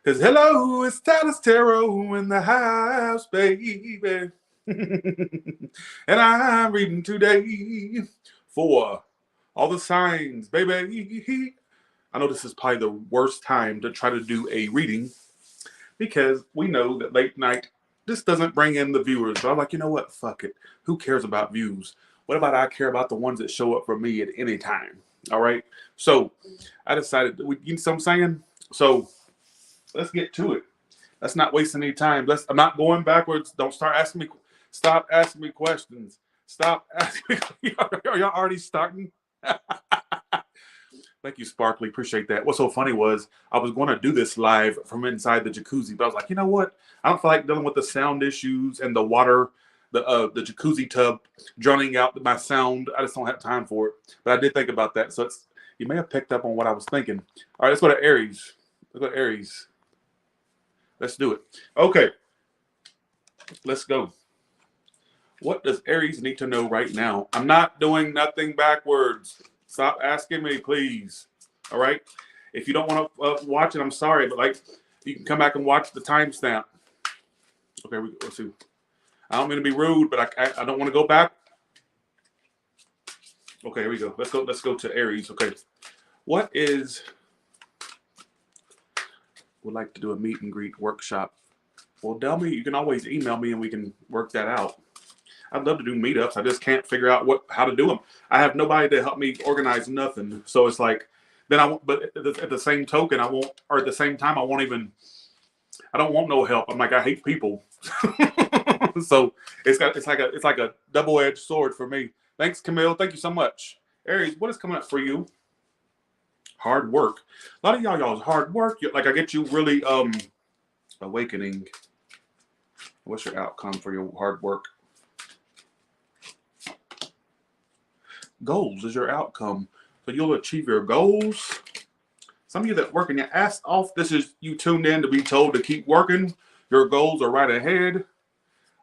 Because hello, it's Taurus Tarot in the house, baby. And I'm reading today for all the signs, baby. I know this is probably the worst time to try to do a reading because we know that late night, this doesn't bring in the viewers. But I'm like, you know what? Fuck it. Who cares about views? What about I care about the ones that show up for me at any time? All right. So I decided, you know what I'm saying? So let's get to it. Let's not waste any time. I'm not going backwards. Don't start asking me. Stop asking me questions. Stop asking me. Are y'all already starting? Thank you, Sparkly. Appreciate that. What's so funny was I was going to do this live from inside the jacuzzi, but I was like, you know what? I don't feel like dealing with the sound issues and the water, the jacuzzi tub drowning out my sound. I just don't have time for it. But I did think about that. So you may have picked up on what I was thinking. All right, let's go to Aries. Let's go to Aries. Let's do it. Okay. Let's go. What does Aries need to know right now? I'm not doing nothing backwards. Stop asking me, please. All right? If you don't want to watch it, I'm sorry, but you can come back and watch the timestamp. Okay, let's see. I don't mean to be rude, but I don't want to go back. Okay, here we go. Let's go to Aries. Okay. Would like to do a meet and greet workshop. Well, tell me, you can always email me and we can work that out. I'd love to do meetups. I just can't figure out how to do them. I have nobody to help me organize nothing. So it's like, then I won't, but at the same token, I won't, or at the same time, I don't want no help. I'm like, I hate people. So it's like a double-edged sword for me. Thanks, Camille. Thank you so much. Aries, what is coming up for you? Hard work. A lot of y'all's hard work. Like I get you really awakening. What's your outcome for your hard work? Goals is your outcome. So you'll achieve your goals. Some of you that working your ass off, this is you tuned in to be told to keep working. Your goals are right ahead.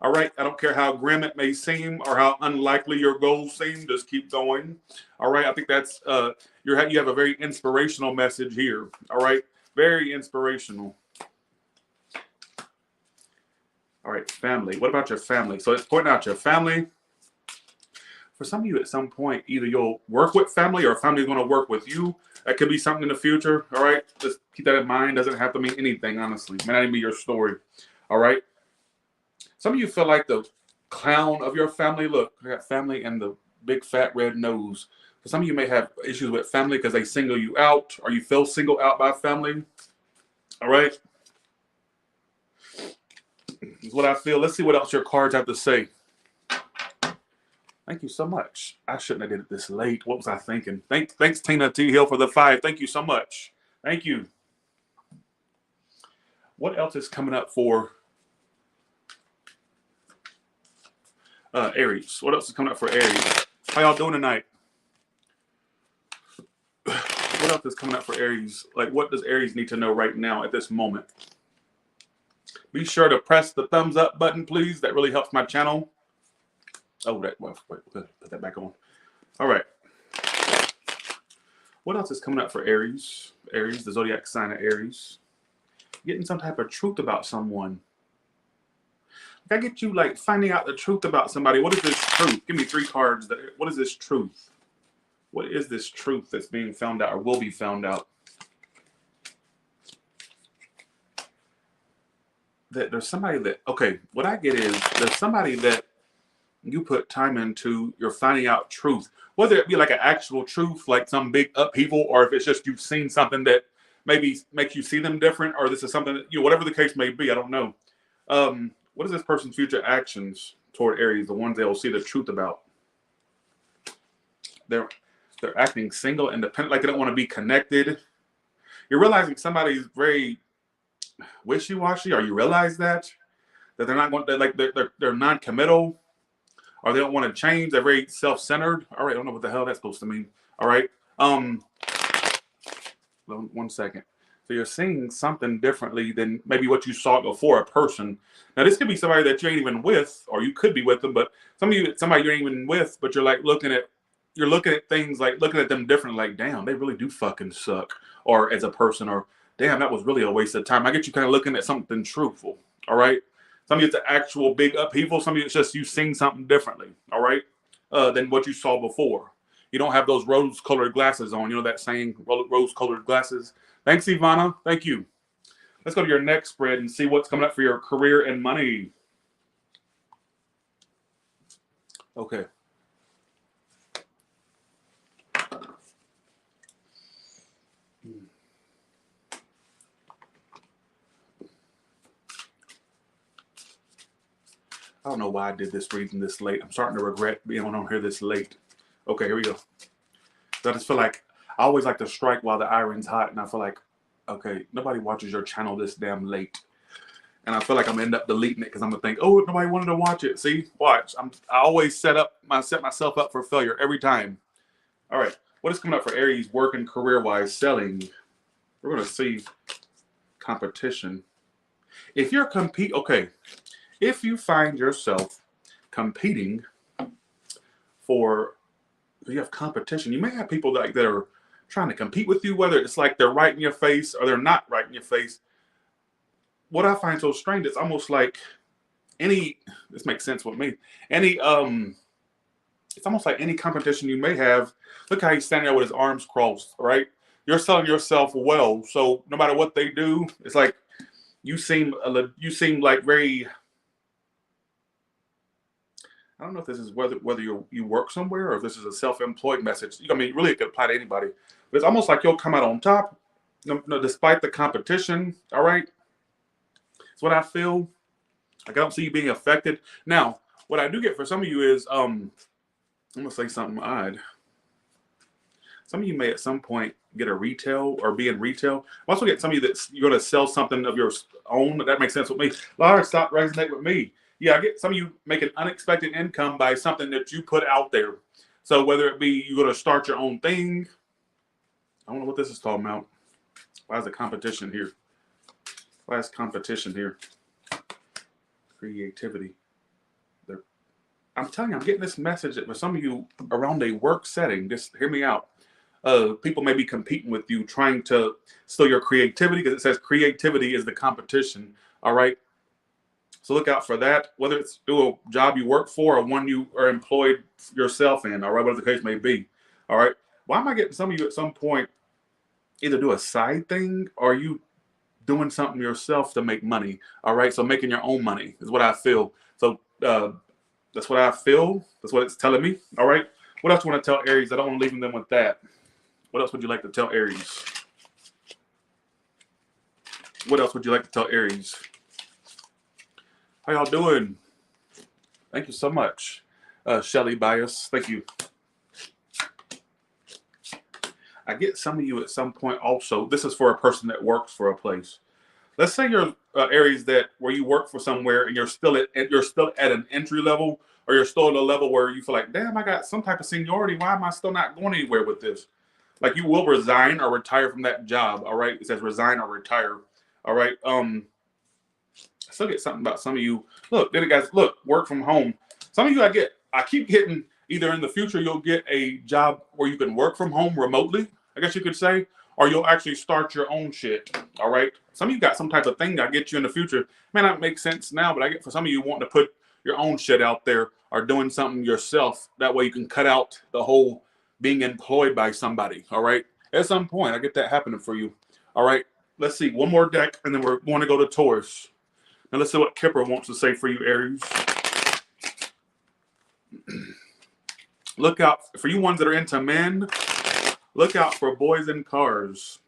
All right. I don't care how grim it may seem or how unlikely your goals seem. Just keep going. All right. I think that's you have a very inspirational message here. All right. Very inspirational. All right. Family. What about your family? So it's pointing out your family. For some of you at some point, either you'll work with family or family is going to work with you. That could be something in the future. All right. Just keep that in mind. Doesn't have to mean anything, honestly. It may not even be your story. All right. Some of you feel like the clown of your family. Look, I got family and the big fat red nose. For some of you may have issues with family because they single you out or you feel singled out by family. All right. That's what I feel. Let's see what else your cards have to say. Thank you so much. I shouldn't have did it this late. What was I thinking? Thanks, Tina T. Hill, for the 5. Thank you so much. Thank you. What else is coming up for Aries? What else is coming up for Aries? How y'all doing tonight? What else is coming up for Aries? Like, what does Aries need to know right now at this moment? Be sure to press the thumbs up button, please. That really helps my channel. Oh, wait, put that back on. All right. What else is coming up for Aries? Aries, the zodiac sign of Aries. Getting some type of truth about someone. If I get you like finding out the truth about somebody, what is this truth? Give me 3 cards. What is this truth? What is this truth that's being found out or will be found out? That there's somebody that, okay, what I get is there's somebody that you put time into, you're finding out truth, whether it be like an actual truth, like some big upheaval, or if it's just you've seen something that maybe makes you see them different, or this is something that, whatever the case may be, I don't know. What is this person's future actions toward Aries, the ones they'll see the truth about? They're acting single, independent, like they don't want to be connected. You're realizing somebody's very wishy-washy, or you realize that they're not going to, they're non-committal. Or they don't want to change. They're very self-centered. All right, I don't know what the hell that's supposed to mean. All right. 1 second. So you're seeing something differently than maybe what you saw before, a person. Now, this could be somebody that you ain't even with, or you could be with them, but somebody you ain't even with, but you're like looking at things, like looking at them differently, like, damn, they really do fucking suck. Or as a person, or Damn, that was really a waste of time. I get you kind of looking at something truthful. All right. Some of you it's an actual big upheaval. Some of you it's just you seeing something differently. All right. Than what you saw before. You don't have those rose-colored glasses on. You know that saying, rose-colored glasses. Thanks, Ivana. Thank you. Let's go to your next spread and see what's coming up for your career and money. Okay. I don't know why I did this reading this late. I'm starting to regret being on here this late. Okay, here we go. So I just feel like I always like to strike while the iron's hot, and I feel like, okay, nobody watches your channel this damn late. And I feel like I'm gonna end up deleting it because I'm gonna think, oh, nobody wanted to watch it. See, watch. I always set myself up for failure every time. All right, what is coming up for Aries, work and career wise, selling? We're gonna see competition. If you're if you find yourself competing you have competition, you may have people that are trying to compete with you, whether it's like they're right in your face or they're not right in your face. What I find so strange, it's almost like this makes sense with me. It's almost like any competition you may have. Look how he's standing there with his arms crossed, right? You're selling yourself well. So no matter what they do, it's like you seem like very, I don't know if this is whether you work somewhere or if this is a self-employed message. I mean, really it could apply to anybody. But it's almost like you'll come out on top, despite the competition, all right? That's what I feel. Like I don't see you being affected. Now, what I do get for some of you is, I'm going to say something odd. Some of you may at some point get a retail or be in retail. I also get some of you that you're going to sell something of your own. That makes sense with me. Laura, stop resonate with me. Yeah, I get some of you make an unexpected income by something that you put out there. So whether it be you're going to start your own thing. I don't know what this is talking about. Why is the competition here? Why is competition here? Creativity. I'm telling you, I'm getting this message that for some of you around a work setting, just hear me out. People may be competing with you, trying to steal your creativity because it says creativity is the competition. All right. So look out for that, whether it's a job you work for or one you are employed yourself in, all right, whatever the case may be. All right. Why am I getting some of you at some point either do a side thing or you doing something yourself to make money? All right. So making your own money is what I feel. So that's what I feel. That's what it's telling me. All right. What else do you want to tell Aries? I don't want to leave them with that. What else would you like to tell Aries? What else would you like to tell Aries? How y'all doing? Thank you so much. Shelly Bias, thank you. I get some of you at some point also. This is for a person that works for a place. Let's say you're Aries where you work for somewhere and you're still at an entry level, or you're still at a level where you feel like, damn, I got some type of seniority. Why am I still not going anywhere with this? Like you will resign or retire from that job. All right. It says resign or retire. All right. I still get something about some of you. Look, guys, look, work from home. Some of you I keep getting either in the future you'll get a job where you can work from home remotely, I guess you could say, or you'll actually start your own shit. All right. Some of you got some type of thing I get you in the future. May not make sense now, but I get for some of you wanting to put your own shit out there or doing something yourself. That way you can cut out the whole being employed by somebody. All right. At some point, I get that happening for you. All right. Let's see. One more deck, and then we're going to go to Taurus. Now let's see what Kipper wants to say for you, Aries. Look out for you ones that are into men. Look out for boys in cars.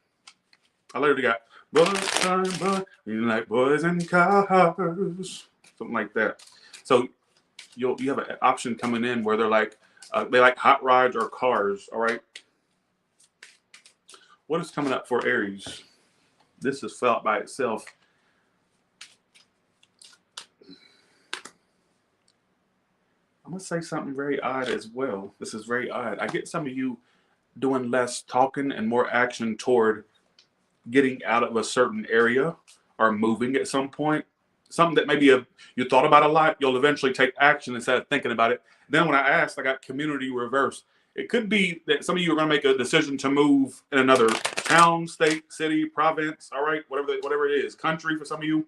I literally got boys, you like boys in cars, something like that. So you have an option coming in where they're like they like hot rods or cars. All right. What is coming up for Aries? This is felt by itself. I'm going to say something very odd as well. This is very odd. I get some of you doing less talking and more action toward getting out of a certain area or moving at some point. Something that maybe you thought about a lot, you'll eventually take action instead of thinking about it. Then when I asked, I got community reverse. It could be that some of you are going to make a decision to move in another town, state, city, province. All right, whatever it is, country for some of you.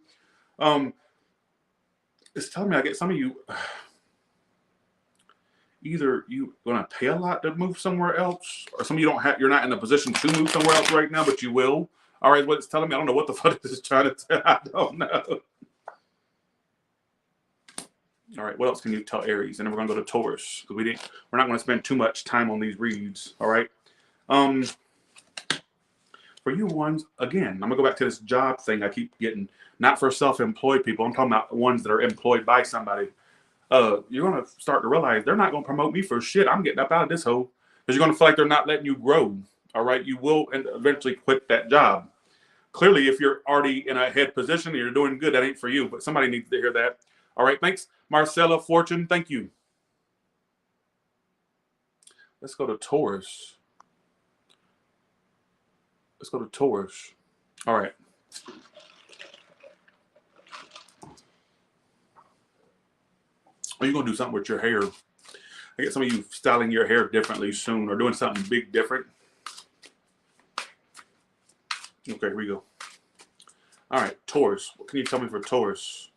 It's telling me I get some of you. Either you going to pay a lot to move somewhere else, or some of you don't have. You're not in a position to move somewhere else right now, but you will. All right, what it's telling me, I don't know what the fuck this is trying to tell. I don't know. All right, what else can you tell Aries? And then we're gonna go to Taurus because we're not gonna spend too much time on these reads. All right. For you ones, again, I'm gonna go back to this job thing I keep getting. Not for self-employed people. I'm talking about ones that are employed by somebody. You're gonna start to realize they're not gonna promote me for shit. I'm getting up out of this hole because you're gonna feel like they're not letting you grow. All right, you will eventually quit that job. Clearly, if you're already in a head position and you're doing good, that ain't for you. But somebody needs to hear that. All right, thanks, Marcella Fortune. Thank you. Let's go to Taurus. Let's go to Taurus. All right. Are you going to do something with your hair? I get some of you styling your hair differently soon or doing something big different. Okay, here we go. All right, Taurus. What can you tell me for Taurus?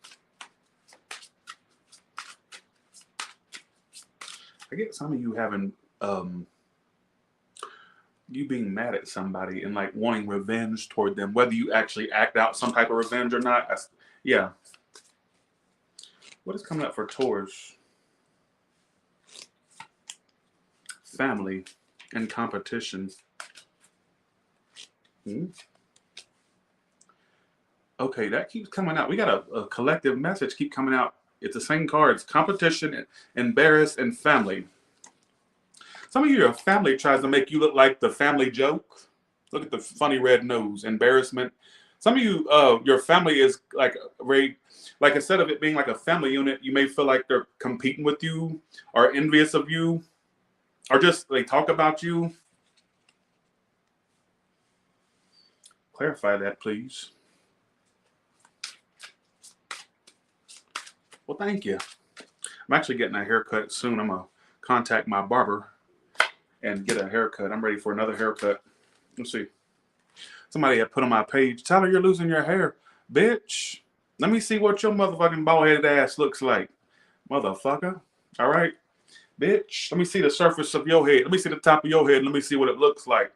I get some of you having, you being mad at somebody and like wanting revenge toward them, whether you actually act out some type of revenge or not. Yeah. What is coming up for Taurus? Family and competition. Okay, that keeps coming out. We got a collective message keep coming out. It's the same cards: competition, embarrass, and family. Some of your family tries to make you look like the family joke. Look at the funny red nose. Embarrassment. Some of you, your family is like very, like instead of it being like a family unit, you may feel like they're competing with you or envious of you or just they talk about you. Clarify that, please. Well, thank you. I'm actually getting a haircut soon. I'm going to contact my barber and get a haircut. I'm ready for another haircut. Let's see. Somebody had put on my page, Tyler, you're losing your hair. Bitch, let me see what your motherfucking bald-headed ass looks like. Motherfucker. All right? Bitch, let me see the surface of your head. Let me see the top of your head. Let me see what it looks like.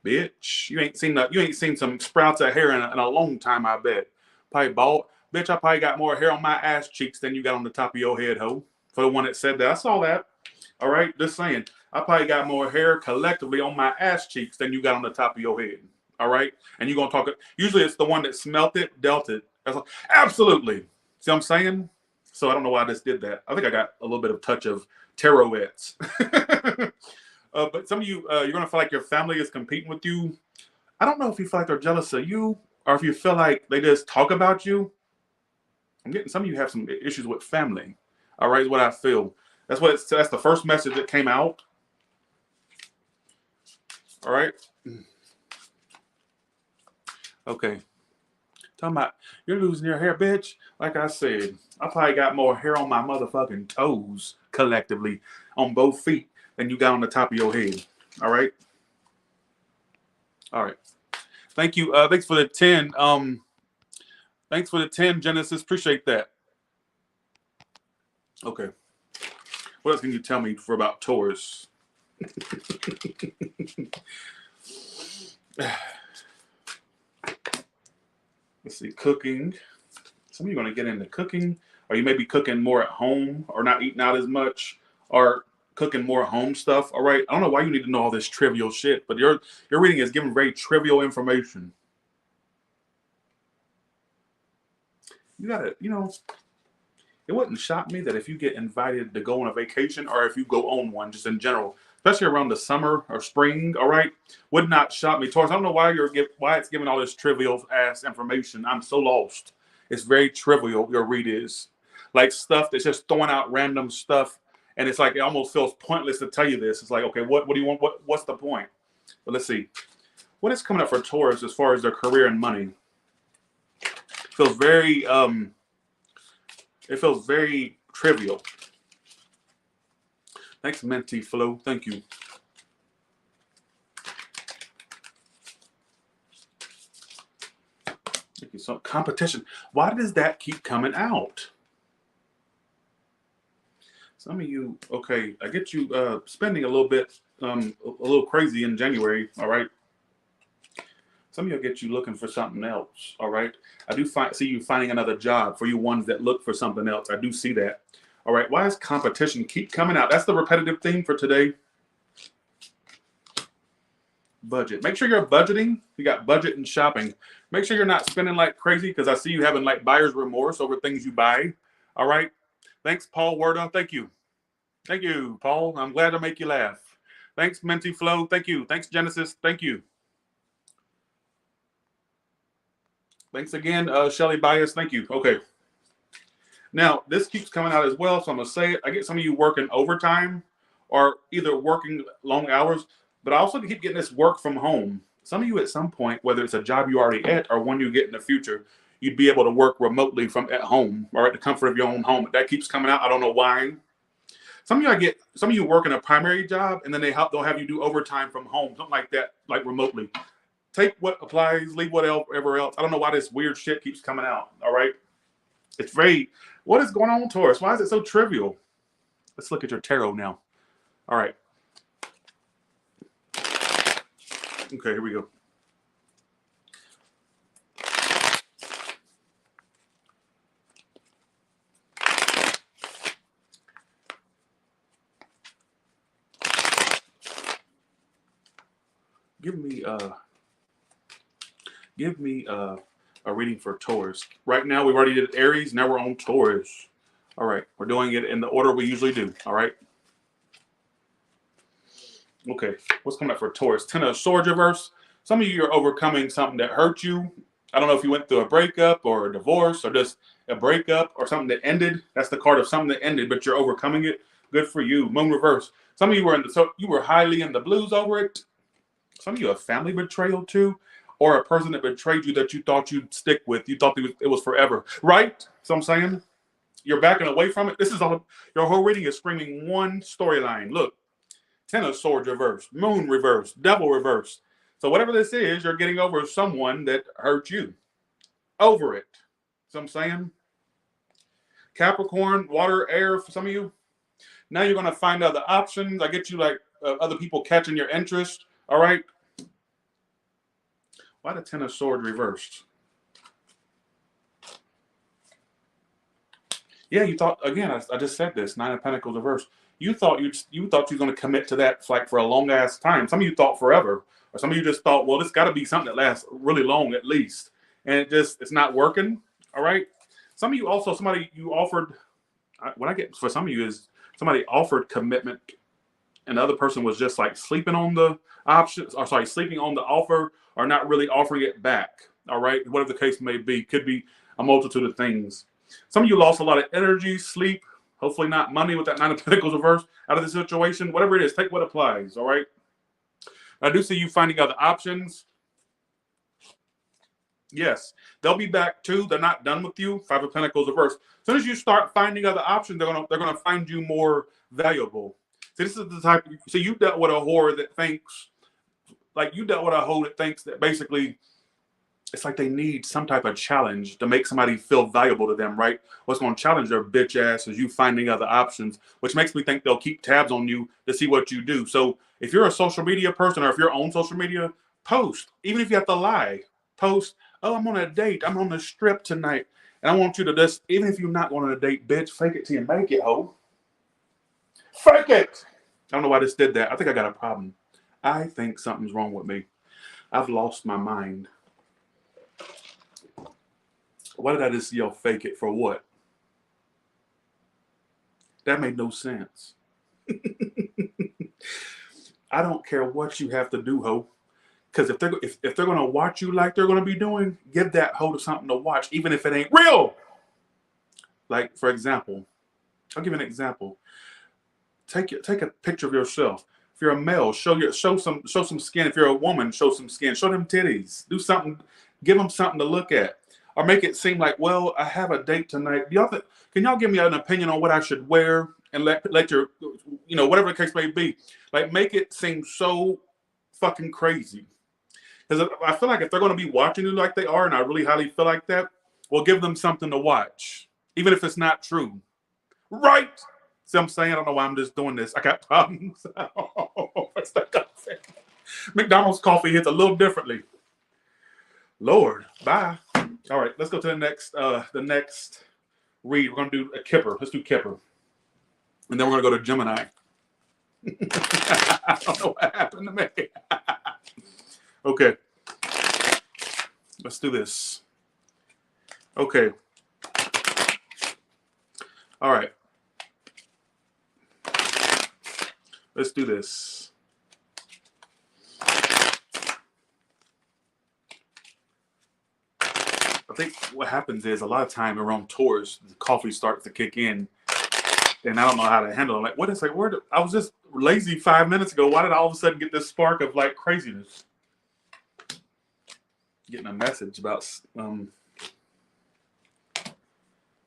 Bitch, you ain't seen some sprouts of hair in a long time, I bet. Probably bald. Bitch, I probably got more hair on my ass cheeks than you got on the top of your head, ho. For the one that said that. I saw that. All right? Just saying. I probably got more hair collectively on my ass cheeks than you got on the top of your head. All right? And you're going to talk it. Usually it's the one that smelt it, dealt it. Like, absolutely. See what I'm saying? So I don't know why I just did that. I think I got a little bit of touch of tarots. But some of you, you're going to feel like your family is competing with you. I don't know if you feel like they're jealous of you or if you feel like they just talk about you. I'm getting some of you have some issues with family. All right, is what I feel. That's the first message that came out. All right. Okay. Talking about you're losing your hair, bitch. Like I said, I probably got more hair on my motherfucking toes collectively on both feet than you got on the top of your head. All right. All right. Thank you. Thanks for the 10. Thanks for the 10, Genesis. Appreciate that. Okay. What else can you tell me about Taurus? Let's see. Cooking. Some of you are going to get into cooking, or you may be cooking more at home, or not eating out as much, or cooking more home stuff. All right. I don't know why you need to know all this trivial shit, but your reading is giving very trivial information. You gotta, it wouldn't shock me that if you get invited to go on a vacation or if you go on one, just in general, especially around the summer or spring, all right, would not shock me. Taurus, I don't know why it's giving all this trivial ass information. I'm so lost. It's very trivial. Your read is like stuff that's just throwing out random stuff, and it's like it almost feels pointless to tell you this. It's like, okay, what do you want? What's the point? But let's see. What is coming up for Taurus as far as their career and money? Feels very it feels very trivial. Thanks, Mentee Flow. Thank you. you. So competition. Why does that keep coming out? Some of you, okay, I get you spending a little bit, a little crazy in January, all right? Some of you get you looking for something else, all right? I do see you finding another job for you ones that look for something else. I do see that, all right? Why does competition keep coming out? That's the repetitive theme for today. Budget. Make sure you're budgeting. You got budget and shopping. Make sure you're not spending like crazy, because I see you having like buyer's remorse over things you buy, all right? Thanks, Paul Werda. Thank you. Thank you, Paul. I'm glad to make you laugh. Thanks, Minty Flow. Thank you. Thanks, Genesis. Thank you. Thanks again, Shelly Bias. Thank you. Okay. Now, this keeps coming out as well, so I'm going to say it. I get some of you working overtime or either working long hours, but I also keep getting this work from home. Some of you at some point, whether it's a job you already at or one you get in the future, you'd be able to work remotely from at home or at the comfort of your own home. That keeps coming out. I don't know why. Some of you work in a primary job, and then they'll have you do overtime from home, something like that, like remotely. Take what applies, leave whatever else. I don't know why this weird shit keeps coming out. All right, it's very. What is going on, Taurus? Why is it so trivial? Let's look at your tarot now. All right. Okay, here we go. Give me a reading for Taurus. Right now, we've already did Aries. Now we're on Taurus. All right, we're doing it in the order we usually do. All right. Okay, what's coming up for Taurus? Ten of Swords reverse. Some of you are overcoming something that hurt you. I don't know if you went through a breakup or a divorce or just a breakup or something that ended. That's the card of something that ended, but you're overcoming it. Good for you. Moon reverse. Some of you were highly in the blues over it. Some of you have family betrayal too, or a person that betrayed you that you thought you'd stick with. You thought it was forever, right? So I'm saying you're backing away from it. This is all. Your whole reading is screaming one storyline. Look, Ten of Swords reverse, Moon reverse, Devil reverse. So whatever this is, you're getting over someone that hurt you. Over it. So I'm saying Capricorn, water, air for some of you. Now you're going to find other options. I get you like other people catching your interest. All right. Why the Ten of Swords reversed? Yeah, you thought, again, I just said this, Nine of Pentacles reversed. You thought you were going to commit to that like for a long ass time. Some of you thought forever, or some of you just thought, well, it's got to be something that lasts really long at least, and it's not working. All right. Some of you also, somebody you offered. What I get for some of you is somebody offered commitment, and the other person was just like sleeping on the options, or sorry, sleeping on the offer, or not really offering it back. All right, whatever the case may be, could be a multitude of things. Some of you lost a lot of energy, sleep, hopefully not money with that Nine of Pentacles reverse out of the situation. Whatever it is, take what applies. All right. I do see you finding other options. Yes, they'll be back too. They're not done with you. Five of Pentacles reverse. As soon as you start finding other options, they're gonna find you more valuable. See, this is the type. So you dealt with a whore that thinks, like you dealt with a hoe that thinks that basically it's like they need some type of challenge to make somebody feel valuable to them, right? What's going to challenge their bitch ass is you finding other options, which makes me think they'll keep tabs on you to see what you do. So if you're a social media person, or if you're on social media, post. Even if you have to lie, post. Oh, I'm on a date. I'm on the strip tonight. And I want you to just, even if you're not going on a date, bitch, fake it till you make it, ho. Fake it. I don't know why this did that. I think I got a problem. I think something's wrong with me. I've lost my mind. Why did I just yell fake it for what? That made no sense. I don't care what you have to do, ho. Because if they're going to watch you like they're going to be doing, give that hoe something to watch, even if it ain't real. Like, for example, I'll give you an example. Take a picture of yourself. If you're a male, show some skin. If you're a woman, show some skin. Show them titties. Do something. Give them something to look at. Or make it seem like, well, I have a date tonight. Can y'all give me an opinion on what I should wear? And let your, whatever the case may be. Like, make it seem so fucking crazy. Because I feel like if they're going to be watching you like they are, and I really highly feel like that, well, give them something to watch, even if it's not true. Right? See what I'm saying? I don't know why I'm just doing this. I got problems. What's that coffee? McDonald's coffee hits a little differently. Lord, bye. All right, let's go to the next read. We're gonna do a Kipper. Let's do Kipper, and then we're gonna go to Gemini. I don't know what happened to me. Okay, let's do this. Okay. All right. Let's do this. I think what happens is a lot of time around Taurus, the coffee starts to kick in, and I don't know how to handle it. Like, what is like? I was just lazy 5 minutes ago. Why did I all of a sudden get this spark of like craziness? Getting a message about some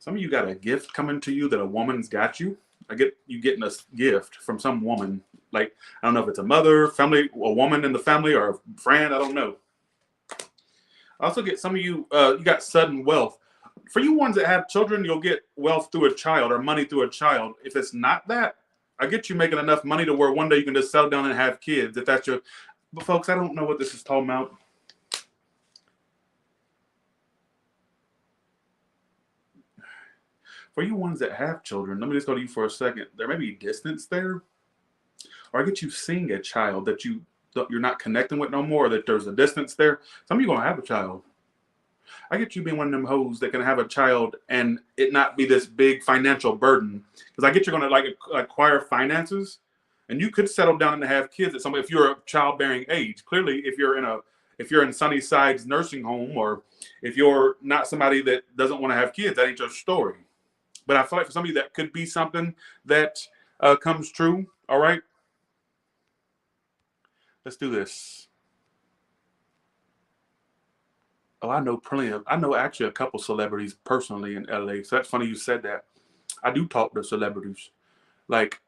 of you got a gift coming to you that a woman's got you. I get you getting a gift from some woman. Like, I don't know if it's a mother, family, a woman in the family, or a friend. I don't know. I also get some of you, you got sudden wealth. For you ones that have children, you'll get wealth through a child or money through a child. If it's not that, I get you making enough money to where one day you can just settle down and have kids. If that's your, but folks, I don't know what this is talking about. For you ones that have children, let me just go to you for a second. There may be distance there, or I get you seeing a child that you're not connecting with no more, or that there's a distance there. Some of you gonna have a child. I get you being one of them hoes that can have a child and it not be this big financial burden. Because I get you're gonna like acquire finances, and you could settle down and have kids at some. If you're a childbearing age, clearly, if you're in Sunnyside's nursing home, or if you're not somebody that doesn't want to have kids, that ain't your story. But I feel like for some of you that could be something that comes true. All right. Let's do this. Oh, I know actually a couple celebrities personally in LA. So that's funny you said that. I do talk to celebrities, like,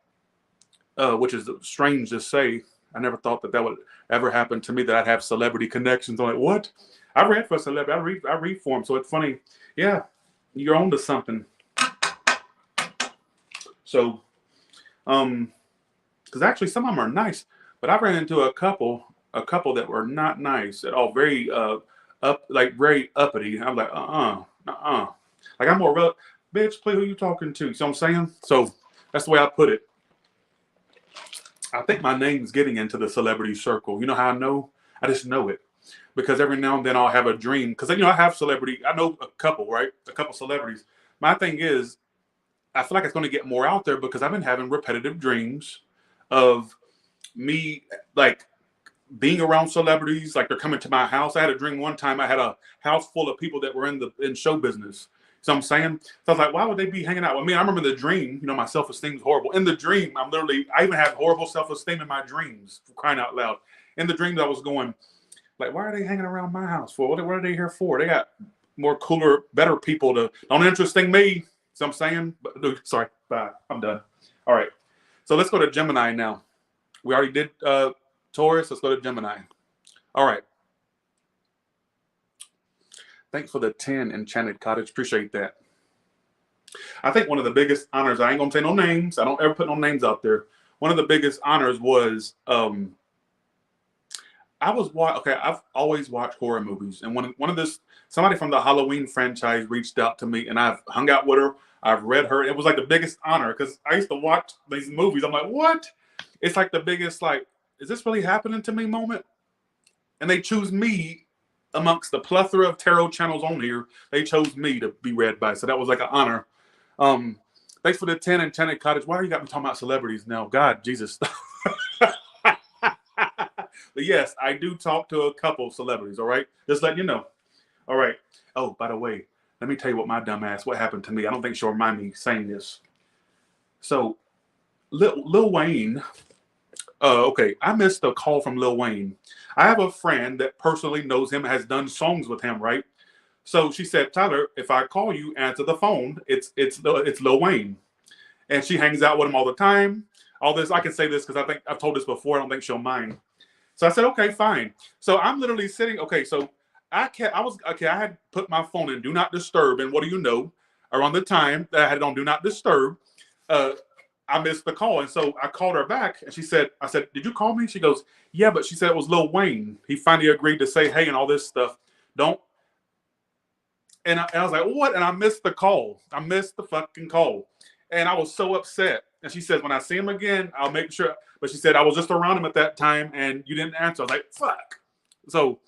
which is strange to say. I never thought that would ever happen to me, that I'd have celebrity connections. I'm like, what? I read for a celebrity. I read for them. So it's funny. Yeah, you're on to something. So, because actually some of them are nice, but I ran into a couple that were not nice at all. Very very uppity. I'm like, like, I'm more bitch, play who you talking to. So I'm saying, so that's the way I put it. I think my name's getting into the celebrity circle. You know how I know? I just know it because every now and then I'll have a dream. Because I know a couple, right? A couple celebrities. My thing is, I feel like it's going to get more out there because I've been having repetitive dreams of me, like, being around celebrities, like they're coming to my house. I had a dream one time I had a house full of people that were in show business. So I'm saying, so I was like, why would they be hanging out with me? I remember the dream, my self-esteem is horrible. In the dream, I even have horrible self-esteem in my dreams, for crying out loud. In the dreams, I was going, like, why are they hanging around my house for? What are they here for? They got more cooler, better people don't interesting me. So I'm saying, sorry, bye. I'm done. All right. So let's go to Gemini now. We already did Taurus. Let's go to Gemini. All right. Thanks for the 10 Enchanted Cottage. Appreciate that. I think one of the biggest honors, I ain't going to say no names. I don't ever put no names out there. One of the biggest honors was, I've always watched horror movies. And somebody from the Halloween franchise reached out to me, and I've hung out with her. I've read her. It was like the biggest honor because I used to watch these movies. I'm like, what? It's like the biggest, like, is this really happening to me moment? And they choose me amongst the plethora of tarot channels on here. They chose me to be read by. So that was like an honor. Thanks for the 10 Enchanted Cottage. Why are you got me talking about celebrities now? God, Jesus. But yes, I do talk to a couple celebrities, all right? Just letting you know. All right. Oh, by the way, let me tell you what happened to me. I don't think she'll mind me saying this. So, Lil Wayne, okay, I missed a call from Lil Wayne. I have a friend that personally knows him, has done songs with him, right? So she said, Tyler, if I call you, answer the phone. It's Lil Wayne. And she hangs out with him all the time. All this, I can say this because I think I've told this before. I don't think she'll mind. So I said, okay, fine. So I'm literally sitting. Okay, so I had put my phone in do not disturb, and what do you know? Around the time that I had it on do not disturb, uh, I missed the call, and so I called her back, and I said, did you call me? She goes, yeah, but she said it was Lil Wayne. He finally agreed to say hey and all this stuff. Don't. And I was like, what? And I missed the call. I missed the fucking call, and I was so upset. And she said, when I see him again, I'll make sure. But she said I was just around him at that time, and you didn't answer. I was like, fuck. So,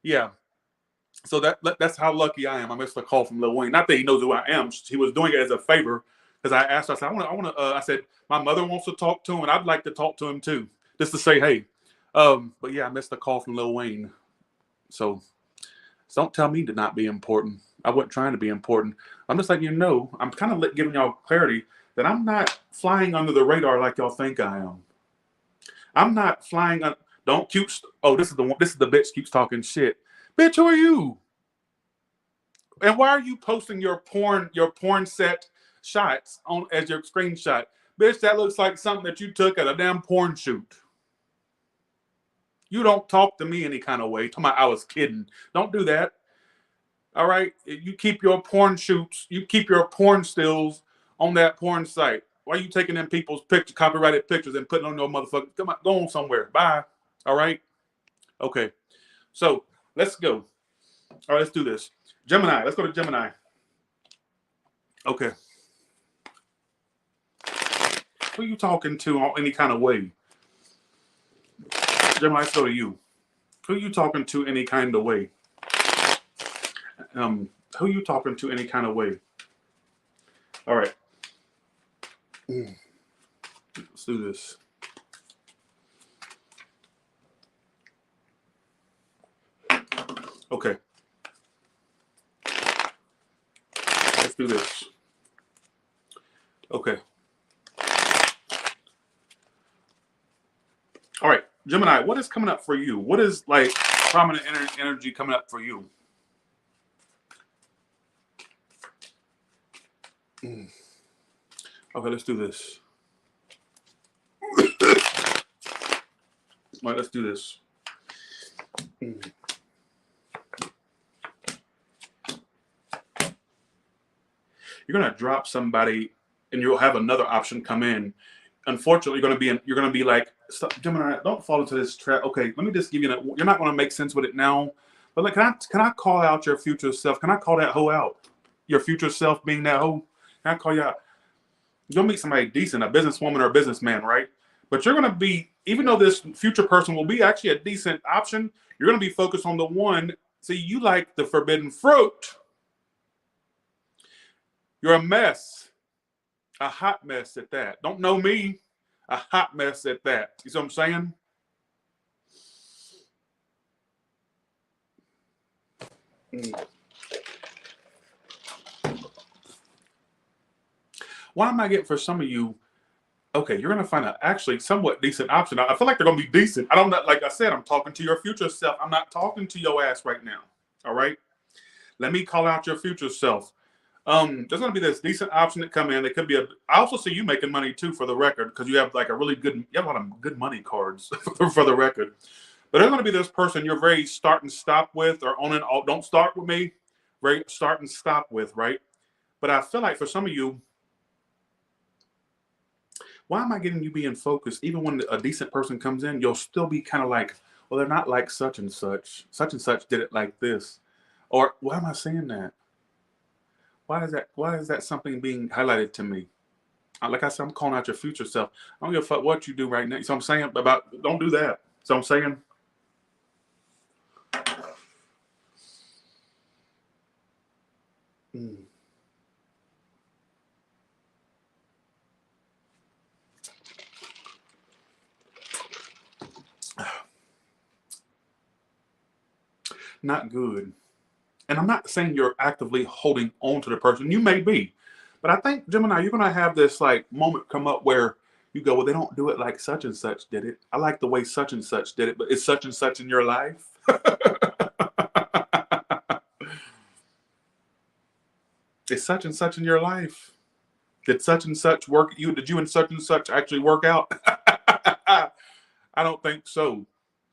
yeah. So that's how lucky I am. I missed a call from Lil Wayne. Not that he knows who I am. He was doing it as a favor because I asked her. I said, I want to. I said my mother wants to talk to him, and I'd like to talk to him too, just to say hey. But yeah, I missed a call from Lil Wayne. So don't tell me to not be important. I wasn't trying to be important. I'm just letting you know. I'm kind of giving y'all clarity that I'm not flying under the radar like y'all think I am. I'm not flying. Don't cute. Oh, this is the one. This is the bitch keeps talking shit. Bitch, who are you? And why are you posting your porn set shots on as your screenshot? Bitch, that looks like something that you took at a damn porn shoot. You don't talk to me any kind of way. Talking about I was kidding. Don't do that. All right? You keep your porn shoots, you keep your porn stills on that porn site. Why are you taking them people's copyrighted pictures and putting on your motherfucker? Come on, go on somewhere. Bye. All right? Okay. So let's go. All right, let's do this. Gemini. Let's go to Gemini. Okay. Who are you talking to on any kind of way? Gemini, let's go to you. Who are you talking to any kind of way? Who are you talking to any kind of way? All right. Let's do this. Okay. Let's do this. Okay. All right, Gemini, what is coming up for you? What is like prominent energy coming up for you? Okay, let's do this. All right, let's do this. You're gonna drop somebody, and you'll have another option come in. Unfortunately, you're gonna be like, stop, Gemini, don't fall into this trap. Okay, let me just give you you're not gonna make sense with it now, but like, can I call out your future self? Can I call that hoe out? Your future self being that hoe? Can I call you out? You'll meet somebody decent, a businesswoman or a businessman, right? But you're gonna be, even though this future person will be actually a decent option, you're gonna be focused on the one. See, you like the forbidden fruit. You're a mess. A hot mess at that. Don't know me. A hot mess at that. You see what I'm saying? What am I getting for some of you? Okay, you're going to find an actually somewhat decent option. I feel like they're going to be decent. I don't know. Like I said, I'm talking to your future self. I'm not talking to your ass right now. All right? Let me call out your future self. There's going to be this decent option that come in. It could be I also see you making money too, for the record, because you have like you have a lot of good money cards for the record. But there's going to be this person you're very start and stop with, or on and off. Don't start with me. Very start and stop with, right? But I feel like for some of you, why am I getting you being focused? Even when a decent person comes in, you'll still be kind of like, well, they're not like such and such. Such and such did it like this. Or why am I saying that? Why is that something being highlighted to me? Like I said, I'm calling out your future self. I don't give a fuck what you do right now. So I'm saying don't do that. So I'm saying. Not good. And I'm not saying you're actively holding on to the person. You may be. But I think, Gemini, you're going to have this like moment come up where you go, well, they don't do it like such and such did it. I like the way such and such did it, but is such and such in your life? Is such and such in your life? Did such and such work? Did you and such actually work out? I don't think so.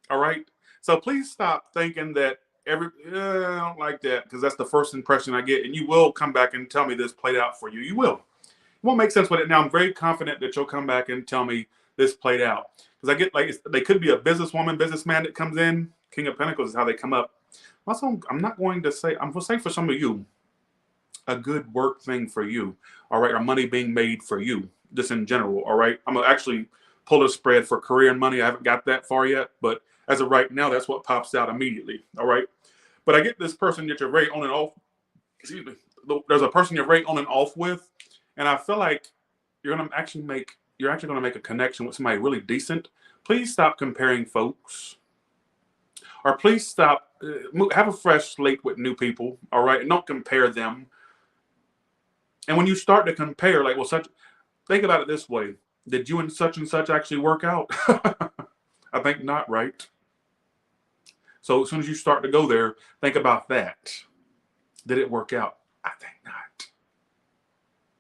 All right. So please stop thinking that I don't like that, because that's the first impression I get. And you will come back and tell me this played out for you. You will. It won't make sense with it now. I'm very confident that you'll come back and tell me this played out, because I get like they could be a businesswoman, businessman that comes in. King of Pentacles is how they come up. Also, I'm not going to say. I'm going to say for some of you, a good work thing for you. All right, or money being made for you, just in general. All right, I'm gonna actually pull a spread for career and money. I haven't got that far yet, but as of right now, that's what pops out immediately. All right, but I get this person that you're very on and off. Excuse me. There's a person you're very on and off with, and I feel like you're actually going to make a connection with somebody really decent. Please stop comparing folks, or please stop. Have a fresh slate with new people. All right, and don't compare them. And when you start to compare, like, well, think about it this way: did you and such actually work out? I think not, right? So as soon as you start to go there, think about that. Did it work out? I think not.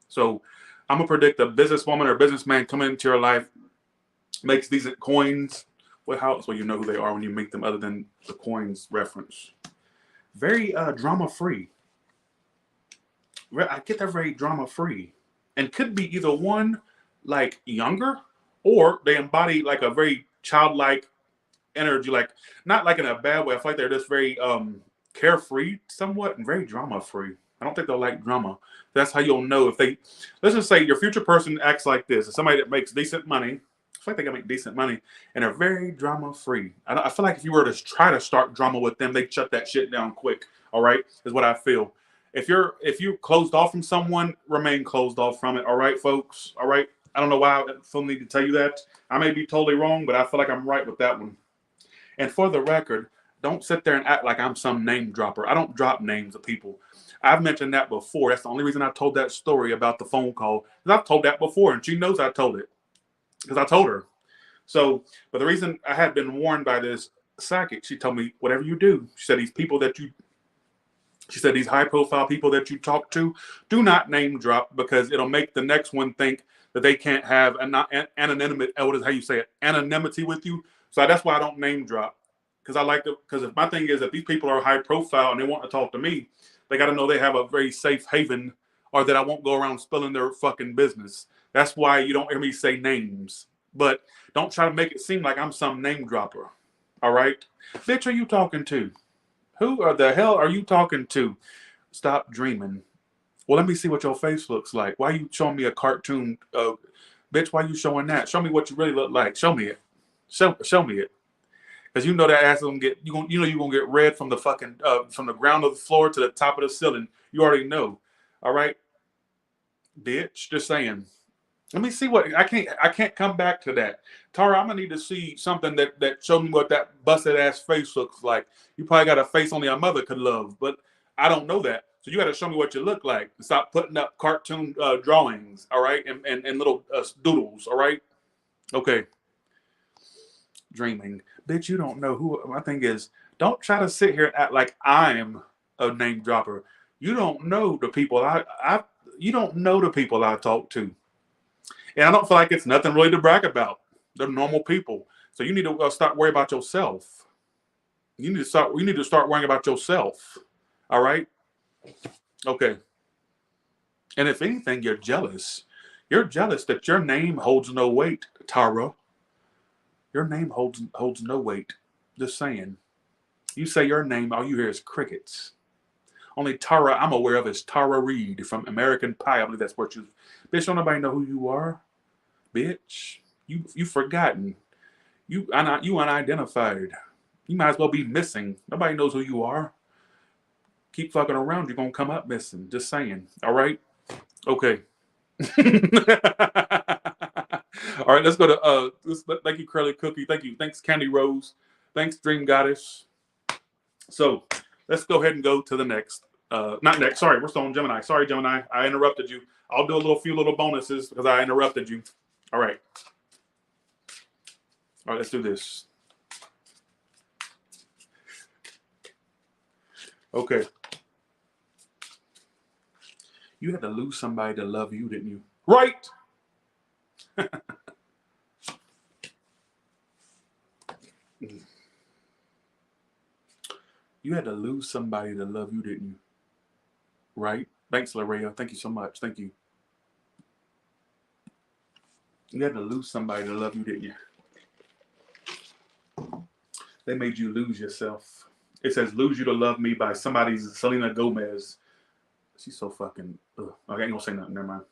So I'm gonna predict a businesswoman or businessman coming into your life makes decent coins. Well, how else will you know who they are when you meet them, other than the coins reference? Very drama free. I get they're very drama free, and could be either one, like younger, or they embody like a very childlike energy, like not like in a bad way. I feel like they're just very carefree somewhat and very drama free. I don't think they'll like drama. That's how you'll know if they, let's just say your future person acts like this. It's somebody that makes decent money. I feel like they can make decent money and are very drama free. I feel like if you were to try to start drama with them, they'd shut that shit down quick. All right, is what I feel. If you're closed off from someone, remain closed off from it. All right, folks. All right. I don't know why I feel need to tell you that. I may be totally wrong, but I feel like I'm right with that one. And for the record, don't sit there and act like I'm some name dropper. I don't drop names of people. I've mentioned that before. That's the only reason I told that story about the phone call. Because I've told that before, and she knows I told it. Because I told her. So, but the reason I had been warned by this psychic, she told me, whatever you do, she said, these high profile people that you talk to, do not name drop, because it'll make the next one think that they can't have anonymity. What is how you say it? Anonymity with you. So that's why I don't name drop, because I like to. Because if my thing is that these people are high profile and they want to talk to me, they got to know they have a very safe haven, or that I won't go around spilling their fucking business. That's why you don't hear me say names. But don't try to make it seem like I'm some name dropper. All right, bitch, are you talking to? Who the hell are you talking to? Stop dreaming. Well, let me see what your face looks like. Why are you showing me a cartoon? Bitch, why are you showing that? Show me what you really look like. Show me it. Show me it. Because you know that ass gonna get you're gonna get red from the fucking from the ground of the floor to the top of the ceiling. You already know. All right, bitch. Just saying. Let me see what I can't come back to that. Tara, I'm gonna need to see something that showed me what that busted ass face looks like. You probably got a face only a mother could love, but I don't know that. So you got to show me what you look like. Stop putting up cartoon drawings, all right, and little doodles, all right. Okay. Dreaming, bitch. You don't know who. My thing is, don't try to sit here and act like I'm a name dropper. You don't know the people you don't know the people I talk to. And I don't feel like it's nothing really to brag about. They're normal people. So you need to start worrying about yourself. You need to start worrying about yourself. All right? Okay. And if anything, you're jealous. You're jealous that your name holds no weight, Tara. Your name holds no weight. Just saying. You say your name, all you hear is crickets. Only Tara I'm aware of is Tara Reid from American Pie. I believe that's what you. Bitch, don't nobody know who you are. Bitch, you forgotten. You unidentified. You might as well be missing. Nobody knows who you are. Keep fucking around, you're gonna come up missing. Just saying. All right. Okay. All right. Let's go to thank you, Curly Cookie. Thank you. Thanks, Candy Rose. Thanks, Dream Goddess. So let's go ahead and go to the next. Not next. Sorry, we're still on Gemini. Sorry, Gemini. I interrupted you. I'll do a few little bonuses because I interrupted you. All right. All right, let's do this. Okay. You had to lose somebody to love you, didn't you? Right. You had to lose somebody to love you, didn't you? Right? Thanks, Laria. Thank you so much. Thank you. You had to lose somebody to love you, didn't you? They made you lose yourself. It says, Lose You to Love Me by somebody's Selena Gomez. She's so fucking. Ugh. I ain't gonna say nothing. Never mind.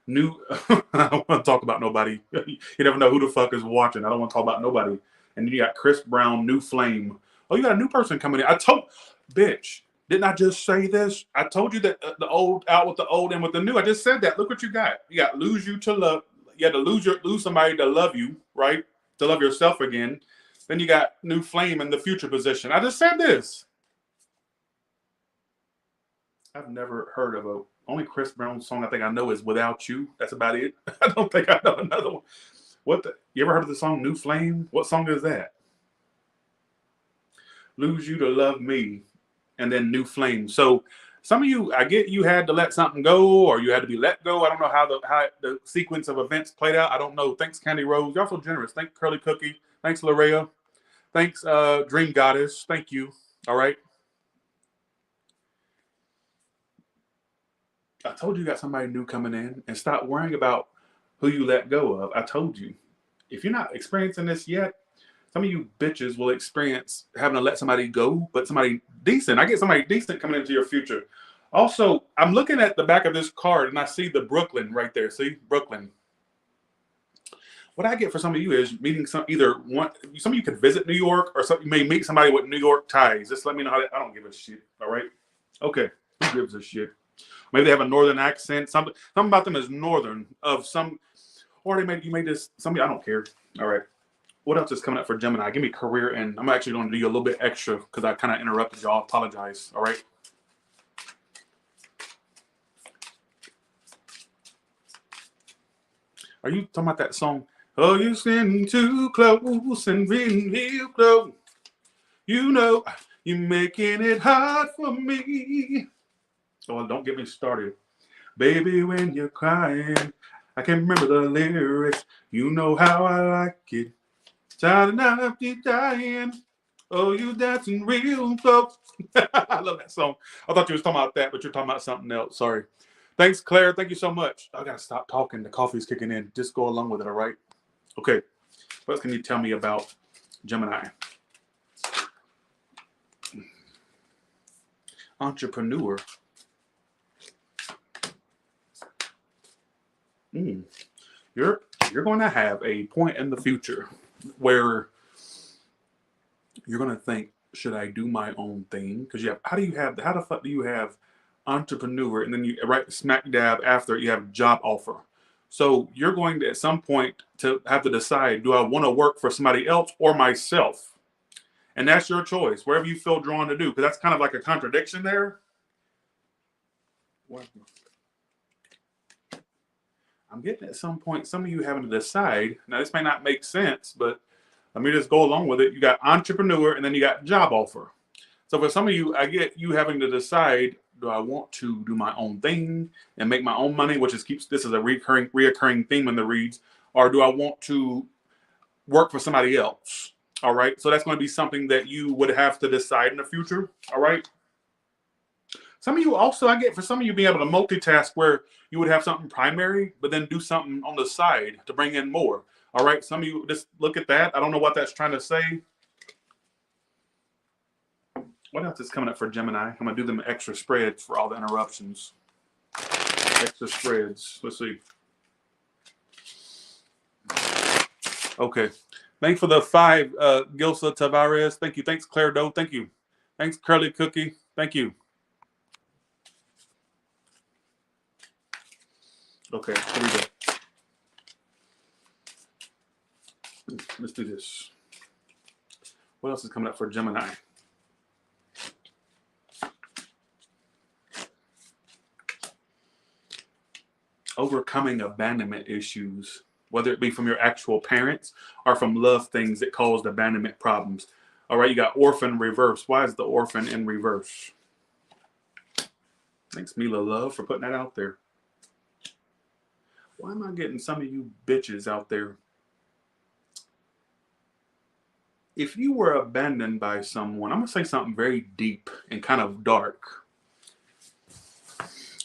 New. I don't want to talk about nobody. You never know who the fuck is watching. I don't want to talk about nobody. And then you got Chris Brown, New Flame. Oh, you got a new person coming in. Bitch, didn't I just say this? I told you that the old out with the old and with the new. I just said that. Look what you got. You got lose you to love. You had to lose somebody to love you, right? To love yourself again. Then you got New Flame in the future position. I just said this. I've never heard of only Chris Brown song I think I know is Without You. That's about it. I don't think I know another one. You ever heard of the song New Flame? What song is that? Lose You to Love Me, and then New Flame. So some of you, I get you had to let something go, or you had to be let go. I don't know how the sequence of events played out. I don't know. Thanks, Candy Rose. You're so generous. Thanks, Curly Cookie. Thanks, Larea. Thanks, Dream Goddess. Thank you. All right. I told you got somebody new coming in, and stop worrying about who you let go of. I told you. If you're not experiencing this yet, some of you bitches will experience having to let somebody go, but somebody decent. I get somebody decent coming into your future. Also, I'm looking at the back of this card, and I see the Brooklyn right there. See? Brooklyn. What I get for some of you is meeting some of you could visit New York, or you may meet somebody with New York ties. Just let me know how I don't give a shit. All right? Okay. Who gives a shit? Maybe they have a northern accent. Something about them is northern of some, or you made this. Somebody, I don't care. All right. What else is coming up for Gemini? Give me career, and I'm actually going to do you a little bit extra because I kind of interrupted y'all. Apologize. All right. Are you talking about that song? Oh, you're sitting too close and being real close. You know, you're making it hard for me. Oh, don't get me started. Baby, when you're crying, I can't remember the lyrics. You know how I like it. Child enough, you dying. Oh, you dancing real close. I love that song. I thought you was talking about that, but you're talking about something else. Sorry. Thanks, Claire. Thank you so much. I gotta stop talking. The coffee's kicking in. Just go along with it, all right? Okay. What else can you tell me about Gemini? Entrepreneur. You're going to have a point in the future where you're going to think, should I do my own thing? Because how the fuck do you have entrepreneur, and then you right smack dab after you have job offer? So you're going to at some point to have to decide, do I want to work for somebody else or myself? And that's your choice, wherever you feel drawn to do, because that's kind of like a contradiction there. What? I'm getting at some point, some of you having to decide. Now, this may not make sense, but let me just go along with it. You got entrepreneur, and then you got job offer. So for some of you, I get you having to decide, do I want to do my own thing and make my own money, which this is a reoccurring theme in the reads, or do I want to work for somebody else? All right. So that's going to be something that you would have to decide in the future. All right. Some of you also, I get for some of you being able to multitask where you would have something primary, but then do something on the side to bring in more. All right. Some of you just look at that. I don't know what that's trying to say. What else is coming up for Gemini? I'm going to do them extra spreads for all the interruptions. Extra spreads. Let's see. Okay. Thanks for the 5, Gilsa Tavares. Thank you. Thanks, Claire Doe. Thank you. Thanks, Curly Cookie. Thank you. Okay, here we go. Let's do this. What else is coming up for Gemini? Overcoming abandonment issues, whether it be from your actual parents or from love things that caused abandonment problems. All right, you got orphan reverse. Why is the orphan in reverse? Thanks, Mila Love, for putting that out there. Why am I getting some of you bitches out there If you were abandoned by someone, I'm going to say something very deep and kind of dark.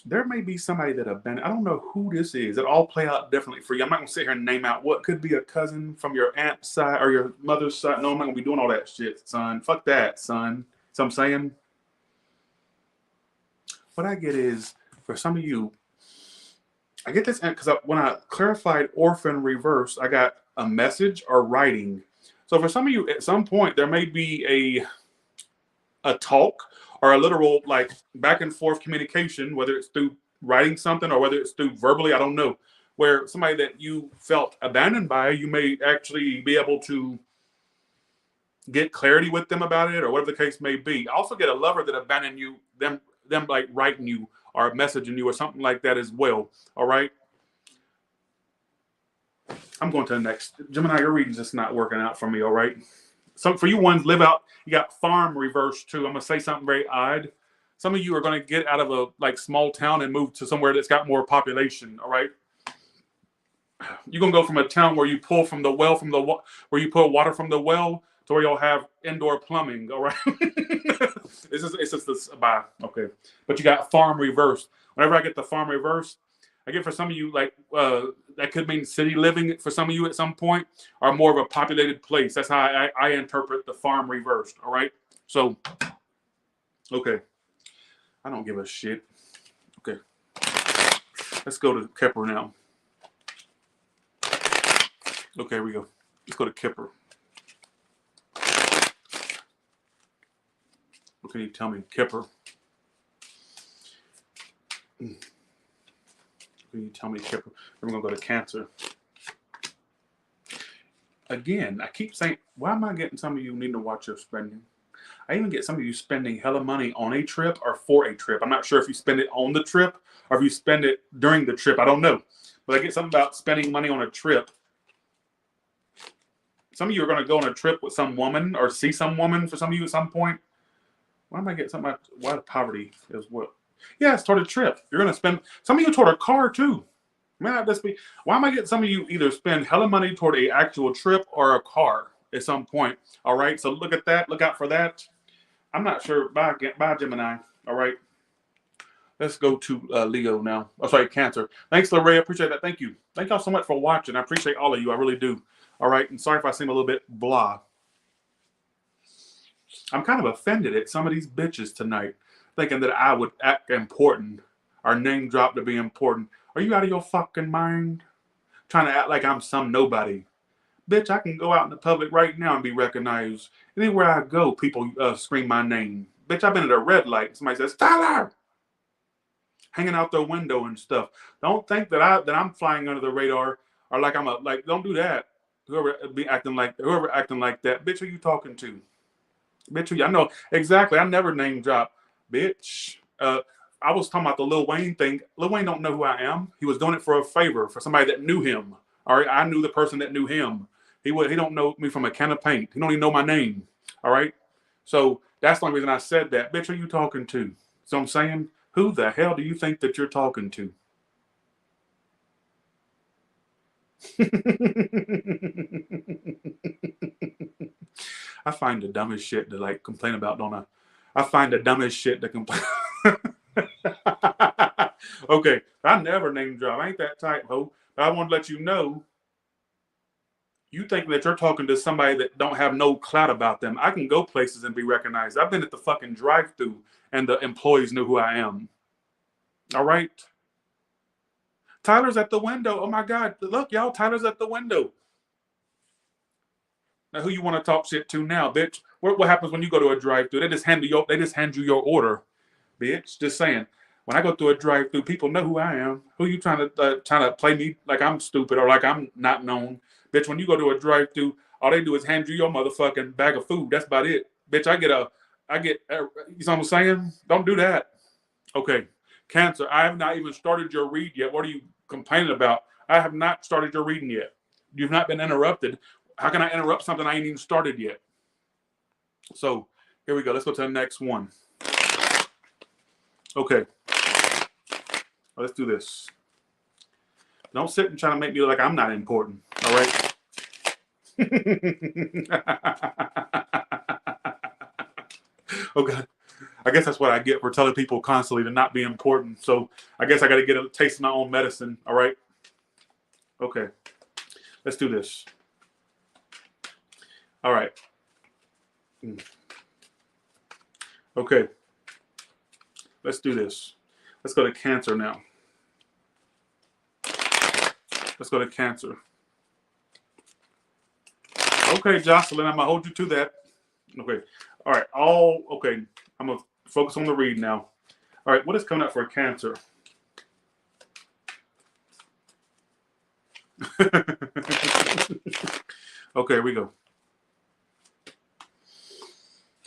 There may be somebody that abandoned. I don't know who this is. It all play out differently for you. I'm not going to sit here and name out what could be a cousin from your aunt's side or your mother's side. No, I'm not going to be doing all that shit, son. Fuck that, son. So I'm saying, what I get is, for some of you, I get this because when I clarified orphan reverse, I got a message or writing. So for some of you, at some point, there may be a talk or a literal like back and forth communication, whether it's through writing something or whether it's through verbally, I don't know, where somebody that you felt abandoned by, you may actually be able to get clarity with them about it or whatever the case may be. I also get a lover that abandoned you, them like writing you or messaging you or something like that as well. All right. I'm going to the next. Gemini, your reading's just not working out for me. All right. So for you ones live out, you got farm reverse too. I'm going to say something very odd. Some of you are going to get out of a like small town and move to somewhere that's got more population. All right. You're going to go from a town where you pull from the well, where you pull water from the well to where you'll have indoor plumbing. All right. it's just this bye. Okay. But you got farm reverse. Whenever I get the farm reverse, I get for some of you like that could mean city living for some of you at some point, or more of a populated place. That's how I interpret the farm reversed. All right. So, okay. I don't give a shit. Okay. Let's go to Kepler now. Okay, here we go. Let's go to Kepler. What can you tell me, Kepler? Can you tell me, Kepler? Then we're going to go to Cancer. Again, I keep saying, why am I getting some of you needing to watch your spending? I even get some of you spending hella money on a trip or for a trip. I'm not sure if you spend it on the trip or if you spend it during the trip. I don't know. But I get something about spending money on a trip. Some of you are going to go on a trip with some woman or see some woman for some of you at some point. Why am I getting something about why poverty is what? Yeah, it's toward a trip. You're going to spend, some of you toward a car too. Man, why am I getting some of you either spend hella money toward a actual trip or a car at some point? All right, so look at that. Look out for that. I'm not sure. Bye, Gemini. All right. Let's go to Leo now. Oh, sorry, Cancer. Thanks, Lorraine. Appreciate that. Thank you. Thank y'all so much for watching. I appreciate all of you. I really do. All right. And sorry if I seem a little bit blah. I'm kind of offended at some of these bitches tonight, thinking that I would act important or name drop to be important. Are you out of your fucking mind? Trying to act like I'm some nobody. Bitch, I can go out in the public right now and be recognized. Anywhere I go, people scream my name. Bitch, I've been at a red light. Somebody says, Tyler! Hanging out their window and stuff. Don't think that I'm flying under the radar or like don't do that. Whoever acting like that, bitch, who you talking to? Bitch, I know exactly. I never name drop, bitch. I was talking about the Lil Wayne thing. Lil Wayne don't know who I am. He was doing it for a favor for somebody that knew him. All right, I knew the person that knew him. He don't know me from a can of paint. He don't even know my name. All right, so that's the only reason I said that. Bitch, who you talking to? So I'm saying, who the hell do you think that you're talking to? I find the dumbest shit to like complain about, don't I? I find the dumbest shit to complain. Okay, I never name drop. I ain't that type, ho. But I want to let you know, you think that you're talking to somebody that don't have no clout about them. I can go places and be recognized. I've been at the fucking drive-thru and the employees knew who I am. All right? Tyler's at the window. Oh my God. Look, y'all, Tyler's at the window. Now, who you want to talk shit to now, bitch? What happens when you go to a drive-thru? They just hand you your order, bitch. Just saying. When I go through a drive-thru, people know who I am. Who you trying to play me like I'm stupid or like I'm not known, bitch? When you go to a drive-thru, all they do is hand you your motherfucking bag of food. That's about it, bitch. I get you know what I'm saying? Don't do that. Okay, Cancer. I have not even started your read yet. What are you complaining about? I have not started your reading yet. You've not been interrupted. How can I interrupt something I ain't even started yet? So here we go. Let's go to the next one. Okay. Let's do this. Don't sit and try to make me look like I'm not important. All right. Okay. I guess that's what I get for telling people constantly to not be important. So I guess I got to get a taste of my own medicine. All right. Okay. Let's do this. All right. Okay. Let's do this. Let's go to Cancer now. Let's go to Cancer. Okay, Jocelyn, I'm going to hold you to that. Okay. All right. Okay. I'm going to focus on the read now. All right. What is coming up for Cancer? Okay, here we go.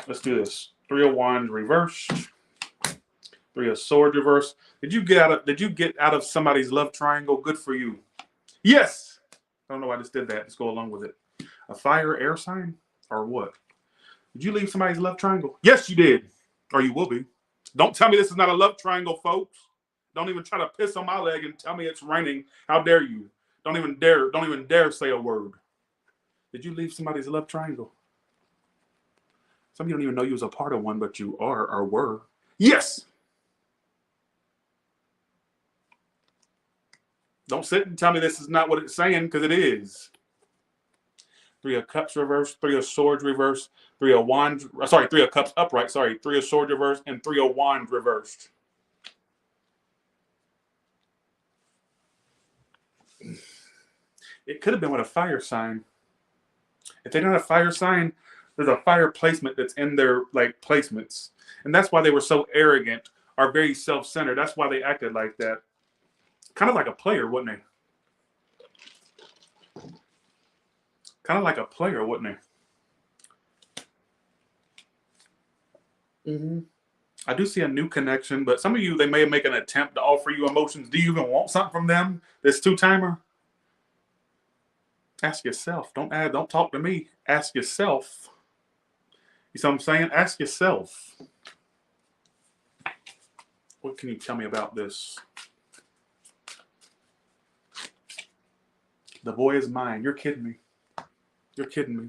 Let's do this. 3 of Wands reversed. 3 of Swords reversed. Did you get out of somebody's love triangle? Good for you. Yes. I don't know why I just did that. Let's go along with it. A fire air sign or what? Did you leave somebody's love triangle? Yes, you did. Or you will be. Don't tell me this is not a love triangle, folks. Don't even try to piss on my leg and tell me it's raining. How dare you? Don't even dare say a word. Did you leave somebody's love triangle? Some of you don't even know you was a part of one, but you are or were. Yes. Don't sit and tell me this is not what it's saying, because it is. 3 of Cups reversed, 3 of Swords reversed, 3 of Wands, 3 of Cups upright, 3 of Swords reversed, and 3 of Wands reversed. It could have been with a fire sign. If they don't have a fire sign, there's a fire placement that's in their placements. And that's why they were so arrogant or very self-centered. That's why they acted like that. Kind of like a player, wouldn't they? Kind of like a player, wouldn't they? I do see a new connection, but some of you, they may make an attempt to offer you emotions. Do you even want something from them? This two-timer? Ask yourself. Don't talk to me. Ask yourself. You see what I'm saying? Ask yourself. What can you tell me about this? The boy is mine. You're kidding me. You're kidding me.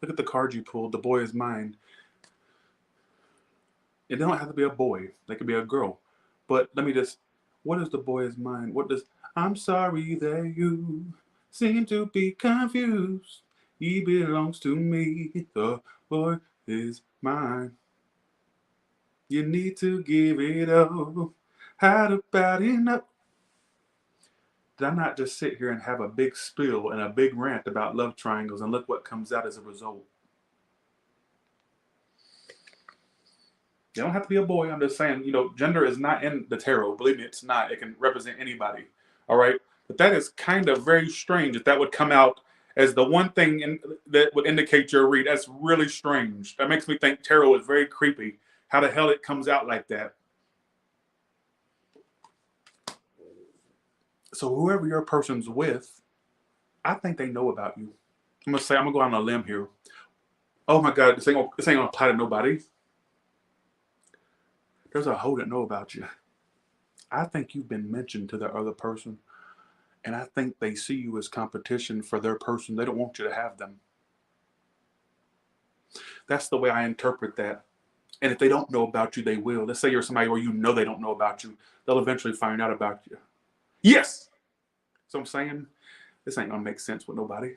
Look at the card you pulled. The boy is mine. It don't have to be a boy. They could be a girl. But let me just, what is the boy is mine? What does, I'm sorry that you seem to be confused. He belongs to me. The boy is mine. You need to give it up. How about enough? Did I not just sit here and have a big spiel and a big rant about love triangles, and look what comes out as a result? You don't have to be a boy. I'm just saying, gender is not in the tarot. Believe me, it's not. It can represent anybody. All right? But that is kind of very strange if that would come out as the one thing that would indicate your read. That's really strange. That makes me think tarot is very creepy. How the hell it comes out like that? So whoever your person's with, I think they know about you. I'm going to go out on a limb here. Oh my God, this ain't going to apply to nobody. There's a hoe that know about you. I think you've been mentioned to the other person, and I think they see you as competition for their person. They don't want you to have them. That's the way I interpret that. And if they don't know about you, they will. Let's say you're somebody where they don't know about you. They'll eventually find out about you. Yes! So I'm saying, this ain't going to make sense with nobody.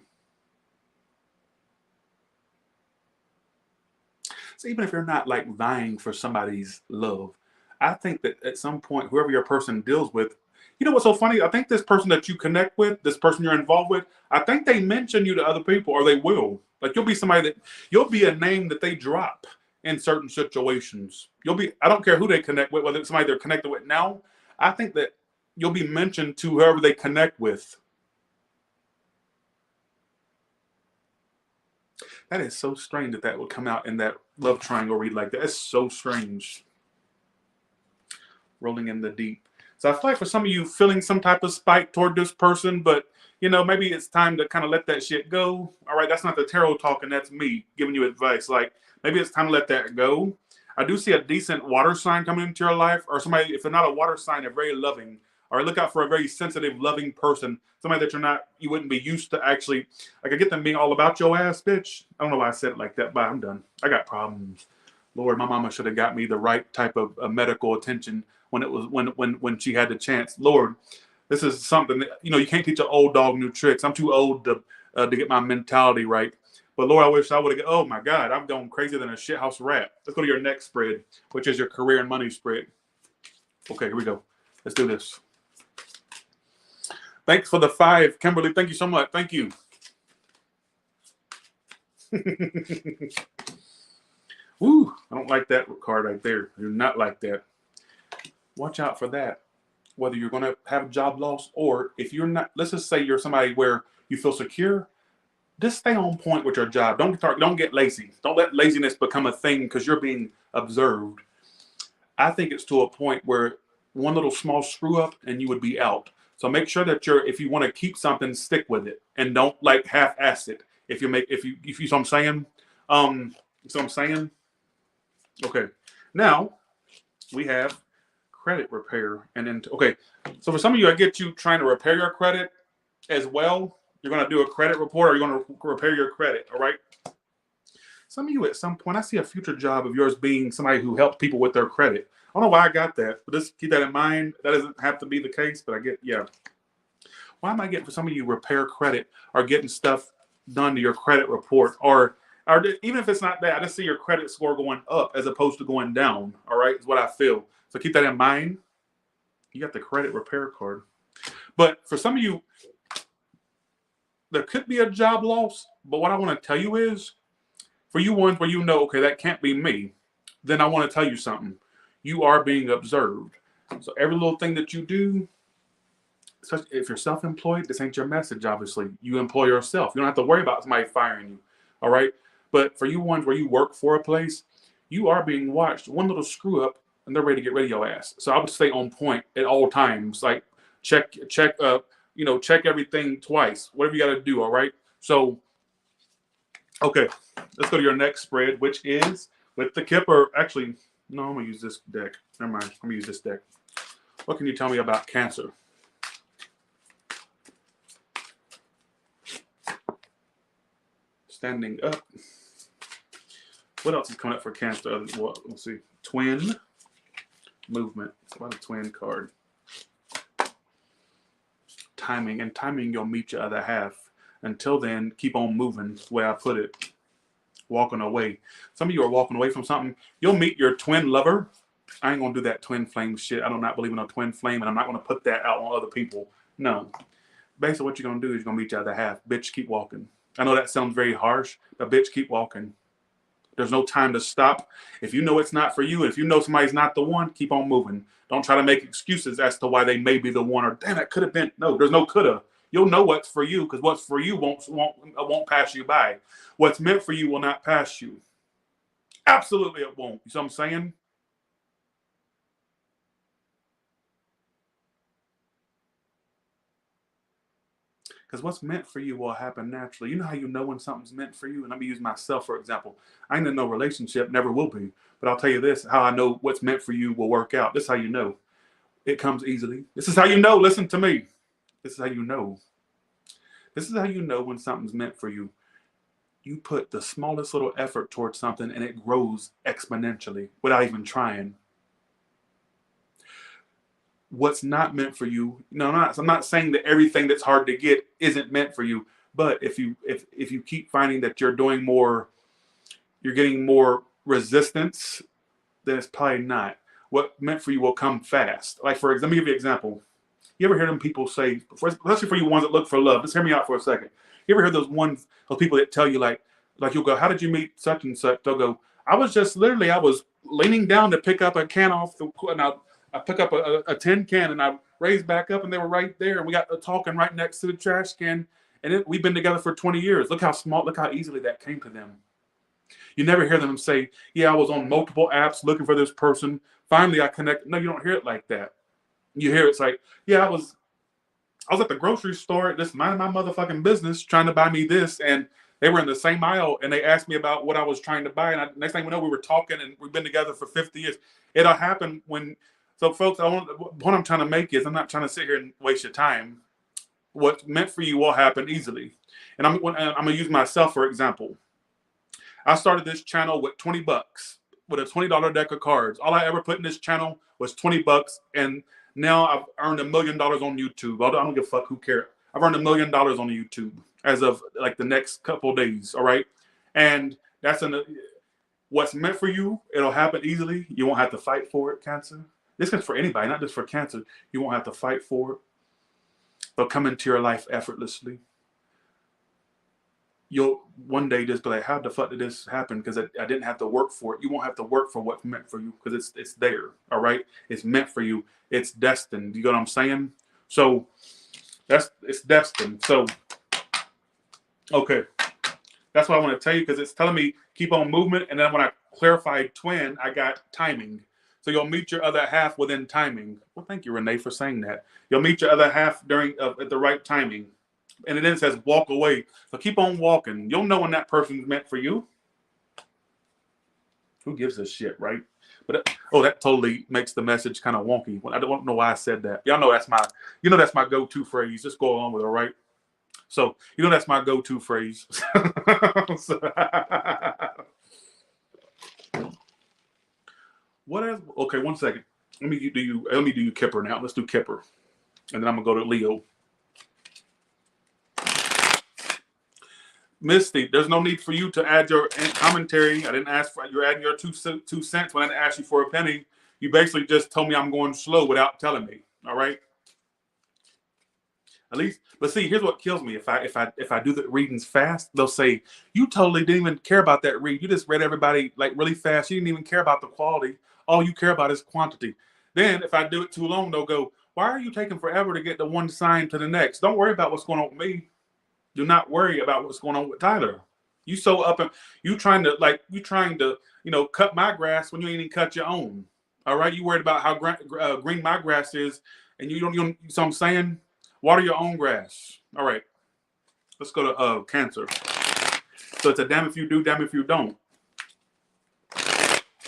So even if you're not vying for somebody's love, I think that at some point, whoever your person deals with, you know what's so funny? I think this person that you connect with, this person you're involved with, I think they mention you to other people, or they will. You'll be you'll be a name that they drop in certain situations. I don't care who they connect with, whether it's somebody they're connected with now. I think that you'll be mentioned to whoever they connect with. That is so strange that would come out in that love triangle read like that. It's so strange. Rolling in the deep. So I feel like for some of you feeling some type of spite toward this person, but maybe it's time to kind of let that shit go. All right, that's not the tarot talking. That's me giving you advice. Maybe it's time to let that go. I do see a decent water sign coming into your life, or somebody, if they're not a water sign, they're very loving. All right, look out for a very sensitive, loving person. Somebody that you wouldn't be used to actually. Like, I get them being all about your ass, bitch. I don't know why I said it like that, but I'm done. I got problems. Lord, my mama should have got me the right type of medical attention when she had the chance. Lord, this is something that, you can't teach an old dog new tricks. I'm too old to get my mentality right. But Lord, I wish I would have. Oh my God, I'm going crazier than a shithouse rat. Let's go to your next spread, which is your career and money spread. Okay, here we go. Let's do this. Thanks for the 5, Kimberly. Thank you so much. Thank you. Woo, I don't like that card right there. I do not like that. Watch out for that. Whether you're going to have a job loss, or if you're not, let's just say you're somebody where you feel secure, just stay on point with your job. Don't get lazy. Don't let laziness become a thing because you're being observed. I think it's to a point where one little small screw up and you would be out. So make sure that if you want to keep something, stick with it and don't like half-ass it. If you see what I'm saying, Okay. Now we have credit repair, and then okay. So for some of you, I get you trying to repair your credit as well. You're going to do a credit report, or you're going to repair your credit. All right. Some of you, at some point, I see a future job of yours being somebody who helps people with their credit. I don't know why I got that, but just keep that in mind. That doesn't have to be the case, but yeah. Why am I getting, for some of you, repair credit or getting stuff done to your credit report, or even if it's not that, I just see your credit score going up as opposed to going down. All right, is what I feel. So keep that in mind. You got the credit repair card. But for some of you, there could be a job loss. But what I want to tell you is, for you ones where okay, that can't be me, then I want to tell you something. You are being observed. So every little thing that you do, if you're self-employed, this ain't your message, obviously. You employ yourself. You don't have to worry about somebody firing you. All right? But for you ones where you work for a place, you are being watched. One little screw up, and they're ready to get rid of your ass. So I would stay on point at all times. Like check everything twice. Whatever you got to do. All right. So, okay, let's go to your next spread, which is with the Kipper. Actually, no, I'm gonna use this deck. Never mind. I'm gonna use this deck. What can you tell me about Cancer? Standing up. What else is coming up for Cancer? Let's see. Twin movement. What a twin card. Timing. And timing, you'll meet your other half. Until then, keep on moving. That's the way I put it. Walking away. Some of you are walking away from something. You'll meet your twin lover. I ain't going to do that twin flame shit. I do not believe in a twin flame, and I'm not going to put that out on other people. No. Basically, what you're going to do is you're going to meet your other half. Bitch, keep walking. I know that sounds very harsh, but bitch, keep walking. There's no time to stop. If you know it's not for you, if you know somebody's not the one, keep on moving. Don't try to make excuses as to why they may be the one, or damn, that could have been. No, there's no coulda. You'll know what's for you, because what's for you won't pass you by. What's meant for you will not pass you. Absolutely, it won't. You see what I'm saying? Because what's meant for you will happen naturally. You know how you know when something's meant for you? And let me use myself, for example. I ain't in no relationship, never will be. But I'll tell you this, how I know what's meant for you will work out. This is how you know. It comes easily. This is how you know. Listen to me. This is how you know. This is how you know when something's meant for you. You put the smallest little effort towards something and it grows exponentially without even trying. What's not meant for you, I'm not saying that everything that's hard to get isn't meant for you, but if you keep finding that you're doing more, you're getting more resistance, then it's probably not. What meant for you will come fast. Like, for example, let me give you an example. You ever hear them people say, especially for you ones that look for love, just hear me out for a second. You ever hear those people that tell you like you'll go, how did you meet such and such? They'll go, I was leaning down to pick up a can off the, and I pick up a tin can and I raised back up and they were right there. And we got talking right next to the trash can. And we've been together for 20 years. Look how easily that came to them. You never hear them say, yeah, I was on multiple apps looking for this person. Finally, I connected. No, you don't hear it like that. You hear it's like, yeah, I was at the grocery store, just minding my motherfucking business, trying to buy me this. And they were in the same aisle and they asked me about what I was trying to buy. And next thing we know, we were talking and we've been together for 50 years. It'll happen when So, folks, what I'm trying to make is I'm not trying to sit here and waste your time. What's meant for you will happen easily. And I'm going to use myself for example. I started this channel with $20 with a $20 deck of cards. All I ever put in this channel was $20, and now I've earned $1 million on YouTube. I don't give a fuck, who cares. I've earned $1 million on YouTube as of like the next couple of days. All right, and that's what's meant for you. It'll happen easily. You won't have to fight for it, Cancer. This is for anybody, not just for Cancer. You won't have to fight for it. They'll come into your life effortlessly. You'll one day just be like, how the fuck did this happen? Because I didn't have to work for it. You won't have to work for what's meant for you because it's there. All right, it's meant for you. It's destined. You know what I'm saying? So it's destined. So okay, that's what I want to tell you, because it's telling me keep on movement. And then when I clarified twin, I got timing. So you'll meet your other half within timing. Well, thank you, Renee, for saying that. You'll meet your other half during at the right timing. And then it says walk away. So keep on walking. You'll know when that person's meant for you. Who gives a shit, right? But that totally makes the message kind of wonky. I don't know why I said that. Y'all know that's my go-to phrase. Just go along with it, right? So that's my go-to phrase. What else? Okay, one second. Let me do you Kipper now. Let's do Kipper, and then I'm gonna go to Leo. Misty, there's no need for you to add your commentary. I didn't ask for you're adding your 2 cents when I didn't ask you for a penny. You basically just told me I'm going slow without telling me. All right. At least, but see, here's what kills me. If I do the readings fast, they'll say you totally didn't even care about that read. You just read everybody like really fast. You didn't even care about the quality. All you care about is quantity. Then if I do it too long, they'll go, why are you taking forever to get the one sign to the next? Don't worry about what's going on with me. Do not worry about what's going on with Tyler. You so up and you trying to cut my grass when you ain't even cut your own. All right, you worried about how green my grass is, and you don't. So I'm saying, water your own grass. All right, let's go to Cancer. So it's a damn if you do, damn if you don't.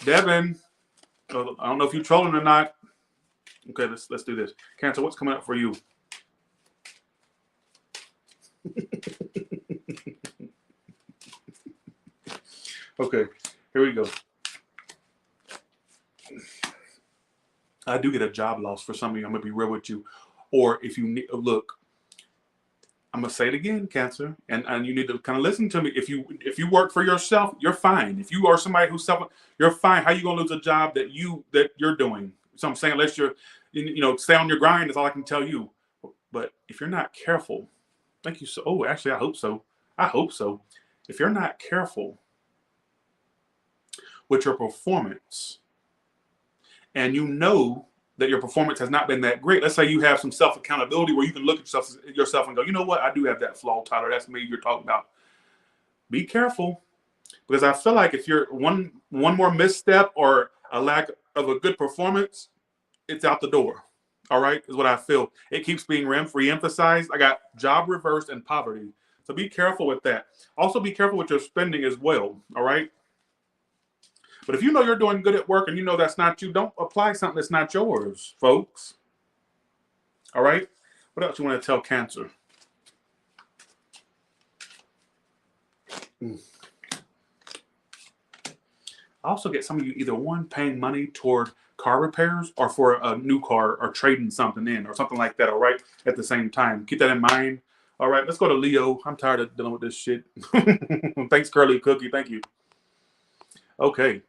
Devin, I don't know if you're trolling or not. Okay, let's do this. Cancer, what's coming up for you? Okay, here we go. I do get a job loss for some of you. I'm gonna be real with you. Or if you need, look, I'm gonna say it again, Cancer, and you need to kind of listen to me. If you work for yourself, you're fine. If you are somebody who's self, you're fine. How you gonna lose a job that you're doing? So I'm saying, unless you're, stay on your grind is all I can tell you. But if you're not careful, thank you. So, oh, actually, I hope so. I hope so. If you're not careful with your performance, and you know that your performance has not been that great. Let's say you have some self-accountability where you can look at yourself and go, you know what? I do have that flaw, Tyler. That's me you're talking about. Be careful, because I feel like if you're one more misstep or a lack of a good performance, it's out the door. All right, is what I feel. It keeps being re-emphasized. I got job reversed and poverty. So be careful with that. Also be careful with your spending as well. All right. But if you know you're doing good at work and you know that's not you, don't apply something that's not yours, folks. All right? What else you want to tell Cancer? I also get some of you either paying money toward car repairs or for a new car or trading something in or something like that, all right, at the same time. Keep that in mind. All right, let's go to Leo. I'm tired of dealing with this shit. Thanks, Curly Cookie. Thank you. Okay.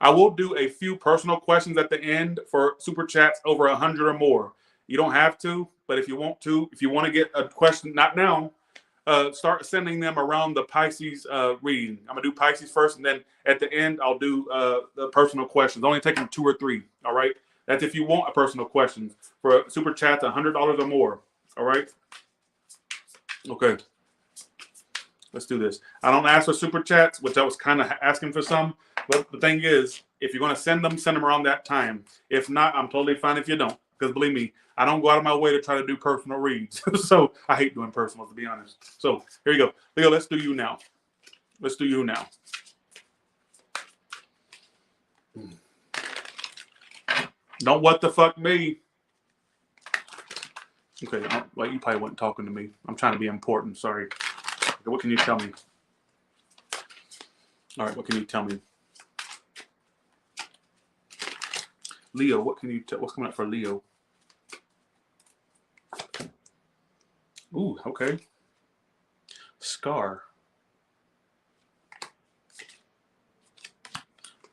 I will do a few personal questions at the end for super chats over 100 or more. You don't have to, but if you want to get a question, not now, start sending them around the Pisces reading. I'm going to do Pisces first, and then at the end, I'll do the personal questions. Only taking 2 or 3, all right? That's if you want a personal question. For super chats, $100 or more, all right? Okay. Let's do this. I don't ask for super chats, which I was kind of asking for some. But the thing is, if you're going to send them around that time. If not, I'm totally fine if you don't. Because believe me, I don't go out of my way to try to do personal reads. So I hate doing personal, to be honest. So here you go. Leo, let's do you now. Let's do you now. Don't what the fuck me. Okay, like you probably weren't talking to me. I'm trying to be important. Sorry. Okay, what can you tell me? All right, what can you tell me? Leo, what can you tell? What's coming up for Leo? Ooh, okay. Scar.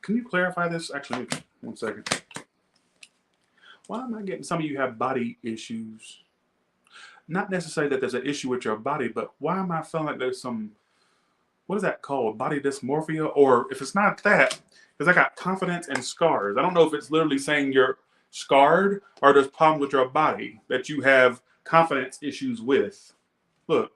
Can you clarify this? Actually, 1 second. Why am I getting some of you have body issues? Not necessarily that there's an issue with your body, but why am I feeling like there's some, what is that called? Body dysmorphia? Or if it's not that, because I got confidence and scars. I don't know if it's literally saying you're scarred or there's problems with your body that you have confidence issues with. Look,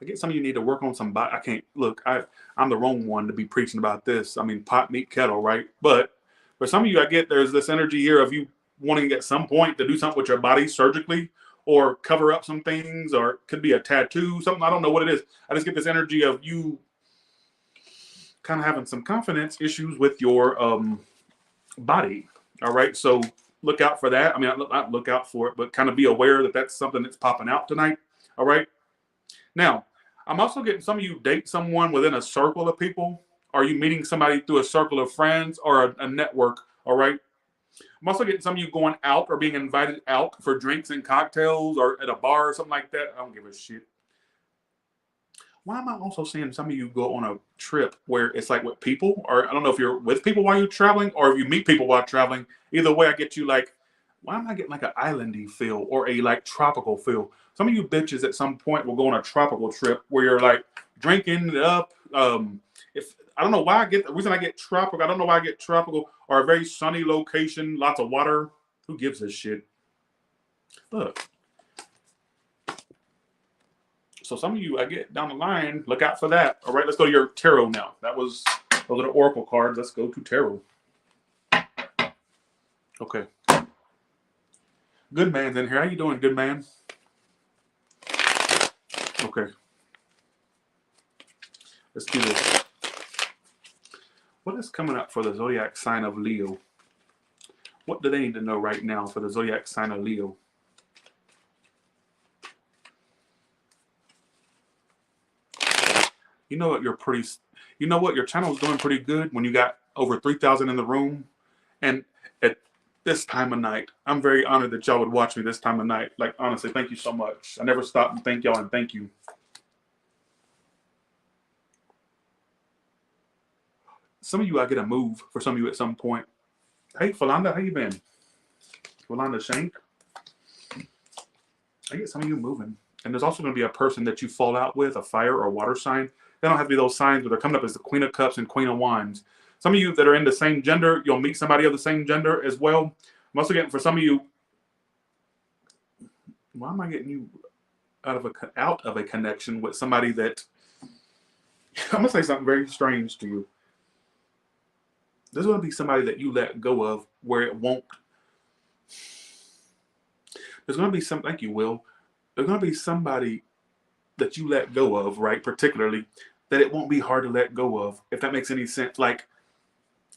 I get some of you need to work on some body. I can't, look, I'm the wrong one to be preaching about this. I mean, pot, meat, kettle, right? But for some of you, I get there's this energy here of you wanting at some point to do something with your body surgically or cover up some things, or it could be a tattoo, something. I don't know what it is. I just get this energy of you kind of having some confidence issues with your body. All right. So look out for that. I mean, not look out for it, but kind of be aware that that's something that's popping out tonight. All right. Now, I'm also getting some of you date someone within a circle of people. Are you meeting somebody through a circle of friends or a network? All right. I'm also getting some of you going out or being invited out for drinks and cocktails or at a bar or something like that. I don't give a shit. Why am I also seeing some of you go on a trip where it's like with people, or I don't know if you're with people while you're traveling or if you meet people while traveling. Either way, I get you like, why am I getting like an islandy feel or a like tropical feel? Some of you bitches at some point will go on a tropical trip where you're like drinking it up. If I don't know why I get the reason I get tropical, I don't know why I get tropical or a very sunny location, lots of water. Who gives a shit? Look. So some of you, I get down the line, look out for that. All right, let's go to your tarot now. Those are the oracle cards. Let's go to tarot. Okay. Good man's in here. How you doing, good man? Okay. Let's do this. What is coming up for the zodiac sign of Leo? What do they need to know right now for the zodiac sign of Leo? You know what? You know what? Your channel is doing pretty good when you got over 3,000 in the room. And at this time of night, I'm very honored that y'all would watch me this time of night. Like, honestly, thank you so much. I never stop and thank y'all and thank you. Some of you, I get a move for some of you at some point. Hey, Philanda, how you been? Philanda Shank. I get some of you moving. And there's also going to be a person that you fall out with, a fire or water sign. They don't have to be those signs, but they're coming up as the Queen of Cups and Queen of Wands. Some of you that are in the same gender, you'll meet somebody of the same gender as well. I'm also getting for some of you, why am I getting you out of a connection with somebody that, I'm going to say something very strange to you. There's going to be somebody that you let go of where it won't. There's going to be some, thank you, Will. There's going to be somebody that you let go of, right? Particularly that it won't be hard to let go of, if that makes any sense. Like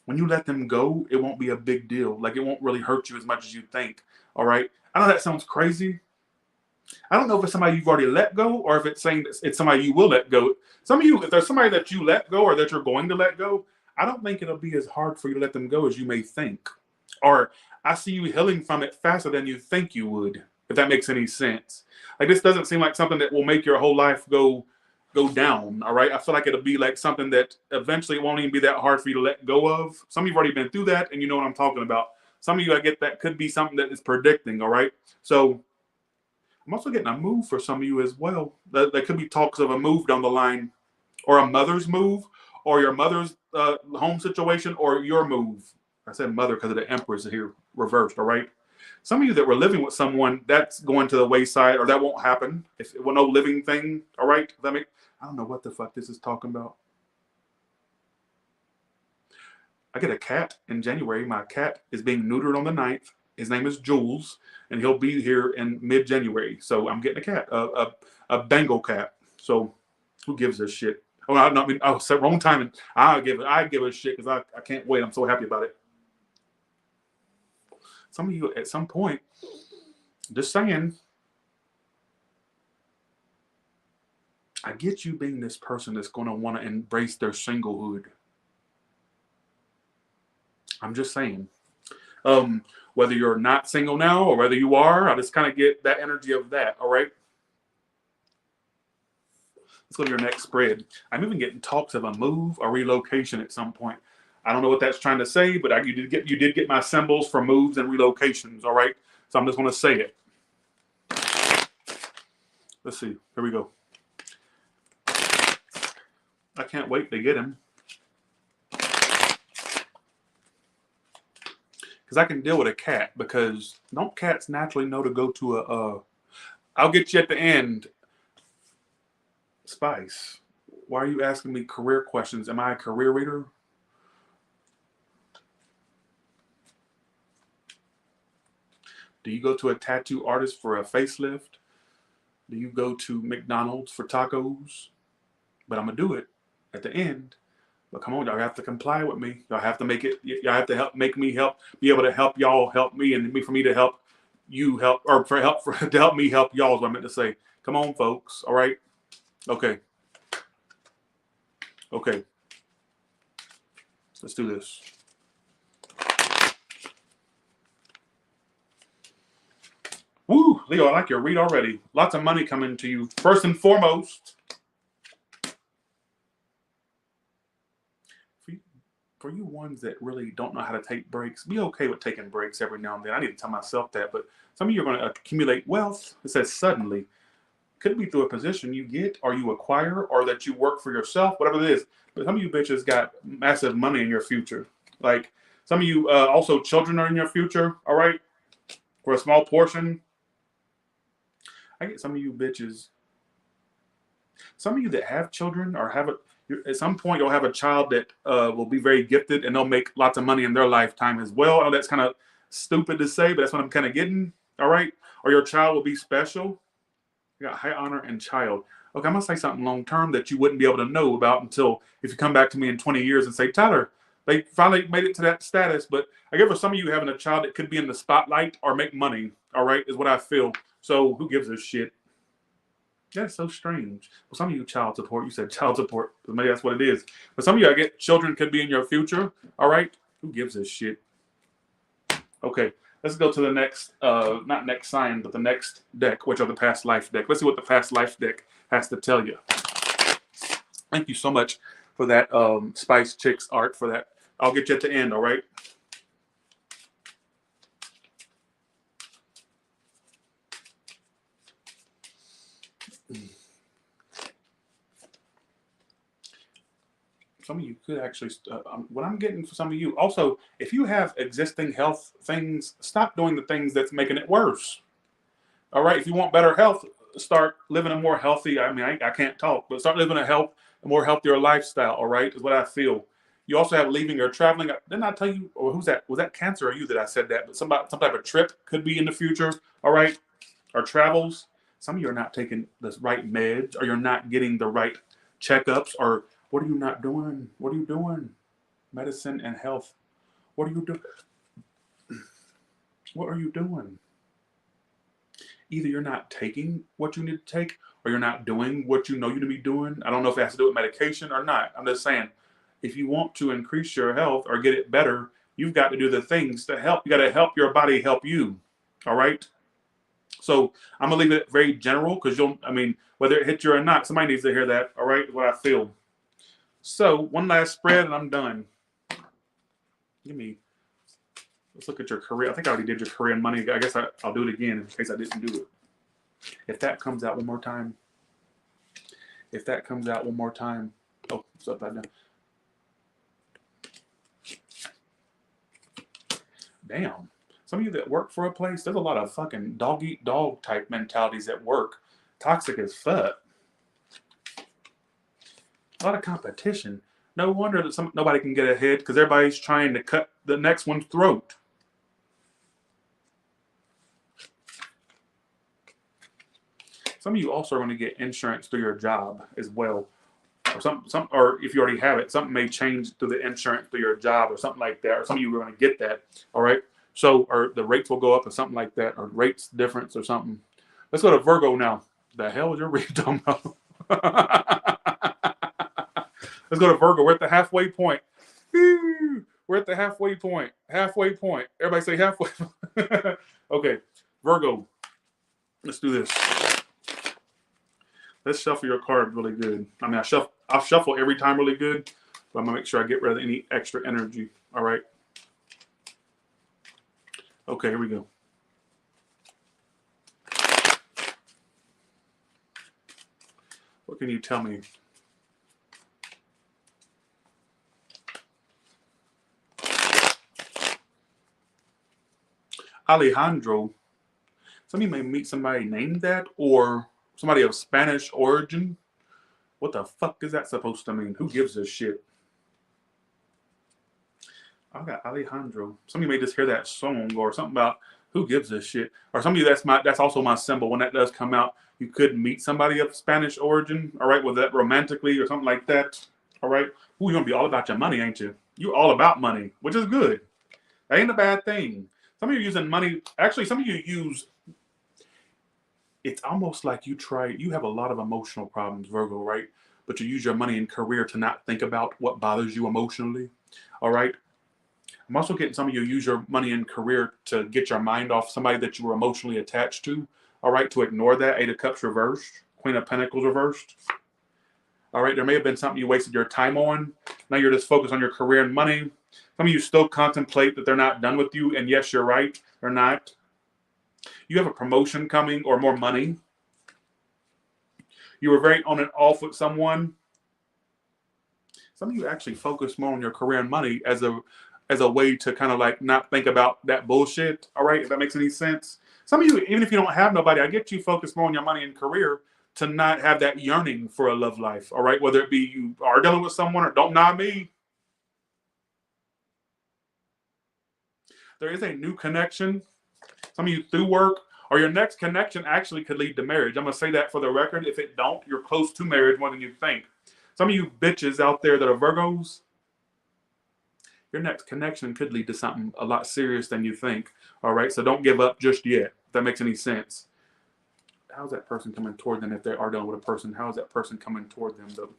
when you let them go, it won't be a big deal. Like it won't really hurt you as much as you think. All right. I know that sounds crazy. I don't know if it's somebody you've already let go or if it's saying it's somebody you will let go. Some of you, if there's somebody that you let go or that you're going to let go, I don't think it'll be as hard for you to let them go as you may think. Or I see you healing from it faster than you think you would, if that makes any sense. Like this doesn't seem like something that will make your whole life go down, all right? I feel like it'll be like something that eventually it won't even be that hard for you to let go of. Some of you have already been through that and you know what I'm talking about. Some of you, I get that could be something that is predicting, all right? So I'm also getting a move for some of you as well. There could be talks of a move down the line or a mother's move or your mother's home situation or your move. I said mother because of the Empress here reversed, all right? Some of you that were living with someone, that's going to the wayside or that won't happen. If it were no living thing, all right? I don't know what the fuck this is talking about. I get a cat in January. My cat is being neutered on the 9th. His name is Jules, and he'll be here in mid-January. So I'm getting a cat, a Bengal cat. So who gives a shit? Oh, I mean, I said wrong time, and I give a shit because I can't wait. I'm so happy about it. Some of you at some point, just saying, I get you being this person that's going to want to embrace their singlehood. I'm just saying. Whether you're not single now or whether you are, I just kind of get that energy of that, all right? Let's go to your next spread. I'm even getting talks of a move or relocation at some point. I don't know what that's trying to say, but you did get my symbols for moves and relocations, all right? So I'm just going to say it. Let's see. Here we go. I can't wait to get him. Because I can deal with a cat, because don't cats naturally know to go to a... I'll get you at the end. Spice, why are you asking me career questions? Am I a career reader? Do you go to a tattoo artist for a facelift? Do you go to McDonald's for tacos? But I'm going to do it at the end. But come on, y'all have to comply with me. Y'all have to make it. Y'all have to be able to help y'all help me, and for me to help you help, or to help me help y'all is what I meant to say. Come on, folks. All right. Okay. Okay. Let's do this. Woo, Leo, I like your read already. Lots of money coming to you. First and foremost, for you ones that really don't know how to take breaks, be okay with taking breaks every now and then. I need to tell myself that, but some of you are going to accumulate wealth. It says suddenly. Could be through a position you get, or you acquire, or that you work for yourself, whatever it is. But some of you bitches got massive money in your future. Like some of you also children are in your future, all right? For a small portion. I get some of you bitches. Some of you that have children or have at some point you'll have a child that will be very gifted and they'll make lots of money in their lifetime as well. I know that's kind of stupid to say, but that's what I'm kind of getting, all right? Or your child will be special. You got high honor and child. Okay, I'm going to say something long term that you wouldn't be able to know about until if you come back to me in 20 years and say, Tyler, they finally made it to that status. But I guess for some of you having a child that could be in the spotlight or make money, all right, is what I feel. So who gives a shit? That's so strange. Well, some of you child support, you said child support. Maybe that's what it is. But some of you, I get children could be in your future, all right? Who gives a shit? Okay. Let's go to the next, not next sign, but the next deck, which are the past life deck. Let's see what the past life deck has to tell you. Thank you so much for that Spice Chicks art for that. I'll get you at the end, all right? Some of you could actually, what I'm getting for some of you, also, if you have existing health things, stop doing the things that's making it worse. All right, if you want better health, start living a more healthy, I can't talk, but start living a more healthier lifestyle, all right, is what I feel. You also have leaving or traveling. Didn't I tell you, or who's that? Was that Cancer or you that I said that? But some type of trip could be in the future, all right, or travels. Some of you are not taking the right meds, or you're not getting the right checkups, or what are you not doing? What are you doing? Medicine and health. What are you doing? What are you doing? Either you're not taking what you need to take, or you're not doing what you know you need to be doing. I don't know if it has to do with medication or not. I'm just saying, if you want to increase your health or get it better, you've got to do the things to help. You got to help your body help you. All right? So I'm going to leave it very general because whether it hits you or not, somebody needs to hear that. All right? What I feel. So one last spread and I'm done. Let's look at your career. I think I already did your career and money. I guess I'll do it again in case I didn't do it. If that comes out one more time. Oh, it's upside down. Damn. Some of you that work for a place, there's a lot of fucking dog eat dog type mentalities at work. Toxic as fuck. A lot of competition. No wonder that nobody can get ahead because everybody's trying to cut the next one's throat. Some of you also are going to get insurance through your job as well. Or if you already have it, something may change through the insurance through your job or something like that. Or some of you are going to get that. All right. So, or the rates will go up or something like that, or rates difference or something. Let's go to Virgo now. The hell is your read talking about? Let's go to Virgo. We're at the halfway point. We're at the halfway point. Halfway point. Everybody say halfway. Okay, Virgo. Let's do this. Let's shuffle your card really good. I mean, I'll shuffle every time really good, but I'm gonna make sure I get rid of any extra energy. All right. Okay, here we go. What can you tell me? Alejandro. Some of you may meet somebody named that, or somebody of Spanish origin. What the fuck is that supposed to mean? Who gives a shit? I got Alejandro. Some of you may just hear that song or something about who gives a shit. Or some of you, that's also my symbol. When that does come out, you could meet somebody of Spanish origin, all right, whether that romantically or something like that. All right. Ooh, you're gonna be all about your money, ain't you? You're all about money, which is good. That ain't a bad thing. Some of you are using money. Actually, some of you use, it's almost like you have a lot of emotional problems, Virgo, right? But you use your money and career to not think about what bothers you emotionally. All right. I'm also getting some of you use your money and career to get your mind off somebody that you were emotionally attached to. All right. To ignore that. 8 of Cups reversed. Queen of Pentacles reversed. All right. There may have been something you wasted your time on. Now you're just focused on your career and money. Some of you still contemplate that they're not done with you. And yes, you're right. They're not. You have a promotion coming or more money. You were very on and off with someone. Some of you actually focus more on your career and money as a way to kind of like not think about that bullshit. All right, if that makes any sense. Some of you, even if you don't have nobody, I get you focus more on your money and career to not have that yearning for a love life. All right, whether it be you are dealing with someone or don't nod me. There is a new connection. Some of you through work, or your next connection actually could lead to marriage. I'm gonna say that for the record. If it don't, you're close to marriage more than you think. Some of you bitches out there that are Virgos, your next connection could lead to something a lot serious than you think. All right, so don't give up just yet, if that makes any sense. How's that person coming toward them if they are dealing with a person? How is that person coming toward them, though?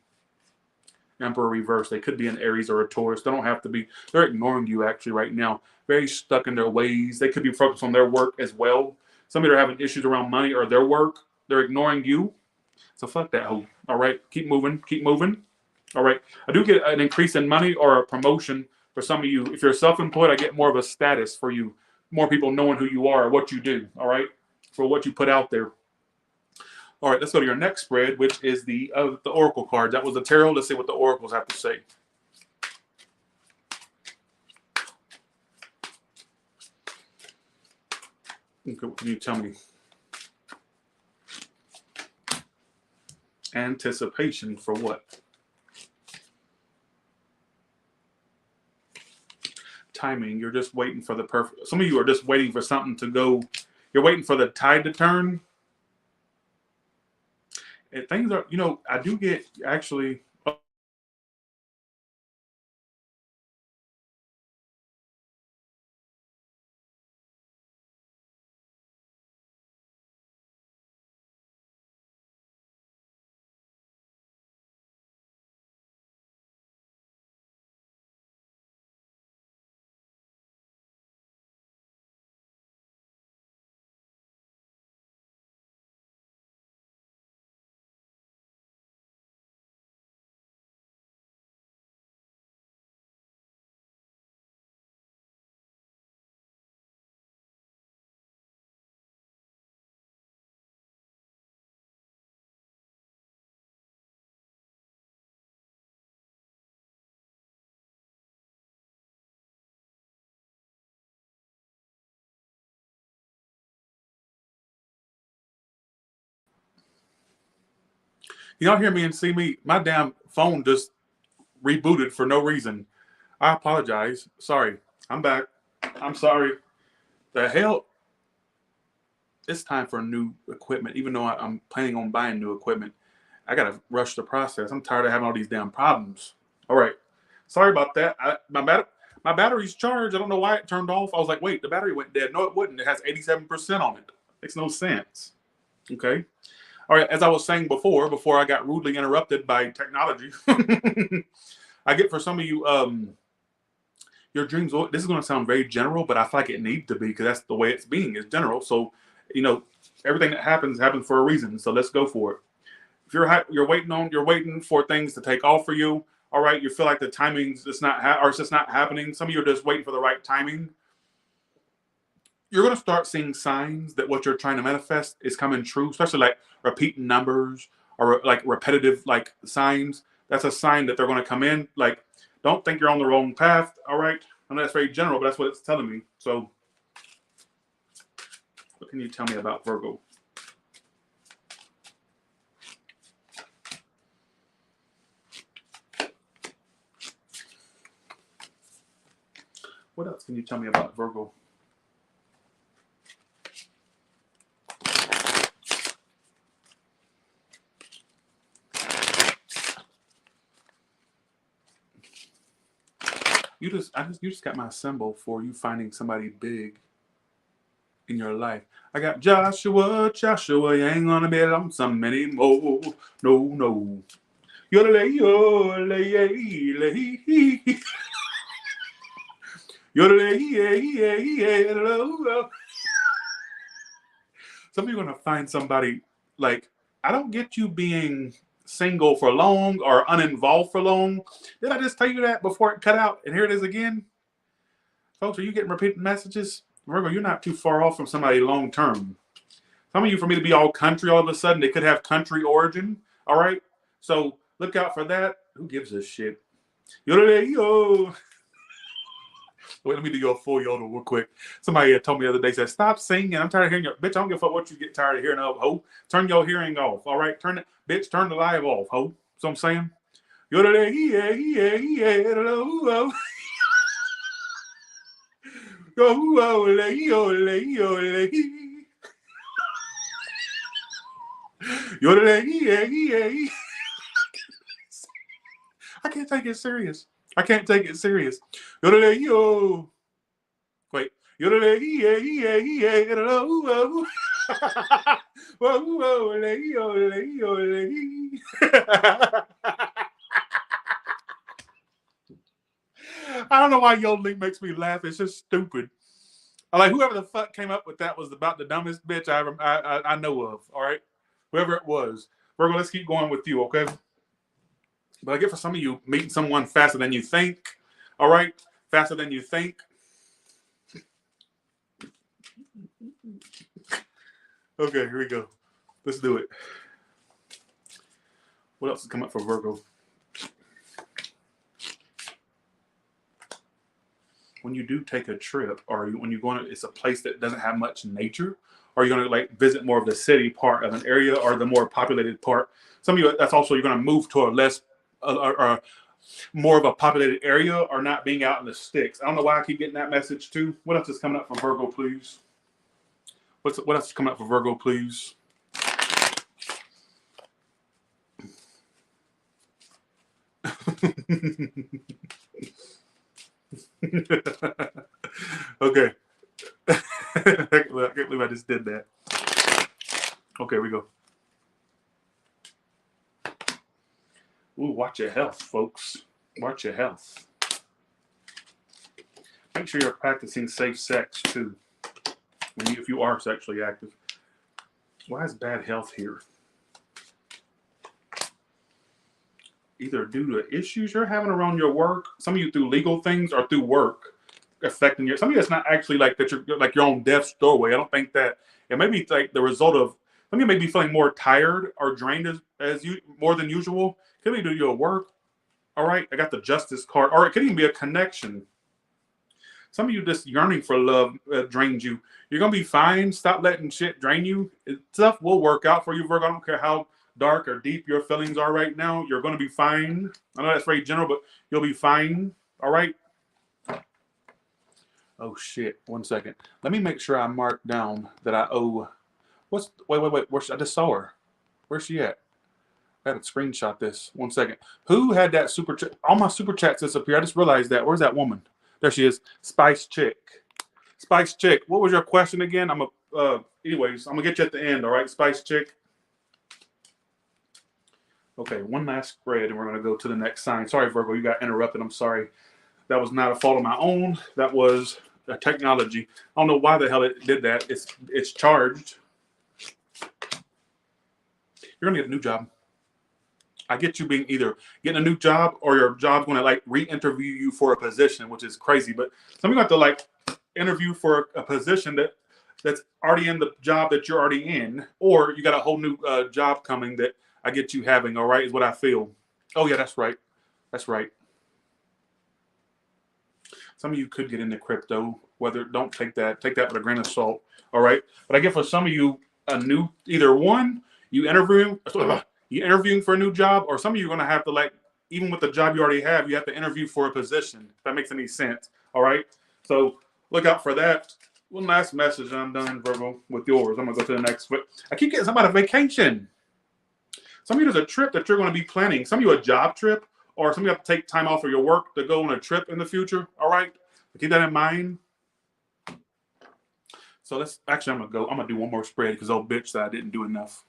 Emperor reverse. They could be an Aries or a Taurus. They don't have to be. They're ignoring you actually right now. Very stuck in their ways. They could be focused on their work as well. Some of you are having issues around money or their work. They're ignoring you. So fuck that hoe. All right, keep moving. Keep moving. All right. I do get an increase in money or a promotion for some of you. If you're self-employed, I get more of a status for you. More people knowing who you are, what you do. All right, for what you put out there. All right, let's go to your next spread, which is the Oracle card. That was the tarot. Let's see what the Oracles have to say. Okay, what can you tell me? Anticipation for what? Timing. You're just waiting for the perfect. Some of you are just waiting for something to go. You're waiting for the tide to turn. And things are, I do get actually. Y'all hear me and see me? My damn phone just rebooted for no reason. I apologize. Sorry. I'm back. I'm sorry. The hell? It's time for new equipment. Even though I'm planning on buying new equipment, I gotta rush the process. I'm tired of having all these damn problems. All right. Sorry about that. My bad. My battery's charged. I don't know why it turned off. I was like, wait, the battery went dead. No, it wouldn't. It has 87% on it. Makes no sense. Okay. All right. As I was saying before I got rudely interrupted by technology, I get for some of you, your dreams. This is going to sound very general, but I feel like it needs to be because that's the way it's being. It's general. So, everything that happens for a reason. So let's go for it. If you're waiting for things to take off for you. All right, you feel like the timing's just not or it's just not happening. Some of you are just waiting for the right timing. You're going to start seeing signs that what you're trying to manifest is coming true, especially like repeating numbers or like repetitive like signs. That's a sign that they're going to come in. Like, don't think you're on the wrong path. All right, I know that's very general, but that's what it's telling me. So, what can you tell me about Virgo? What else can you tell me about Virgo? You just got my symbol for you finding somebody big in your life. I got Joshua, you ain't gonna be lonesome anymore. No. Some of you are going to find somebody like, I don't get you being single for long or uninvolved for long. Did I just tell you that before it cut out? And here it is again. Folks, are you getting repeated messages? Virgo, you're not too far off from somebody long term. Some of you, for me to be all country all of a sudden, they could have country origin. All right? So look out for that. Who gives a shit? Yo. Wait, let me do your full yodel real quick. Somebody told me the other day, said, stop singing. I'm tired of hearing your bitch. I don't give a fuck what you get tired of hearing of, ho. Turn your hearing off. All right? Turn the live off, ho. So I'm saying. I can't take it serious. Wait. I don't know why yodeling makes me laugh. It's just stupid. Like, whoever the fuck came up with that was about the dumbest bitch I know of. All right, whoever it was. Virgo, let's keep going with you, okay? But I get for some of you, meeting someone faster than you think. All right, faster than you think. Okay, here we go. Let's do it. What else has come up for Virgo? When you do take a trip, or when you're going to, it's a place that doesn't have much nature, or you're going to like visit more of the city part of an area or the more populated part. Some of you, that's also you're going to move to a less, or more of a populated area, or not being out in the sticks. I don't know why I keep getting that message too. What else is coming up for Virgo, please? What else is coming up for Virgo, please? Okay. I can't believe I just did that. Okay, here we go. Ooh, watch your health, folks. Watch your health. Make sure you're practicing safe sex too. If you are sexually active. Why is bad health here? Either due to issues you're having around your work, some of you through legal things, or through work affecting your. Some of you it's not actually like that. You're like your own death's doorway. I don't think that. It may be like the result of. Some of you may be feeling more tired or drained as you more than usual. Could be due to your work. All right, I got the Justice card, or it could even be a connection. Some of you just yearning for love drains you. You're gonna be fine. Stop letting shit drain you. Stuff will work out for you, Virgo. I don't care how dark or deep your feelings are right now. You're going to be fine. I know that's very general, but you'll be fine. All right. Oh shit! 1 second. Let me make sure I mark down that I owe. Wait. I just saw her. Where's she at? I had to screenshot this. 1 second. Who had that super chat? All my super chats disappear. I just realized that. Where's that woman? There she is. Spice Chick. Spice Chick, what was your question again? Anyways, I'm gonna get you at the end, all right, Spice Chick? Okay, one last spread, and we're gonna go to the next sign. Sorry, Virgo, you got interrupted. I'm sorry. That was not a fault of my own. That was a technology. I don't know why the hell it did that. It's charged. You're gonna get a new job. I get you being either getting a new job or your job's gonna like re-interview you for a position, which is crazy. But some people have to like interview for a position that's already in the job that you're already in, or you got a whole new job coming that I get you having. All right, is what I feel. Oh yeah, that's right. That's right. Some of you could get into crypto. Don't take that with a grain of salt. All right, but I get for some of you a new either one you interviewing for a new job, or some of you are going to have to like even with the job you already have, you have to interview for a position. If that makes any sense. All right, so look out for that. One last message. I'm done, Virgo, with yours. I'm gonna go to the next. I keep getting somebody a vacation. Some of you there's a trip that you're going to be planning. Some of you a job trip. Or some of you have to take time off of your work to go on a trip in the future. All right, keep that in mind. So I'm gonna do one more spread because old bitch said I didn't do enough.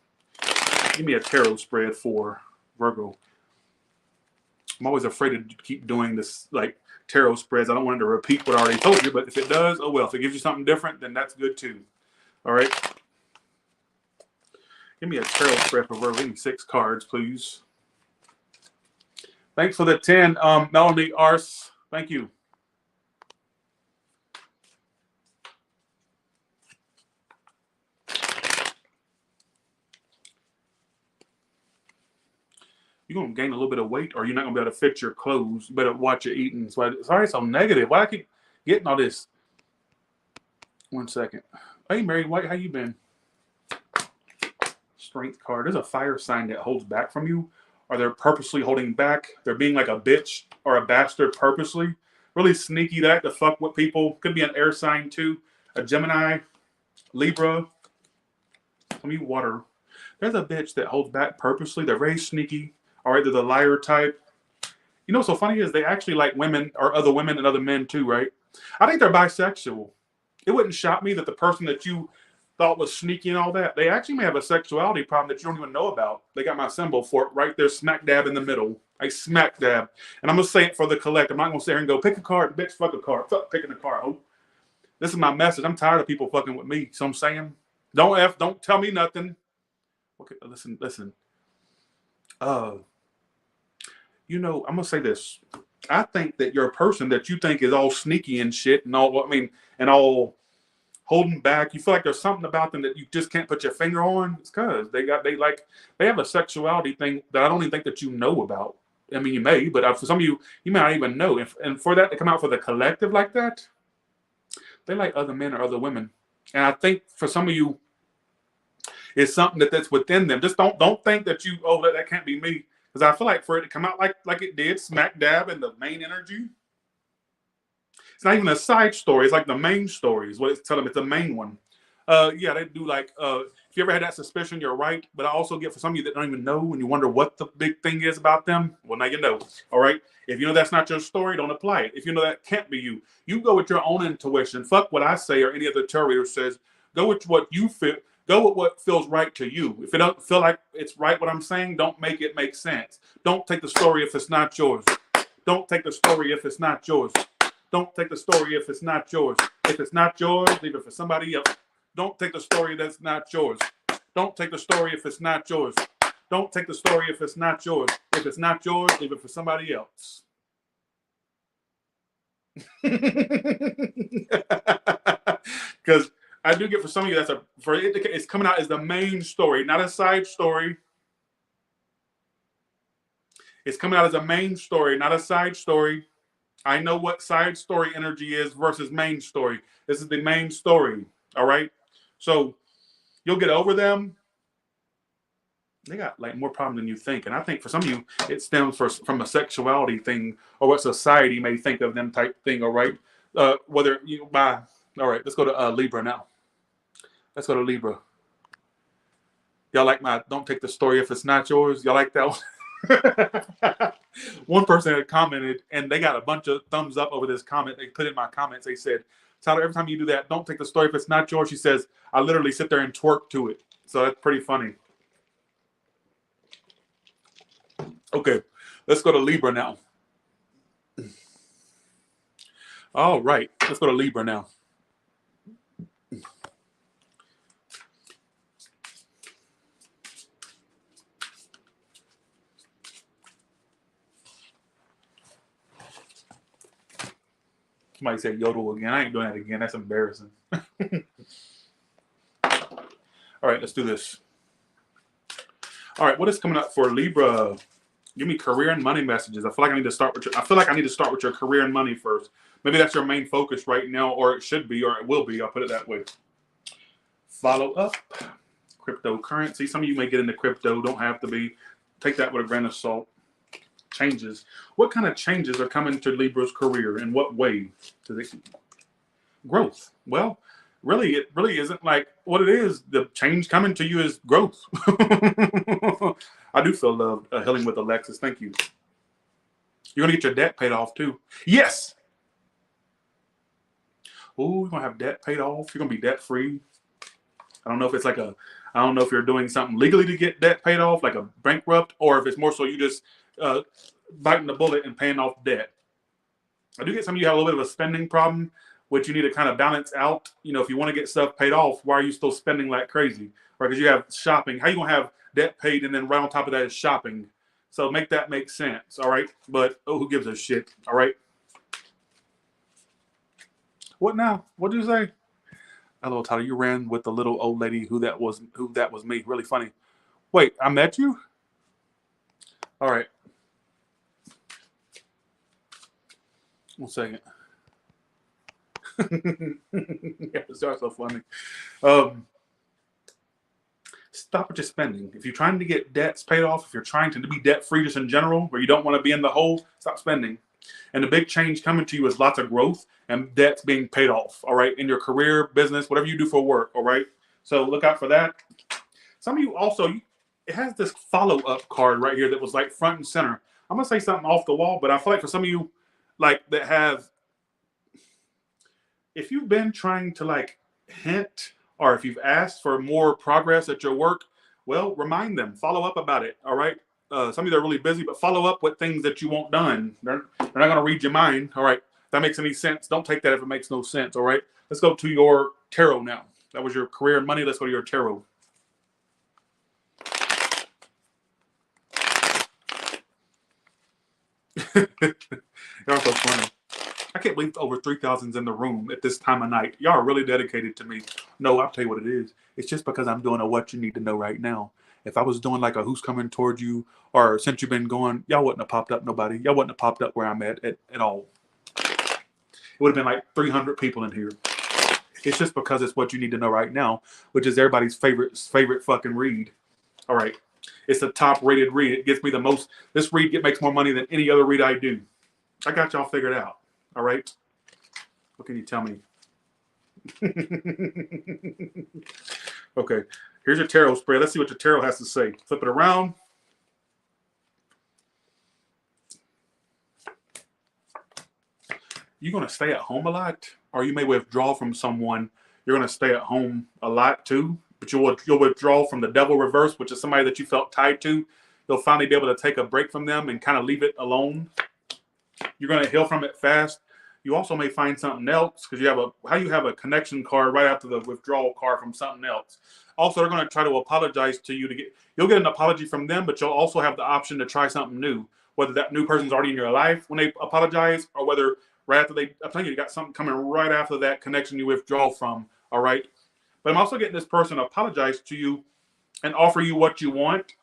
Give me a tarot spread for Virgo. I'm always afraid to keep doing this like tarot spreads. I don't want it to repeat what I already told you, but if it does, oh well. If it gives you something different, then that's good too. All right. Give me a tarot spread for Virgo. Give me 6 cards, please. Thanks for the 10, Melanie Ars. Thank you. You're going to gain a little bit of weight, or you're not going to be able to fit your clothes. You better watch your eating. Sorry, so negative. Why I keep getting all this? 1 second. Hey, Mary White, how you been? Strength card. There's a fire sign that holds back from you. Or they're purposely holding back. They're being like a bitch or a bastard purposely. Really sneaky. They like to fuck with people. Could be an air sign too. A Gemini, Libra. Some of you water. There's a bitch that holds back purposely. They're very sneaky. All right, they're the liar type. You know what's so funny is they actually like women or other women and other men too, right? I think they're bisexual. It wouldn't shock me that the person that you thought was sneaky and all that, they actually may have a sexuality problem that you don't even know about. They got my symbol for it right there, smack dab in the middle. Like smack dab. And I'm going to say it for the collect. I'm not going to sit here and go, pick a card, bitch, fuck a card. Fuck picking a card. Oh, this is my message. I'm tired of people fucking with me. So I'm saying, don't tell me nothing. Okay, listen. You know, I'm going to say this. I think that you're a person that you think is all sneaky and shit and all, and all holding back. You feel like there's something about them that you just can't put your finger on. It's because they have a sexuality thing that I don't even think that you know about. I mean, you may, but for some of you, you may not even know. And for that to come out for the collective like that, they like other men or other women. And I think for some of you, it's something that's within them. Just don't think that that can't be me. Because I feel like for it to come out like it did, smack dab in the main energy. It's not even a side story. It's like the main story is what it's telling them. It's the main one. Yeah, they do like, if you ever had that suspicion, you're right. But I also get for some of you that don't even know and you wonder what the big thing is about them. Well, now you know. All right. If you know that's not your story, don't apply it. If you know that can't be you, you go with your own intuition. Fuck what I say or any other tarot reader says. Go with what you feel. Go with what feels right to you. If it don't feel like it's right what I'm saying, don't make it make sense. Don't take the story if it's not yours. Don't take the story if it's not yours. Don't take the story if it's not yours. If it's not yours, leave it for somebody else. Don't take the story that's not yours. Don't take the story if it's not yours. Don't take the story if it's not yours. If it's not yours, leave it for somebody else. Because I do get for some of you it's coming out as the main story, not a side story. It's coming out as a main story, not a side story. I know what side story energy is versus main story. This is the main story. All right. So you'll get over them. They got like more problem than you think. And I think for some of you, it stems from a sexuality thing or what society may think of them type thing. All right. Whether you buy. All right. Let's go to Libra now. Let's go to Libra. Y'all like my don't take the story if it's not yours. Y'all like that one? One person had commented, and they got a bunch of thumbs up over this comment. They put in my comments. They said, "Tyler, every time you do that, don't take the story if it's not yours." She says, "I literally sit there and twerk to it." So that's pretty funny. Okay, let's go to Libra now. All right, let's go to Libra now. Somebody said yodel again. I ain't doing that again. That's embarrassing. All right, let's do this. All right, what is coming up for Libra? Give me career and money messages. I feel like I need to start with your career and money first. Maybe that's your main focus right now, or it should be, or it will be. I'll put it that way. Follow up. Cryptocurrency. Some of you may get into crypto. Don't have to be. Take that with a grain of salt. Changes. What kind of changes are coming to Libra's career? In what way? Growth. Well, really, it really isn't like what it is. The change coming to you is growth. I do feel loved. Healing with Alexis. Thank you. You're going to get your debt paid off too. Yes. Oh, you're going to have debt paid off. You're going to be debt free. I don't know if it's like I don't know if you're doing something legally to get debt paid off, like a bankrupt, or if it's more so you just biting the bullet and paying off debt. I do get some of you have a little bit of a spending problem, which you need to kind of balance out. You know, if you want to get stuff paid off, why are you still spending like crazy? Right? Because you have shopping. How are you going to have debt paid and then right on top of that is shopping? So make that make sense. All right. But who gives a shit? All right. What now? What did you say? Hello, Tyler. You ran with the little old lady who that was me. Really funny. Wait, I met you? All right. 1 second. Yeah, it's so funny. Stop with your spending. If you're trying to get debts paid off, if you're trying to be debt free just in general, where you don't want to be in the hole, stop spending. And the big change coming to you is lots of growth and debts being paid off. All right, in your career, business, whatever you do for work. All right, so look out for that. Some of you also, it has this follow up card right here that was like front and center. I'm gonna say something off the wall, but I feel like for some of you, like that have, if you've been trying to like hint or if you've asked for more progress at your work, well, remind them, follow up about it. All right. Some of you are really busy, but follow up with things that you want done. They're not going to read your mind. All right. If that makes any sense, don't take that if it makes no sense. All right. Let's go to your tarot now. That was your career and money. Let's go to your tarot. Y'all so funny. I can't believe over 3,000's in the room at this time of night. Y'all are really dedicated to me. No, I'll tell you what it is. It's just because I'm doing a what you need to know right now. If I was doing like a who's coming towards you, or since you've been going, y'all wouldn't have popped up nobody. Y'all wouldn't have popped up where I'm at all. It would have been like 300 people in here. It's just because it's what you need to know right now, which is everybody's favorite fucking read. All right. It's the top rated read. It gets me the most. This read makes more money than any other read I do. I got y'all figured out. All right. What can you tell me? Okay. Here's your tarot spread. Let's see what your tarot has to say. Flip it around. You're going to stay at home a lot, or you may withdraw from someone. You're going to stay at home a lot too, but you'll withdraw from the devil reverse, which is somebody that you felt tied to. You'll finally be able to take a break from them and kind of leave it alone. You're going to heal from it fast. You also may find something else because you have a connection card right after the withdrawal card from something else. Also, they're going to try to apologize to you you'll get an apology from them, but you'll also have the option to try something new. Whether that new person's already in your life when they apologize, or whether right after I'm telling you got something coming right after that connection you withdraw from. All right. But I'm also getting this person to apologize to you and offer you what you want.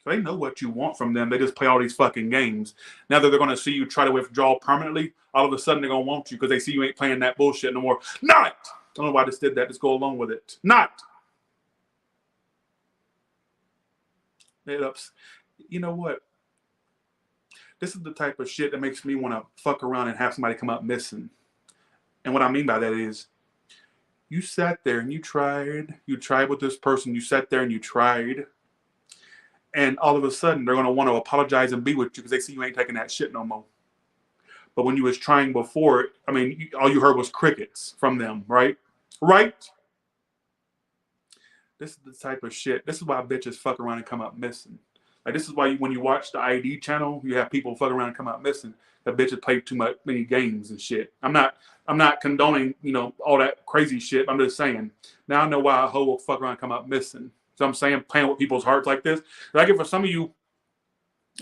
They know what you want from them. They just play all these fucking games. Now that they're going to see you try to withdraw permanently, all of a sudden they're going to want you because they see you ain't playing that bullshit no more. Not! I don't know why I just did that. Just go along with it. Not! You know what? This is the type of shit that makes me want to fuck around and have somebody come up missing. And what I mean by that is, you sat there and you tried with this person. You sat there and you tried. And all of a sudden, they're going to want to apologize and be with you because they see you ain't taking that shit no more. But when you was trying before, I mean, all you heard was crickets from them, right? Right? This is the type of shit. This is why bitches fuck around and come up missing. Like, this is why when you watch the ID channel, you have people fuck around and come out missing. The bitches play many games and shit. I'm not condoning, you know, all that crazy shit. I'm just saying. Now I know why a hoe will fuck around and come out missing. So I'm saying, playing with people's hearts like this. Like, if for some of you,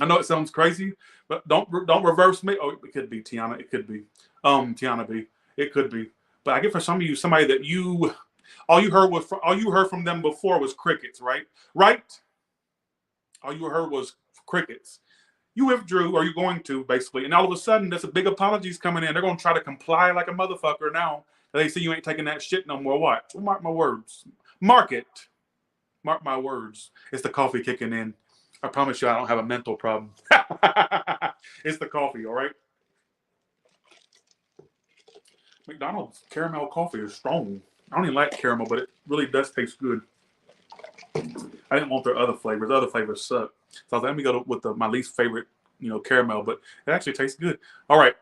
I know it sounds crazy, but don't reverse me. Oh, it could be Tiana. It could be Tiana B. It could be. But I get for some of you, somebody that all you heard from them before was crickets, right? Right? All you heard was crickets. You withdrew, or you're going to, basically. And all of a sudden, there's a big apologies coming in. They're going to try to comply like a motherfucker now. They see you ain't taking that shit no more. Watch. Mark my words. Mark it. Mark my words. It's the coffee kicking in. I promise you I don't have a mental problem. It's the coffee, all right? McDonald's caramel coffee is strong. I don't even like caramel, but it really does taste good. I didn't want their other flavors. The other flavors suck. So I was like, let me go with my least favorite, you know, caramel, but it actually tastes good. All right.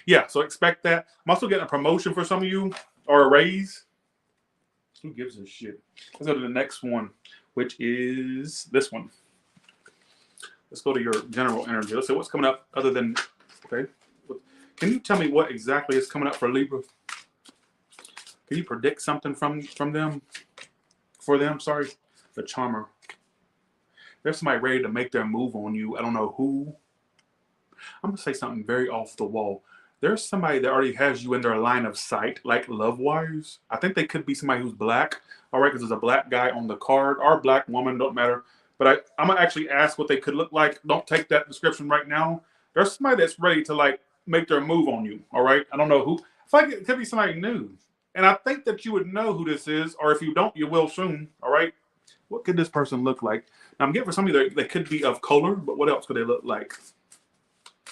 Yeah, so expect that. I'm also getting a promotion for some of you, or a raise. Who gives a shit? Let's go to the next one, which is this one. Let's go to your general energy. Let's see what's coming up other than, okay. Can you tell me what exactly is coming up for Libra? Can you predict something from them? For them, sorry. The Charmer. There's somebody ready to make their move on you. I don't know who. I'm going to say something very off the wall. There's somebody that already has you in their line of sight, like love-wise. I think they could be somebody who's black. All right, because there's a black guy on the card, or a black woman, don't matter. But I'm going to actually ask what they could look like. Don't take that description right now. There's somebody that's ready to, like, make their move on you. All right? I don't know who. I feel like it could be somebody new. And I think that you would know who this is, or if you don't, you will soon. All right? What could this person look like? Now, I'm getting for some of you, they could be of color, but what else could they look like?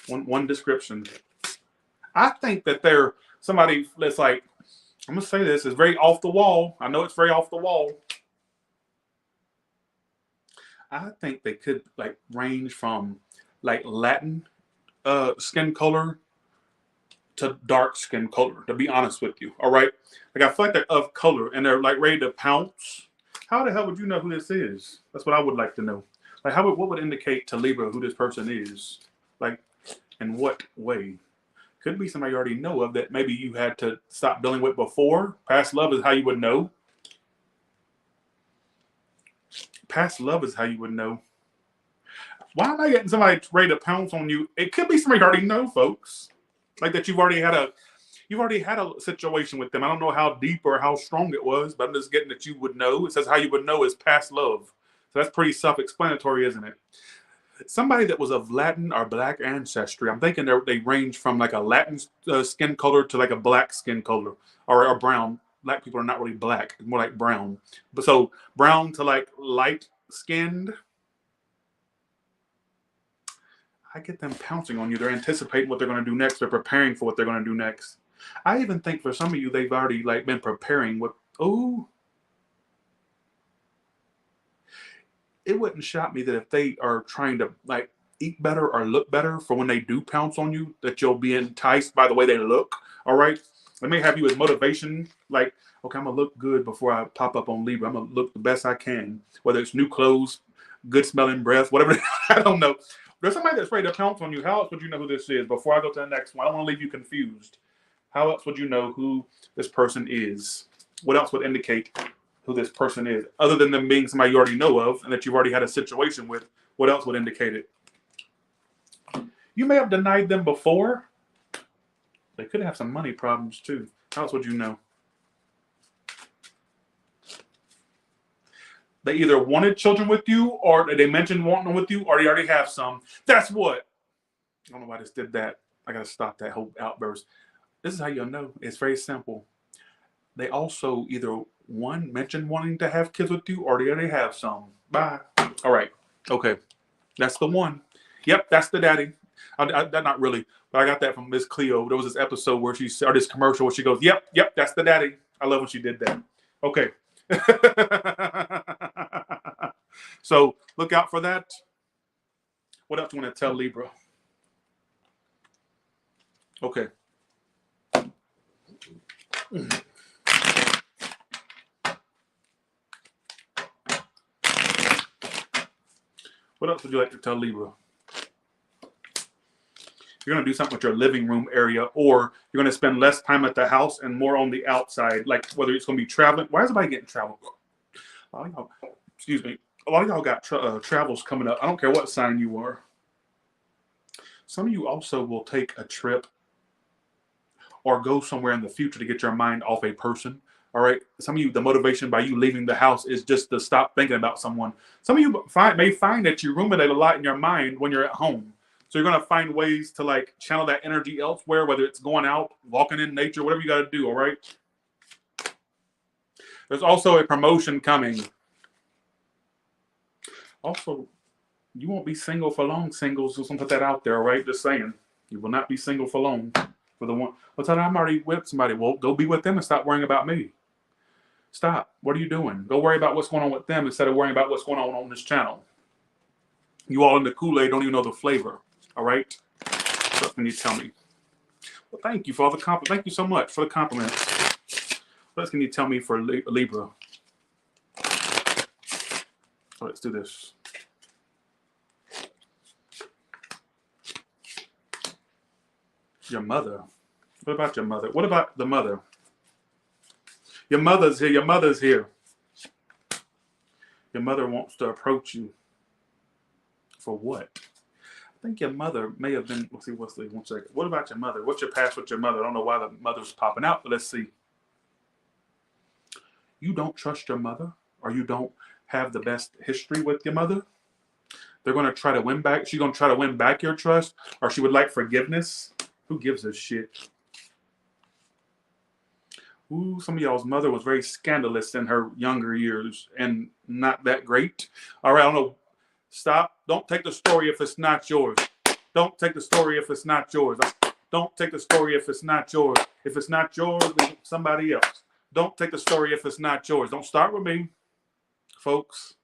One description. I think that they're somebody that's like, I'm going to say this, is very off the wall. I know it's very off the wall. I think they could, like, range from, like, Latin skin color to dark skin color, to be honest with you. All right? Like, I feel like they're of color and they're, like, ready to pounce. How the hell would you know who this is? That's what I would like to know. Like, what would indicate to Libra who this person is? Like, in what way? Could be somebody you already know of that maybe you had to stop dealing with before. Past love is how you would know. Past love is how you would know. Why am I getting somebody ready to pounce on you? It could be somebody you already know, folks. Like that you've already had a situation with them. I don't know how deep or how strong it was, but I'm just getting that you would know. It says how you would know is past love. So that's pretty self-explanatory, isn't it? Somebody that was of Latin or black ancestry. I'm thinking they range from like a Latin skin color to like a black skin color or brown. Black people are not really black. It's more like brown. But so brown to like light skinned. I get them pouncing on you. They're anticipating what they're going to do next. They're preparing for what they're going to do next. I even think for some of you, they've already like been preparing with, oh, it wouldn't shock me that if they are trying to like eat better or look better for when they do pounce on you, that you'll be enticed by the way they look. All right. They may have you as motivation. Like, okay, I'm going to look good before I pop up on Libra. I'm going to look the best I can, whether it's new clothes, good smelling breath, whatever. I don't know. There's somebody that's ready to pounce on you. How else would you know who this is? Before I go to the next one, I don't want to leave you confused. How else would you know who this person is? What else would indicate who this person is? Other than them being somebody you already know of and that you've already had a situation with, what else would indicate it? You may have denied them before. They could have some money problems too. How else would you know? They either wanted children with you, or they mentioned wanting them with you, or they already have some. That's what. I don't know why I just did that. I got to stop that whole outburst. This is how you'll know. It's very simple. They also either mentioned wanting to have kids with you, or they already have some. Bye. All right. Okay. That's the one. Yep, that's the daddy. Not really, but I got that from Miss Cleo. There was this episode where or this commercial where she goes, yep, that's the daddy. I love when she did that. Okay. So look out for that. What else do you want to tell Libra? Okay. What else would you like to tell Libra? You're going to do something with your living room area, or you're going to spend less time at the house and more on the outside, like whether it's going to be traveling. Why is everybody getting travel? A lot of y'all, excuse me. A lot of y'all got travels coming up. I don't care what sign you are. Some of you also will take a trip or go somewhere in the future to get your mind off a person. All right. Some of you, the motivation by you leaving the house is just to stop thinking about someone. Some of you may find that you ruminate a lot in your mind when you're at home. So you're going to find ways to like channel that energy elsewhere, whether it's going out, walking in nature, whatever you got to do. All right. There's also a promotion coming. Also, you won't be single for long, singles. Just want to put that out there, all right? Just saying. You will not be single for long. For the one, well, tell them I'm already with somebody. Well, go be with them and stop worrying about me. Stop. What are you doing? Go worry about what's going on with them instead of worrying about what's going on this channel. You all in the Kool-Aid don't even know the flavor, all right? What can you tell me? Well, thank you for all the compliments. Thank you so much for the compliments. What else can you tell me for Libra? So let's do this. Your mother. What about your mother? What about the mother? Your mother's here. Your mother's here. Your mother wants to approach you. For what? I think your mother may have been. Let's see. One second. What about your mother? What's your past with your mother? I don't know why the mother's popping out, but let's see. You don't trust your mother, or you don't have the best history with your mother. They're going to try to win back. She's going to try to win back your trust, or she would like forgiveness. Who gives a shit? Ooh, some of y'all's mother was very scandalous in her younger years and not that great. All right, I don't know. Stop. Don't take the story if it's not yours. Don't take the story if it's not yours. Don't take the story if it's not yours. If it's not yours, then somebody else. Don't take the story if it's not yours. Don't start with me, folks.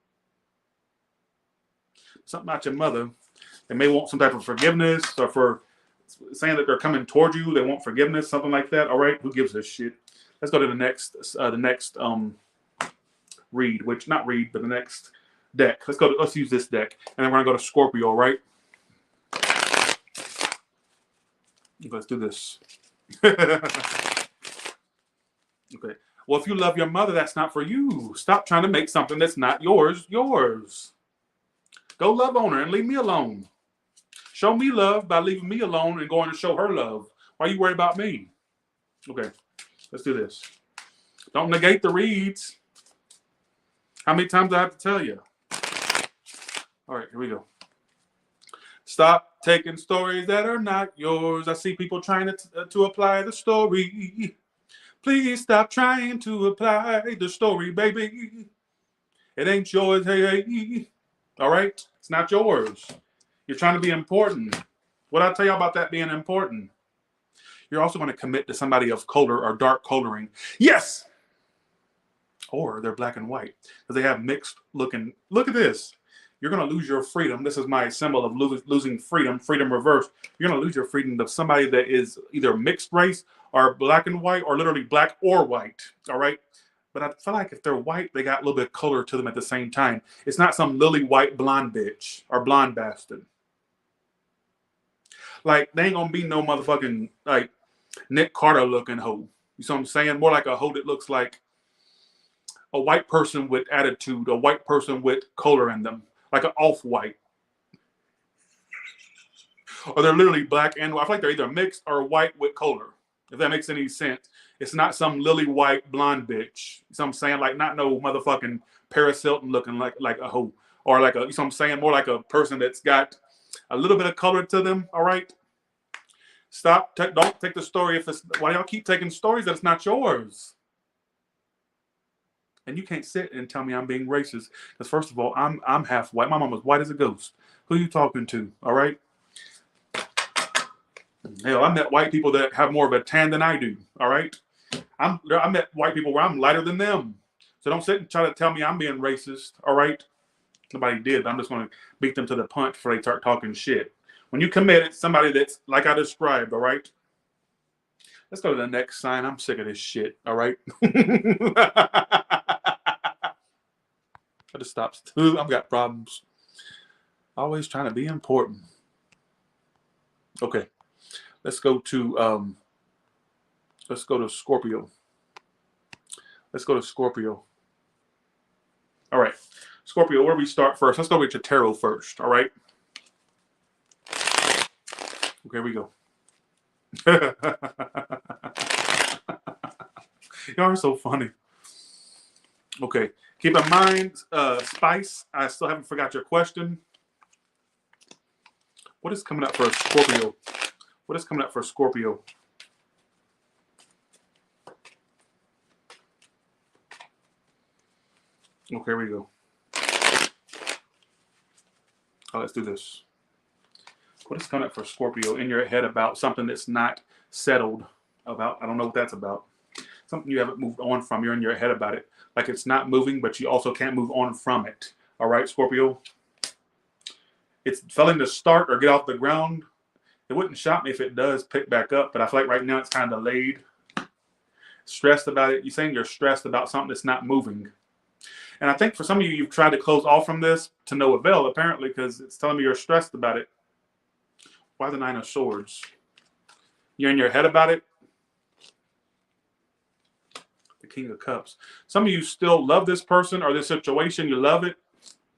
Something about your mother. They may want some type of forgiveness, or for saying that they're coming toward you, they want forgiveness, something like that. All right, who gives a shit? Let's go to the next read, which not read, but the next deck. Let's use this deck, and then we're gonna go to Scorpio, right? Let's do this. Okay. Well, if you love your mother, that's not for you. Stop trying to make something that's not yours. Go love on her and leave me alone. Show me love by leaving me alone and going to show her love. Why are you worried about me? Okay, let's do this. Don't negate the reads. How many times do I have to tell you? All right, here we go. Stop taking stories that are not yours. I see people trying to apply the story. Please stop trying to apply the story, baby. It ain't yours, hey. All right? It's not yours. You're trying to be important. What I tell you about that being important? You're also going to commit to somebody of color or dark coloring. Yes! Or they're black and white. Because they have mixed looking. Look at this. You're going to lose your freedom. This is my symbol of losing freedom. Freedom reversed. You're going to lose your freedom to somebody that is either mixed race or black and white, or literally black or white. All right? But I feel like if they're white, they got a little bit of color to them at the same time. It's not some lily white blonde bitch or blonde bastard. Like, they ain't gonna be no motherfucking, like, Nick Carter looking hoe. You see what I'm saying? More like a hoe that looks like a white person with attitude, a white person with color in them, like an off-white. Or they're literally black and white. I feel like they're either mixed or white with color, if that makes any sense. It's not some lily white blonde bitch. You see what I'm saying? Like, not no motherfucking Paris Hilton looking like a hoe. Or like a, you see what I'm saying? More like a person that's got a little bit of color to them, all right? Stop. Don't take the story if it's... Why y'all keep taking stories that it's not yours? And you can't sit and tell me I'm being racist. Because first of all, I'm half white. My mom was white as a ghost. Who are you talking to, all right? Hell, I met white people that have more of a tan than I do, all right? I met white people where I'm lighter than them. So don't sit and try to tell me I'm being racist, all right? Nobody did, but I'm just going to beat them to the punch before they start talking shit. When you commit it, somebody that's like I described, all right? Let's go to the next sign. I'm sick of this shit, all right? I just stopped. I've got problems. Always trying to be important. Okay. Let's go to Scorpio. Let's go to Scorpio. All right. Scorpio, where do we start first? Let's go with your tarot first, all right? Okay, here we go. Y'all are so funny. Okay. Keep in mind, Spice, I still haven't forgot your question. What is coming up for Scorpio? What is coming up for Scorpio? Okay, here we go. Oh, let's do this. What is coming up for Scorpio in your head about something that's not settled about? I don't know what that's about. Something you haven't moved on from. You're in your head about it. Like it's not moving, but you also can't move on from it. All right, Scorpio? It's failing to start or get off the ground. It wouldn't shock me if it does pick back up, but I feel like right now it's kind of delayed. Stressed about it. You're saying you're stressed about something that's not moving. And I think for some of you, you've tried to close off from this to no avail, apparently, because it's telling me you're stressed about it. Why the Nine of Swords? You're in your head about it. The King of Cups. Some of you still love this person or this situation. You love it.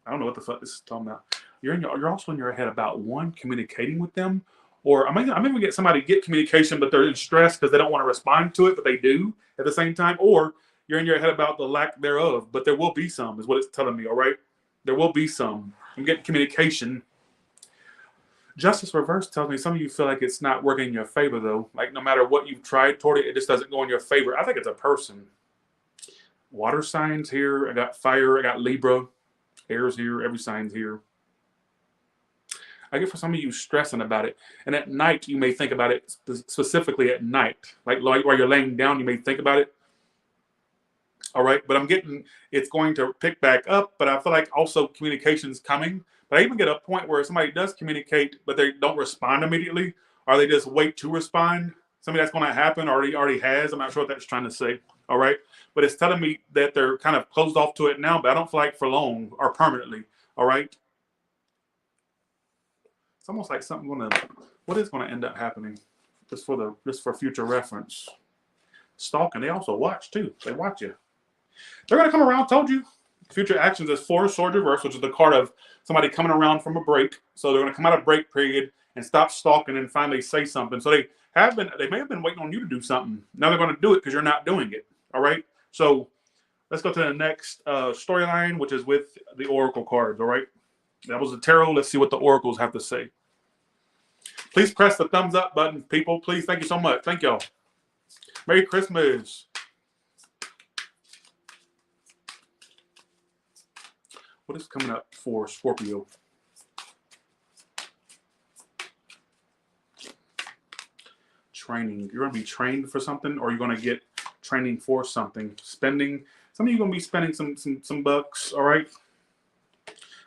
I don't know what the fuck this is talking about. You're also in your head about one, communicating with them. Or I'm even get somebody get communication, but they're in stress because they don't want to respond to it, but they do at the same time. Or you're in your head about the lack thereof, but there will be some, is what it's telling me, all right? There will be some. I'm getting communication. Justice reverse tells me some of you feel like it's not working in your favor, though. Like no matter what you've tried toward it, it just doesn't go in your favor. I think it's a person. Water signs here. I got fire. I got Libra. Aries here. Every sign's here. I get for some of you stressing about it. And at night, you may think about it specifically at night. Like while you're laying down, you may think about it. All right. But I'm getting it's going to pick back up. But I feel like also communication's coming. But I even get a point where somebody does communicate, but they don't respond immediately. Or they just wait to respond. Something that's going to happen already has. I'm not sure what that's trying to say. All right. But it's telling me that they're kind of closed off to it now. But I don't feel like for long or permanently. All right. It's almost like something what is going to end up happening just for future reference. Stalking. They also watch too. They watch you. They're going to come around. Told you. Future actions is 4 sword reverse, which is the card of somebody coming around from a break. So they're going to come out of break period and stop stalking and finally say something. So they may have been waiting on you to do something. Now they're going to do it because you're not doing it. All right. So let's go to the next storyline, which is with the Oracle cards. All right. That was the tarot. Let's see what the oracles have to say. Please press the thumbs up button, people. Please. Thank you so much. Thank y'all. Merry Christmas. What is coming up for Scorpio? Training. You're going to be trained for something, or you're going to get training for something. Spending. Some of you are going to be spending some bucks. All right.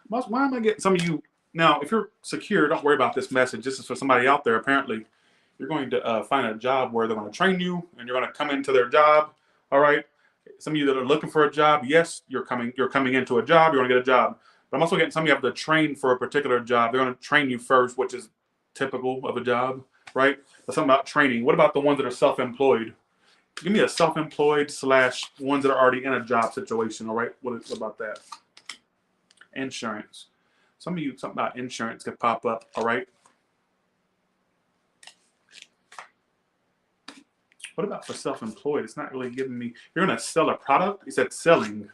Why am I getting some of you? Now, if you're secure, don't worry about this message. This is for somebody out there. Apparently, you're going to find a job where they're going to train you, and you're going to come into their job. All right. Some of you that are looking for a job, yes, you're coming into a job. You're going to get a job. But I'm also getting some of you have to train for a particular job. They're going to train you first, which is typical of a job, right? But something about training. What about the ones that are self-employed? Give me a self-employed / ones that are already in a job situation. All right. What about that? Insurance. Some of you, something about insurance could pop up, all right? What about for self-employed? It's not really giving me, you're going to sell a product? It said selling.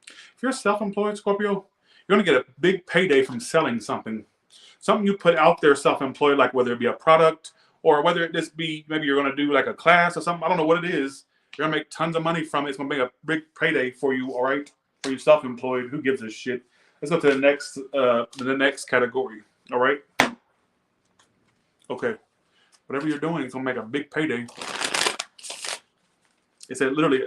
If you're self-employed, Scorpio, you're going to get a big payday from selling something. Something you put out there self-employed, like whether it be a product or whether it just be, maybe you're going to do like a class or something. I don't know what it is. You're going to make tons of money from it. It's going to be a big payday for you, all right? For you self-employed. Who gives a shit? Let's go to the next category. All right. Okay. Whatever you're doing, it's gonna make a big payday. It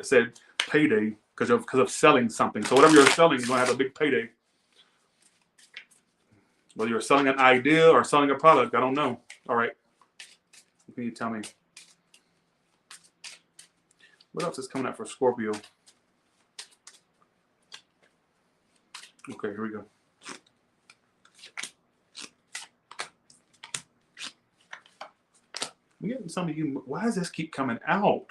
said payday of selling something. So whatever you're selling, you're going to have a big payday. Whether you're selling an idea or selling a product, I don't know. All right. What can you tell me? What else is coming up for Scorpio? Okay, here we go. I'm getting some of you. Why does this keep coming out?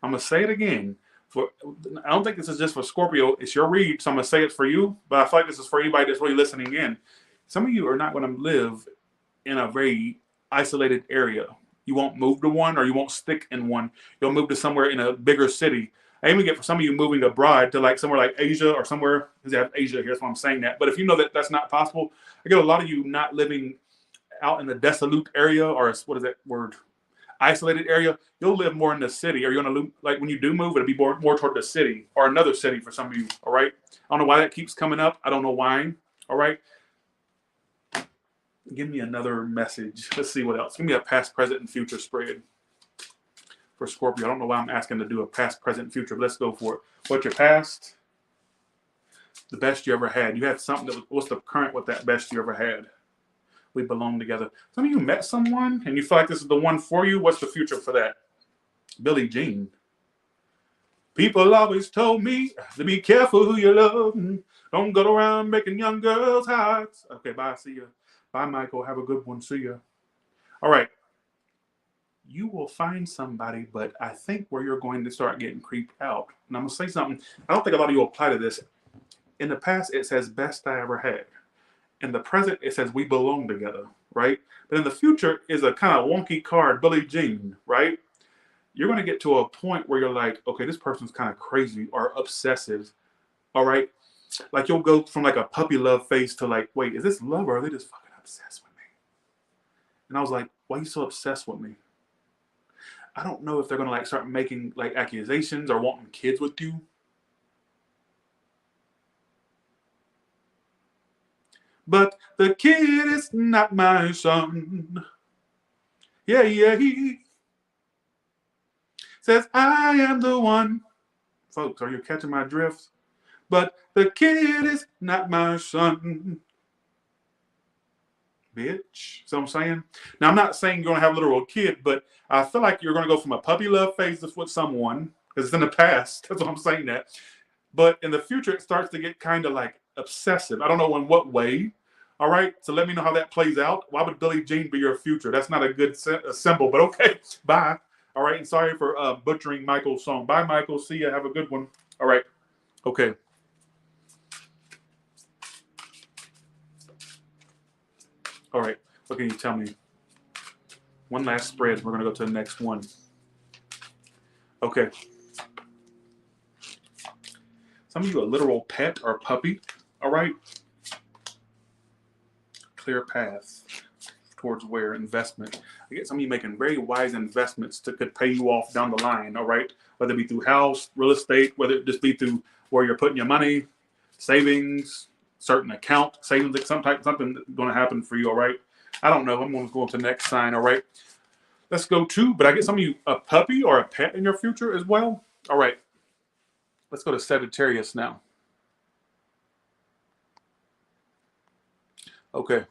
I'm going to say it again. I don't think this is just for Scorpio. It's your read, so I'm going to say it's for you. But I feel like this is for anybody that's really listening in. Some of you are not going to live in a very isolated area. You won't move to one, or you won't stick in one. You'll move to somewhere in a bigger city. I even get for some of you moving abroad to like somewhere like Asia or somewhere, because they have Asia here, that's why I'm saying that. But if you know that that's not possible, I get a lot of you not living out in the desolate area, or what is that word? Isolated area. You'll live more in the city, or you're going to, like when you do move, it'll be more toward the city or another city for some of you. All right. I don't know why that keeps coming up. I don't know why. All right. Give me another message. Let's see what else. Give me a past, present, and future spread for Scorpio. I don't know why I'm asking to do a past, present, future, but let's go for it. What's your past? The best you ever had. You had something that was, what's the current with that best you ever had? We belong together. Some of you met someone and you feel like this is the one for you. What's the future for that? Billie Jean. People always told me to be careful who you love. Don't go around making young girls hot. Okay, bye. See ya. Bye, Michael. Have a good one. See ya. All right. You will find somebody, but I think where you're going to start getting creeped out. And I'm going to say something. I don't think a lot of you will apply to this. In the past, it says best I ever had. In the present, it says we belong together, right? But in the future is a kind of wonky card, Billie Jean, right? You're going to get to a point where you're like, okay, this person's kind of crazy or obsessive, all right? Like you'll go from like a puppy love face to like, wait, is this love or are they just fucking obsessed with me? And I was like, why are you so obsessed with me? I don't know if they're going to like start making like accusations or wanting kids with you. But the kid is not my son. Yeah, he says, I am the one. Folks, are you catching my drift? But the kid is not my son. Bitch. See what I'm saying? Now, I'm not saying you're going to have a literal kid, but I feel like you're going to go from a puppy love phase with someone, because it's in the past. That's what I'm saying that. But in the future, it starts to get kind of like obsessive. I don't know in what way. All right, so let me know how that plays out. Why would Billie Jean be your future? That's not a good symbol, but okay, bye. All right, and sorry for butchering Michael's song. Bye, Michael. See ya. Have a good one. All right, okay. All right, what can you tell me? One last spread. We're going to go to the next one. Okay. Some of you a literal pet or puppy. All right. Clear path towards where investment. I get some of you making very wise investments that could pay you off down the line, all right? Whether it be through house, real estate, whether it just be through where you're putting your money, savings, certain account, savings, something going to happen for you, all right? I don't know. I'm going to go to the next sign, all right? Let's go to, but I get some of you a puppy or a pet in your future as well. All right. Let's go to Sagittarius now. Okay.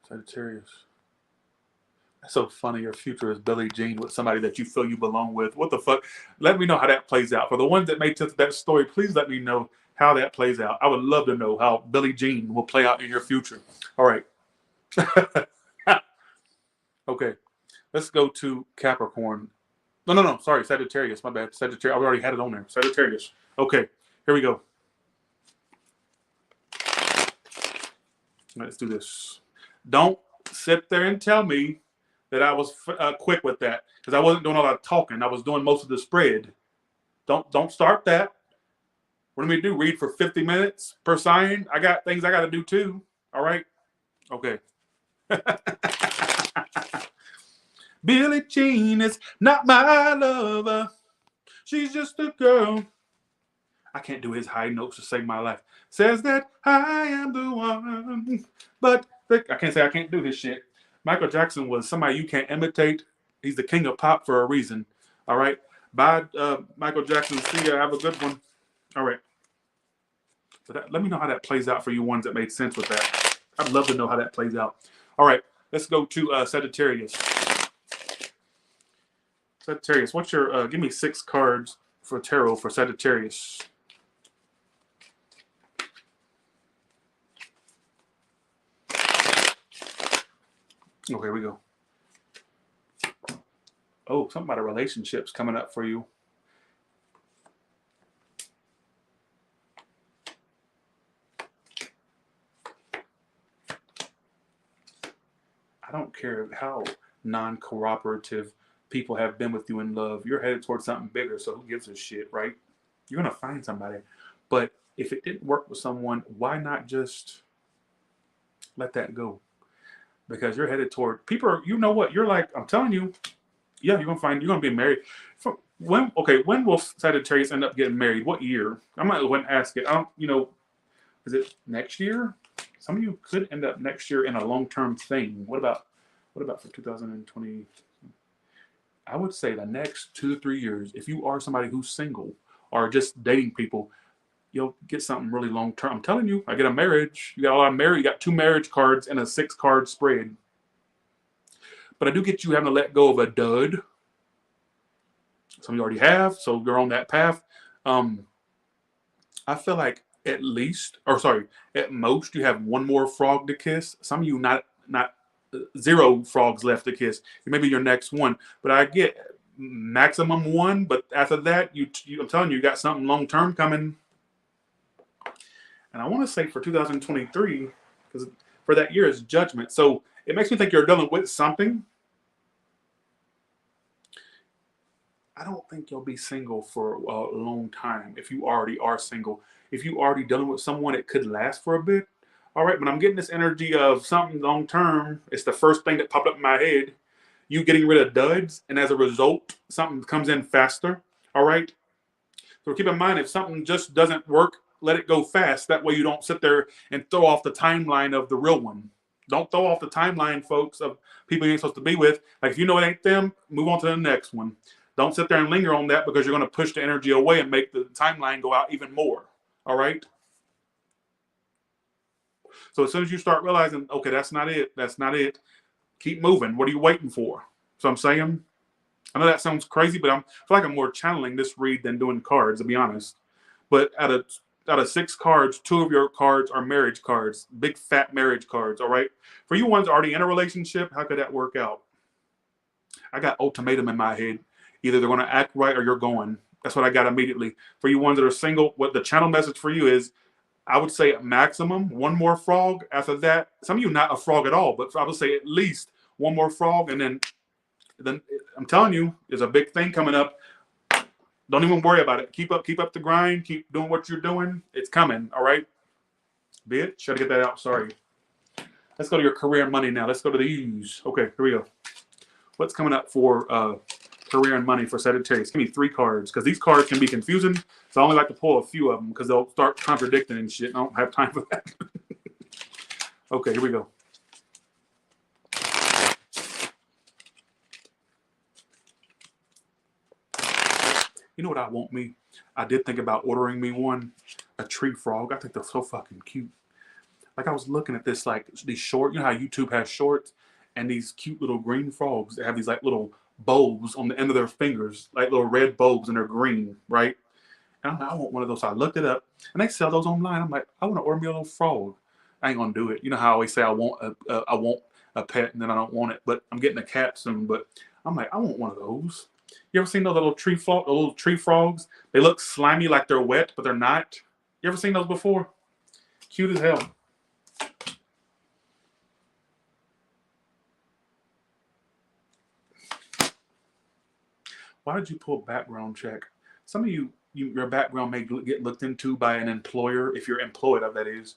Sagittarius. That's so funny. Your future is Billie Jean with somebody that you feel you belong with. What the fuck? Let me know how that plays out. For the ones that made that story, please let me know how that plays out. I would love to know how Billie Jean will play out in your future. All right. Okay. Let's go to Capricorn. No. Sorry, Sagittarius. My bad. Sagittarius. I already had it on there. Sagittarius. Okay. Here we go. Let's do this. Don't sit there and tell me that I was quick with that, because I wasn't doing a lot of talking. I was doing most of the spread. Don't start that. What do we do? Read for 50 minutes per sign? I got things I got to do too. All right. Okay. Billie Jean is not my lover. She's just a girl. I can't do his high notes to save my life. Says that I am the one. But I can't say I can't do his shit. Michael Jackson was somebody you can't imitate. He's the king of pop for a reason. All right. Bye, Michael Jackson. See ya. Have a good one. All right. So let me know how that plays out for you ones that made sense with that. I'd love to know how that plays out. All right. Let's go to Sagittarius. Sagittarius, what's your, give me 6 cards for tarot for Sagittarius. Oh, here we go. Oh, something about a relationship's coming up for you. I don't care how non-cooperative people have been with you in love. You're headed towards something bigger, so who gives a shit, right? You're going to find somebody. But if it didn't work with someone, why not just let that go? Because you're headed toward people. You know what? You're like, I'm telling you, yeah, you're going to be married. When will Sagittarius end up getting married? What year? I might go and ask it. I don't, is it next year? Some of you could end up next year in a long-term thing. What about for 2020? I would say the next 2 to 3 years, if you are somebody who's single or just dating people, you'll get something really long-term. I'm telling you, I get a marriage. You got a lot of marriage. You got 2 marriage cards and a 6-card spread. But I do get you having to let go of a dud. Some of you already have, so you're on that path. I feel like at most you have 1 more frog to kiss. Some of you not 0 frogs left to kiss. Maybe your next one, but I get maximum 1. But after that, I'm telling you, you got something long term coming. And I want to say for 2023, because for that year is judgment, so it makes me think you're dealing with something. I don't think you'll be single for a long time if you already are single. If you already dealing with someone, it could last for a bit. All right, but I'm getting this energy of something long term. It's the first thing that popped up in my head. You getting rid of duds, and as a result, something comes in faster. All right. So keep in mind, if something just doesn't work, let it go fast. That way you don't sit there and throw off the timeline of the real one. Don't throw off the timeline, folks, of people you ain't supposed to be with. Like if you know it ain't them, move on to the next one. Don't sit there and linger on that because you're going to push the energy away and make the timeline go out even more. All right. So as soon as you start realizing, okay, that's not it, keep moving. What are you waiting for? So I'm saying, I know that sounds crazy, but I feel like I'm more channeling this read than doing cards, to be honest. But out of 6 cards, 2 of your cards are marriage cards, big fat marriage cards. All right. For you ones already in a relationship, how could that work out? I got ultimatum in my head. Either they're going to act right or you're going. That's what I got immediately. For you ones that are single, what the channel message for you is, I would say at maximum 1 more frog. After that, some of you not a frog at all, but I would say at least 1 more frog. And then I'm telling you, there's a big thing coming up. Don't even worry about it. Keep up the grind. Keep doing what you're doing. It's coming. All right. Bitch, gotta get that out. Sorry. Let's go to your career and money now. Let's go to these. Okay, here we go. What's coming up for career and money for Sagittarius? Give me 3 cards because these cards can be confusing. So I only like to pull a few of them because they'll start contradicting and shit. I don't have time for that. Okay, here we go. You know what I want me? I did think about ordering me a tree frog. I think they're so fucking cute. Like I was looking at this, like these short, you know how YouTube has shorts and these cute little green frogs that have these like little bulbs on the end of their fingers, like little red bulbs, and they're green, right? And I'm like, I want one of those. So I looked it up, and they sell those online. I'm like, I want to order me a little frog. I ain't gonna do it. You know how I always say I want a pet, and then I don't want it, but I'm getting a cat soon. But I'm like, I want one of those. You ever seen those little tree frogs? They look slimy, like they're wet, but they're not. You ever seen those before? Cute as hell. Why did you pull background check? Some of your background may get looked into by an employer, if you're employed, that is.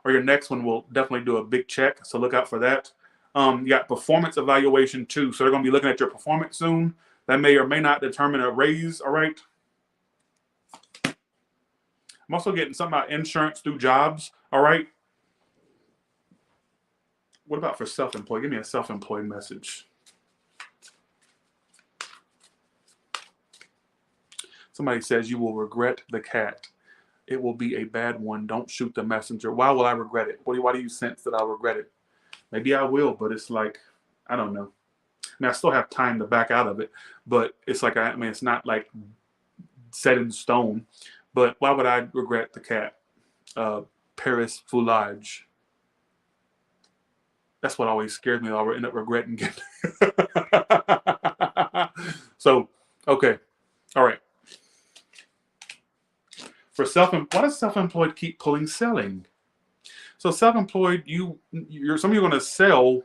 Or your next one will definitely do a big check, so look out for that. You got performance evaluation too, so they're going to be looking at your performance soon. That may or may not determine a raise, all right? I'm also getting something about insurance through jobs, all right? What about for self-employed? Give me a self-employed message. Somebody says you will regret the cat. It will be a bad one. Don't shoot the messenger. Why will I regret it? Why do you sense that I'll regret it? Maybe I will, but it's like, I don't know. I mean, I still have time to back out of it, but it's like, I mean, it's not like set in stone. But why would I regret the cat? Paris Foulage. That's what always scares me. I'll end up regretting it. So, okay. All right. For why does self-employed keep pulling selling? So self-employed, some of you are going to sell.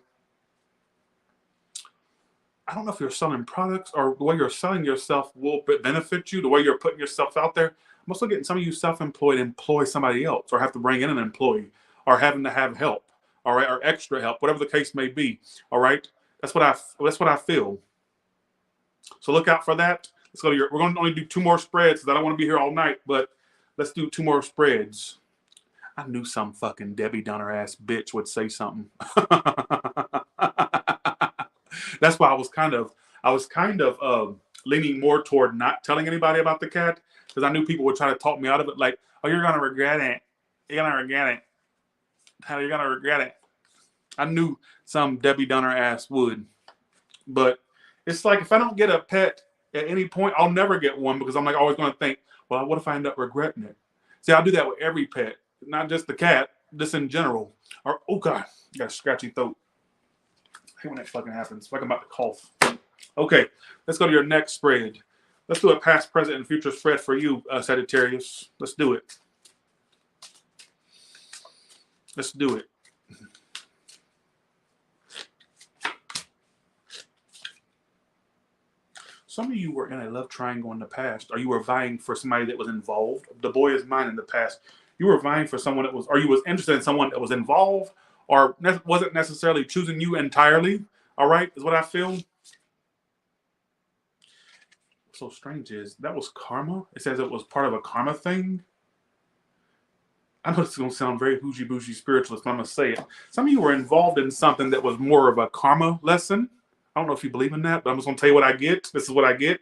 I don't know if you're selling products or the way you're selling yourself will benefit you. The way you're putting yourself out there. I'm also getting some of you self-employed employ somebody else, or have to bring in an employee, or having to have help, all right, or extra help, whatever the case may be. All right, that's what I feel. So look out for that. Let's go to we're going to only do 2 more spreads because I don't want to be here all night, but let's do 2 more spreads. I knew some fucking Debbie Downer ass bitch would say something. That's why I was kind of leaning more toward not telling anybody about the cat, because I knew people would try to talk me out of it. Like, oh, you're gonna regret it. You're gonna regret it. How you're gonna regret it? I knew some Debbie Downer ass would, but it's like if I don't get a pet at any point, I'll never get one, because I'm like always going to think, well, what if I end up regretting it? See, I do that with every pet, not just the cat, just in general. Or, oh God, I got a scratchy throat. I hate when that fucking happens. It's like I'm about to cough. Okay, let's go to your next spread. Let's do a past, present, and future spread for you, Sagittarius. Let's do it. Let's do it. Some of you were in a love triangle in the past, or you were vying for somebody that was involved. The boy is mine in the past. You were vying for someone that was, or you was interested in someone that was involved, or wasn't necessarily choosing you entirely. All right, is what I feel. What's so strange is that was karma. It says it was part of a karma thing. I know this is going to sound very hoochie bougie spiritualist, but I'm going to say it. Some of you were involved in something that was more of a karma lesson. I don't know if you believe in that, but I'm just going to tell you what I get. This is what I get.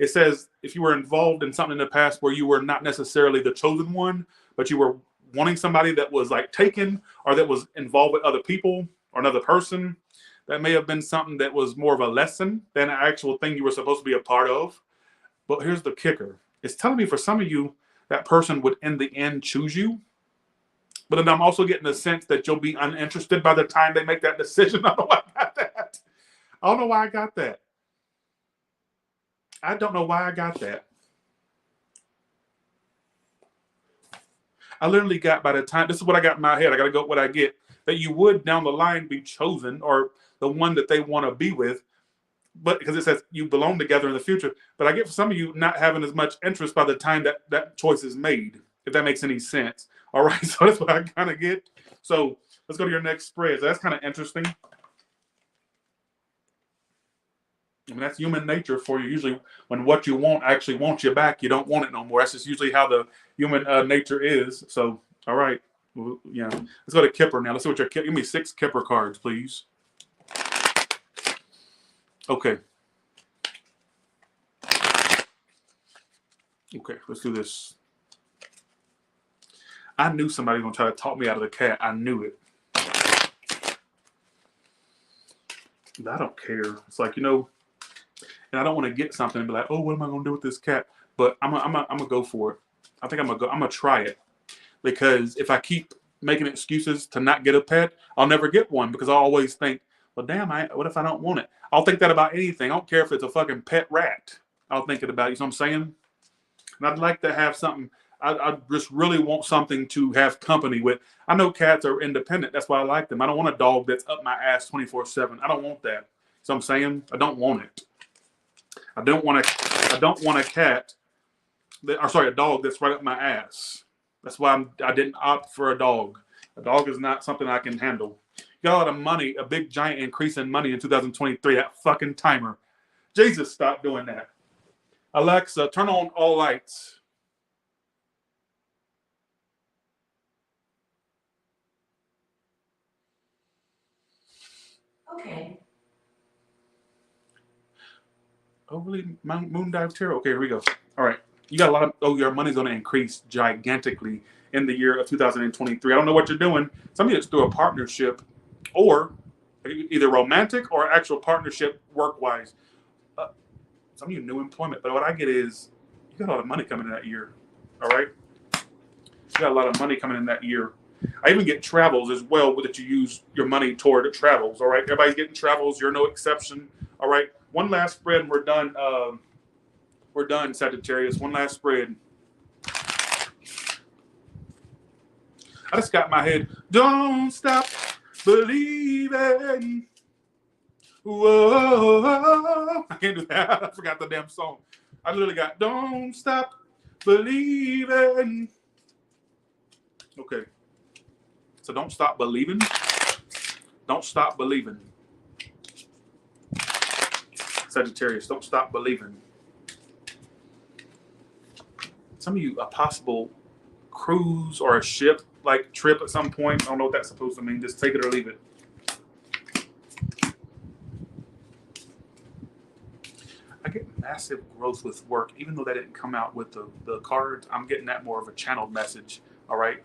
It says if you were involved in something in the past where you were not necessarily the chosen one, but you were wanting somebody that was like taken, or that was involved with other people or another person, that may have been something that was more of a lesson than an actual thing you were supposed to be a part of. But here's the kicker. It's telling me for some of you, that person would in the end choose you. But then I'm also getting the sense that you'll be uninterested by the time they make that decision. I don't know why I got that. I don't know why I got that. I don't know why I got that. I literally got, by the time, this is what I got in my head, I got to go with what I get, that you would down the line be chosen, or the one that they want to be with, but because it says you belong together in the future. But I get for some of you not having as much interest by the time that choice is made, if that makes any sense. All right, so that's what I kind of get. So let's go to your next spread. So that's kind of interesting. I mean, that's human nature for you. Usually when what you want actually wants you back, you don't want it no more. That's just usually how the human nature is. So, all right. Well, yeah. Let's go to Kipper now. Let's see what your, give me 6 Kipper cards, please. Okay. Okay, let's do this. I knew somebody was going to try to talk me out of the cat. I knew it. But I don't care. It's like, you know, and I don't want to get something and be like, oh, what am I going to do with this cat? But I'm going to go for it. I think I'm going to try it. Because if I keep making excuses to not get a pet, I'll never get one, because I always think, well, damn, what if I don't want it? I'll think that about anything. I don't care if it's a fucking pet rat. I'll think it about it. You know what I'm saying? And I'd like to have something. I just really want something to have company with. I know cats are independent. That's why I like them. I don't want a dog that's up my ass 24/7. I don't want that. So I'm saying I don't want it. I don't want a cat a dog that's right up my ass. That's why I didn't opt for a dog. A dog is not something I can handle. You got a lot of money, a big giant increase in money in 2023. That fucking timer. Jesus, stop doing that. Alexa, turn on all lights. Okay. Overly Moon Dive Tarot. Okay, here we go. All right. You got a lot of, oh, your money's going to increase gigantically in the year of 2023. I don't know what you're doing. Some of you it's through a partnership or either romantic or actual partnership work-wise. Some of you new employment, but what I get is you got a lot of money coming in that year. All right? You got a lot of money coming in that year. I even get travels as well, that you use your money toward travels. All right? Everybody's getting travels. You're no exception. All right? One last spread and we're done. We're done, Sagittarius. One last spread. I just got my head. Don't stop believing. Whoa. I can't do that. I forgot the damn song. I literally got don't stop believing. Okay. So don't stop believing. Don't stop believing. Sagittarius, don't stop believing. Some of you, a possible cruise or a ship like trip at some point. I don't know what that's supposed to mean. Just take it or leave it. I get massive growth with work, even though that didn't come out with the cards. I'm getting that more of a channeled message. All right.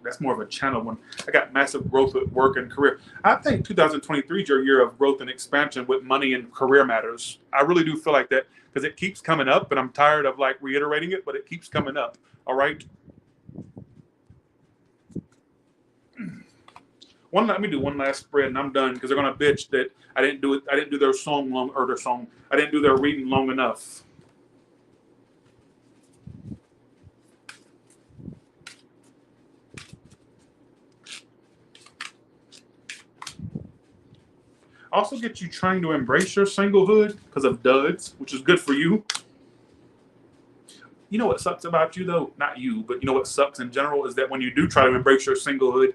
That's more of a channel one. I got massive growth with work and career. I think 2023 is your year of growth and expansion with money and career matters. I really do feel like that because it keeps coming up, and I'm tired of like reiterating it, but it keeps coming up. All right. Let me do one last spread and I'm done because they're gonna bitch that I didn't do it. I didn't do their song long or their song. I didn't do their reading long enough. Also get you trying to embrace your singlehood because of duds, which is good for you. You know what sucks about you though? Not you, but you know what sucks in general is that when you do try to embrace your singlehood,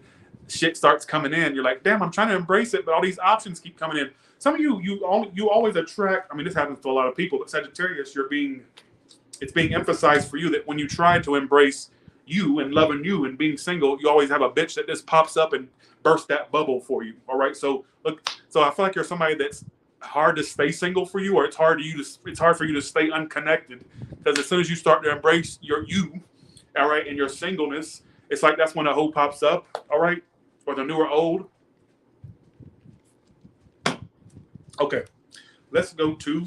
shit starts coming in. You're like, damn, I'm trying to embrace it, but all these options keep coming in. Some of you always attract. I mean, this happens to a lot of people, but Sagittarius, it's being emphasized for you that when you try to embrace you and loving you and being single, you always have a bitch that just pops up and bursts that bubble for you. All right, so look, so I feel like you're somebody that's hard to stay single for you, or it's hard for you to stay unconnected because as soon as you start to embrace your you, all right, and your singleness, it's like that's when a hoe pops up, all right, or the new or old. Okay, let's go to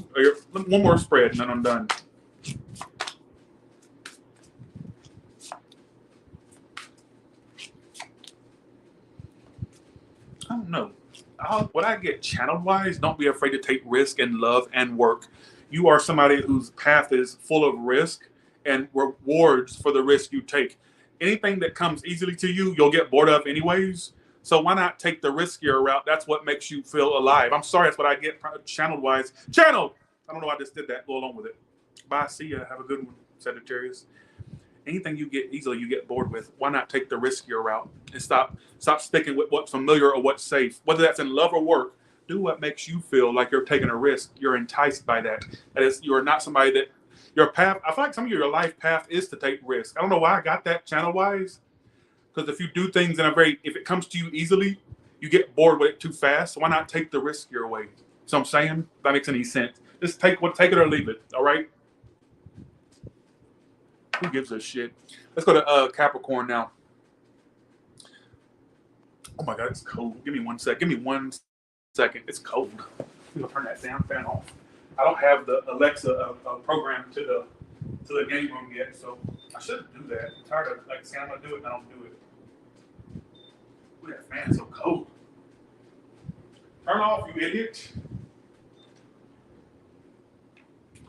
one more spread and then I'm done. I don't know. What I get channeled wise, don't be afraid to take risk in love and work. You are somebody whose path is full of risk and rewards for the risk you take. Anything that comes easily to you, you'll get bored of anyways. So why not take the riskier route? That's what makes you feel alive. I'm sorry, that's what I get channeled wise. Channeled! I don't know why I just did that. Go along with it. Bye. See ya. Have a good one, Sagittarius. Anything you get easily, you get bored with. Why not take the riskier route and stop sticking with what's familiar or what's safe? Whether that's in love or work, do what makes you feel like you're taking a risk. You're enticed by that. That is, you're not somebody that your path. I feel like some of your life path is to take risks. I don't know why I got that channel wise, because if you do things if it comes to you easily, you get bored with it too fast. So why not take the riskier way? So I'm saying, if that makes any sense. Just take it or leave it. All right. Who gives a shit? Let's go to Capricorn now. Oh my God, it's cold. Give me 1 sec. Give me 1 second. It's cold. I'm gonna turn that damn fan off. I don't have the Alexa program to the game room yet, so I shouldn't do that. I'm tired of saying I'm gonna do it and I don't do it. Ooh, that fan's so cold. Turn off, you idiot.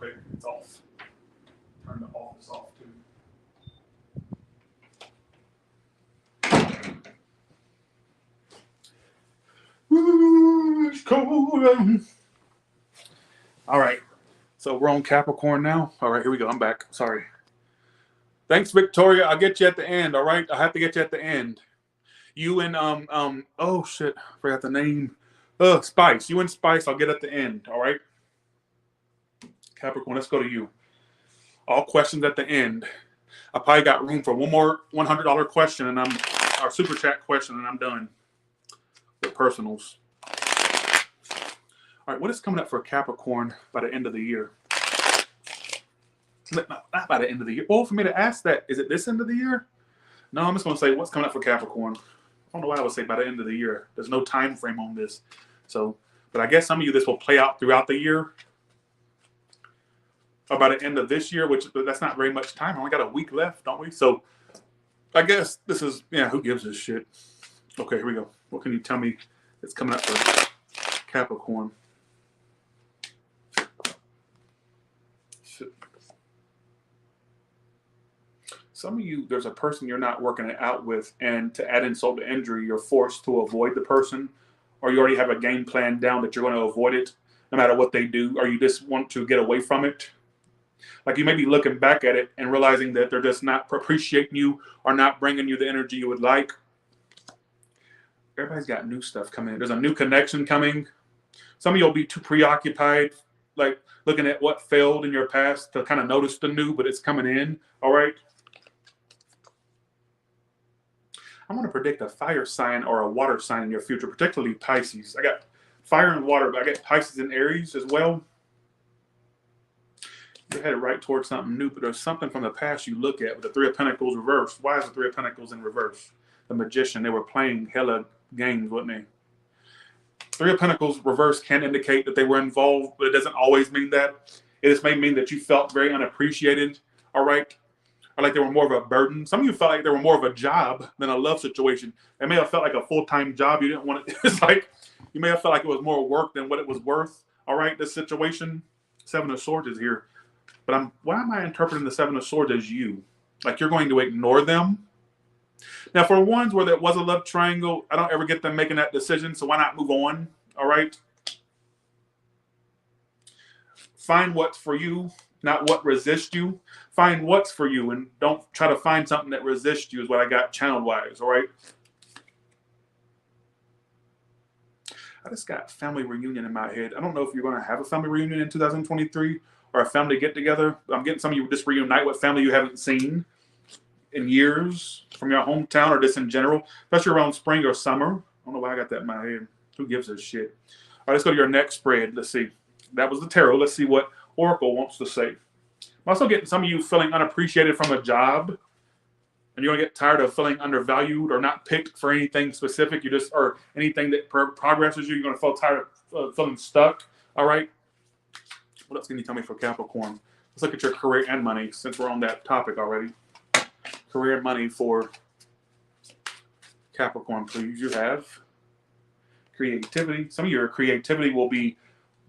Okay, it's off. Turn the office off too. Ooh, it's cold. All right. So we're on Capricorn now. All right, here we go. I'm back. Sorry. Thanks, Victoria. I'll get you at the end. All right. I have to get you at the end. You and oh shit, I forgot the name. Spice. You and Spice, I'll get at the end. All right. Capricorn, let's go to you. All questions at the end. I probably got room for one more $100 question and our super chat question and I'm done with personals. All right, what is coming up for Capricorn by the end of the year? Not by the end of the year. Well, for me to ask that, is it this end of the year? No, I'm just going to say what's coming up for Capricorn. I don't know why I would say by the end of the year. There's no time frame on this. So, but I guess some of you, this will play out throughout the year. Or by the end of this year, which that's not very much time. I only got a week left, don't we? So I guess this is, yeah, who gives a shit? Okay, here we go. What can you tell me that's coming up for Capricorn? Some of you, there's a person you're not working it out with, and to add insult to injury, you're forced to avoid the person, or you already have a game plan down that you're going to avoid it no matter what they do, or you just want to get away from it. Like you may be looking back at it and realizing that they're just not appreciating you or not bringing you the energy you would like. Everybody's got new stuff coming. There's a new connection coming. Some of you will be too preoccupied, like looking at what failed in your past to kind of notice the new, but it's coming in. All right. I'm going to predict a fire sign or a water sign in your future, particularly Pisces. I got fire and water, but I got Pisces and Aries as well. You're headed right towards something new, but there's something from the past you look at with the Three of Pentacles reversed. Why is the Three of Pentacles in reverse? The Magician, they were playing hella games, wasn't they? Three of Pentacles reverse can indicate that they were involved, but it doesn't always mean that. It just may mean that you felt very unappreciated, all right? Or like they were more of a burden. Some of you felt like they were more of a job than a love situation. It may have felt like a full-time job. You didn't want it. It's like you may have felt like it was more work than what it was worth. All right, this situation. Seven of Swords is here. But why am I interpreting the Seven of Swords as you? Like you're going to ignore them? Now, for ones where there was a love triangle, I don't ever get them making that decision. So why not move on? All right. Find what's for you, not what resists you. Find what's for you and don't try to find something that resists you is what I got channel-wise, all right? I just got family reunion in my head. I don't know if you're going to have a family reunion in 2023 or a family get-together. I'm getting some of you just reunite with family you haven't seen in years from your hometown or just in general, especially around spring or summer. I don't know why I got that in my head. Who gives a shit? All right, let's go to your next spread. Let's see. That was the tarot. Let's see what Oracle wants to say. I'm also getting some of you feeling unappreciated from a job, and you're going to get tired of feeling undervalued or not picked for anything specific. Or anything that progresses you. You're going to feel tired of feeling stuck. All right. What else can you tell me for Capricorn? Let's look at your career and money since we're on that topic already. Career and money for Capricorn, please. You have creativity. Some of your creativity will be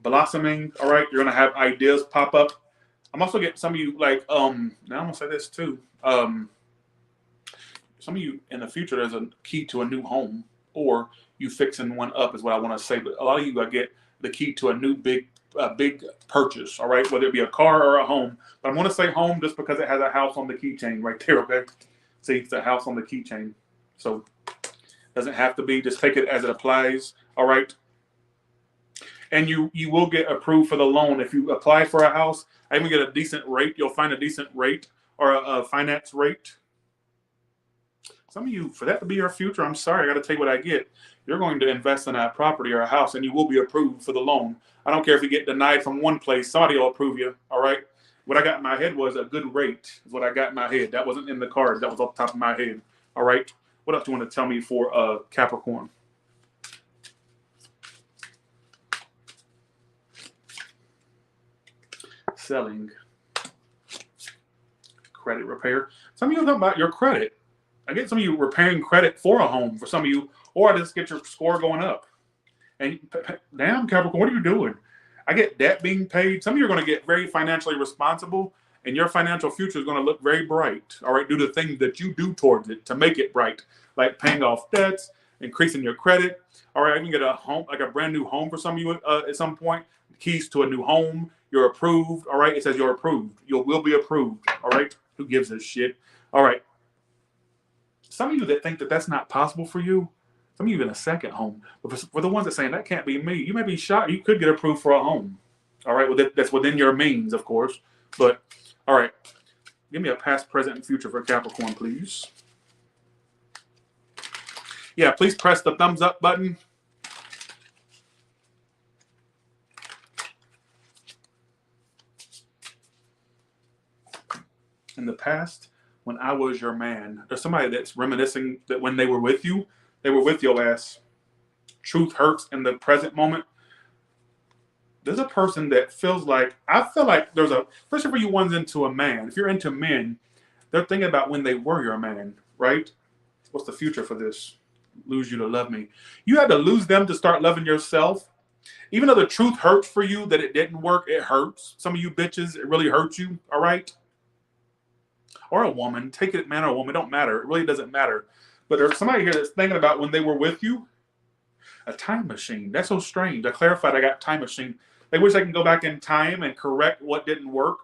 blossoming. All right. You're going to have ideas pop up. I'm also getting some of you like, now I'm going to say this too. Some of you in the future, there's a key to a new home or you fixing one up is what I want to say. But a lot of you, I get the key to a new big purchase. All right. Whether it be a car or a home, but I'm going to say home just because it has a house on the keychain right there. Okay. See, it's a house on the keychain. So it doesn't have to be, just take it as it applies. All right. And you will get approved for the loan. If you apply for a house, I even get a decent rate. You'll find a decent rate or a finance rate. Some of you, for that to be your future, I'm sorry, I got to tell you what I get. You're going to invest in that property or a house, and you will be approved for the loan. I don't care if you get denied from one place. Somebody will approve you, all right? What I got in my head was a good rate is what I got in my head. That wasn't in the cards. That was off the top of my head, all right? What else do you want to tell me for Capricorn? Selling. Credit repair. Some of you talking about your credit. I get some of you repairing credit for a home for some of you, or I just get your score going up. And damn, Capricorn, what are you doing? I get debt being paid. Some of you are going to get very financially responsible, and your financial future is going to look very bright. All right, do the things that you do towards it to make it bright, like paying off debts, increasing your credit. All right, I can get a home, like a brand new home for some of you at some point. Keys to a new home. You're approved. All right, it says you're approved. You will be approved. All right, who gives a shit? All right. Some of you that think that that's not possible for you, some of you in a second home, but for the ones that saying that can't be me, you may be shocked. You could get approved for a home. All right, well, that's within your means, of course. But all right, give me a past, present, and future for Capricorn, please. Yeah, please press the thumbs up button. In the past, when I was your man, there's somebody that's reminiscing that when they were with you, they were with your ass. Truth hurts in the present moment. There's a person that feels like, I feel like there's a, especially for you ones into a man, if you're into men, they're thinking about when they were your man, right? What's the future for this? Lose you to love me. You had to lose them to start loving yourself. Even though the truth hurts for you that it didn't work, it hurts. Some of you bitches, it really hurts you, all right? Or a woman, take it, man or woman, it don't matter. It really doesn't matter. But there's somebody here that's thinking about when they were with you. A time machine. That's so strange. I clarified I got time machine. They wish they can go back in time and correct what didn't work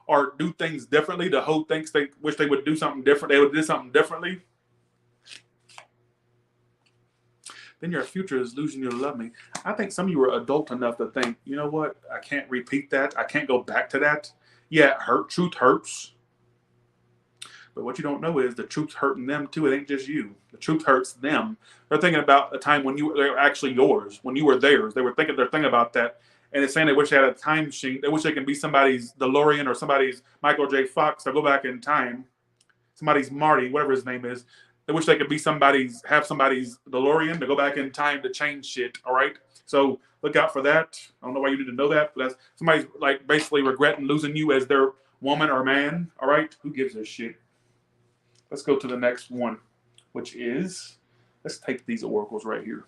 or do things differently. The whole thinks they wish they would do something different. They would do something differently. Then your future is losing you to love me. I think some of you are adult enough to think, you know what? I can't repeat that. I can't go back to that. Yeah, it hurt. Truth hurts. But what you don't know is the truth's hurting them too. It ain't just you. The truth hurts them. They're thinking about a time when they were actually yours, when you were theirs. They're thinking about that. And it's saying they wish they had a time machine. They wish they can be somebody's DeLorean or somebody's Michael J. Fox to go back in time. Somebody's Marty, whatever his name is. They wish they could be have somebody's DeLorean to go back in time to change shit. All right. So look out for that. I don't know why you need to know that, but that's somebody's like basically regretting losing you as their woman or man. All right. Who gives a shit? Let's go to the next one, which is, let's take these oracles right here.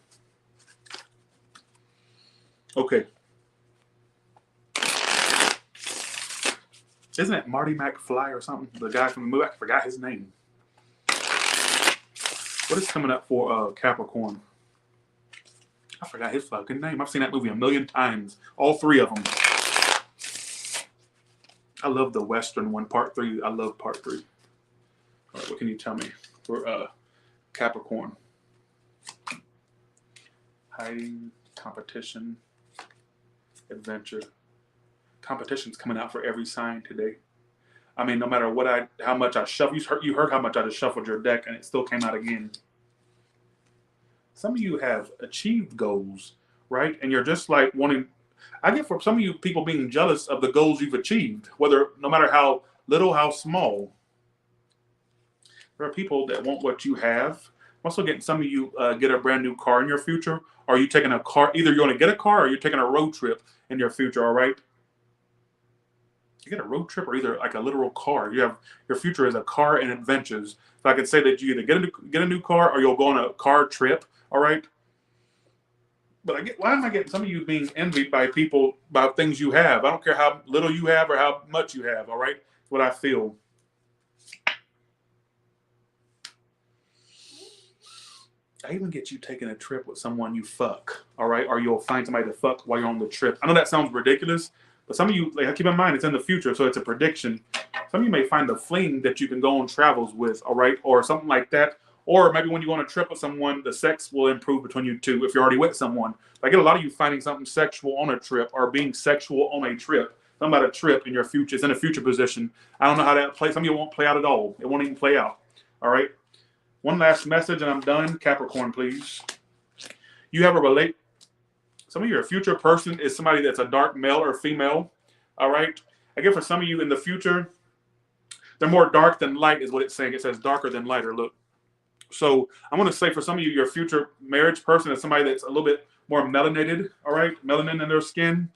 Okay. Isn't it Marty McFly or something? The guy from the movie, I forgot his name. What is coming up for Capricorn? I forgot his fucking name. I've seen that movie a million times. All three of them. I love the Western one, part 3. I love part 3. All right, what can you tell me for Capricorn? Hiding, competition, adventure. Competition's coming out for every sign today. I mean, no matter how much I shuffle, you heard how much I just shuffled your deck, and it still came out again. Some of you have achieved goals, right? And you're just like wanting. I get for some of you people being jealous of the goals you've achieved, no matter how little, how small. There are people that want what you have. I'm also getting some of you get a brand new car in your future. Or are you taking a car? Either you're going to get a car or you're taking a road trip in your future, all right? You get a road trip or either like a literal car. You have your future is a car and adventures. So I could say that you either get a new car or you'll go on a car trip, all right? But why am I getting some of you being envied by people about things you have? I don't care how little you have or how much you have, all right? That's what I feel. I even get you taking a trip with someone you fuck, all right? Or you'll find somebody to fuck while you're on the trip. I know that sounds ridiculous, but some of you, like, keep in mind, it's in the future, so it's a prediction. Some of you may find a fling that you can go on travels with, all right? Or something like that. Or maybe when you go on a trip with someone, the sex will improve between you two if you're already with someone. I get a lot of you finding something sexual on a trip or being sexual on a trip. Something about a trip in your future. It's in a future position. I don't know how that plays. Some of you won't play out at all. It won't even play out, all right? One last message and I'm done. Capricorn, please. You have some of your future person is somebody that's a dark male or female. All right. I get for some of you in the future, they're more dark than light is what it's saying. It says darker than lighter. Look. So I'm going to say for some of you, your future marriage person is somebody that's a little bit more melanated. All right. Melanin in their skin.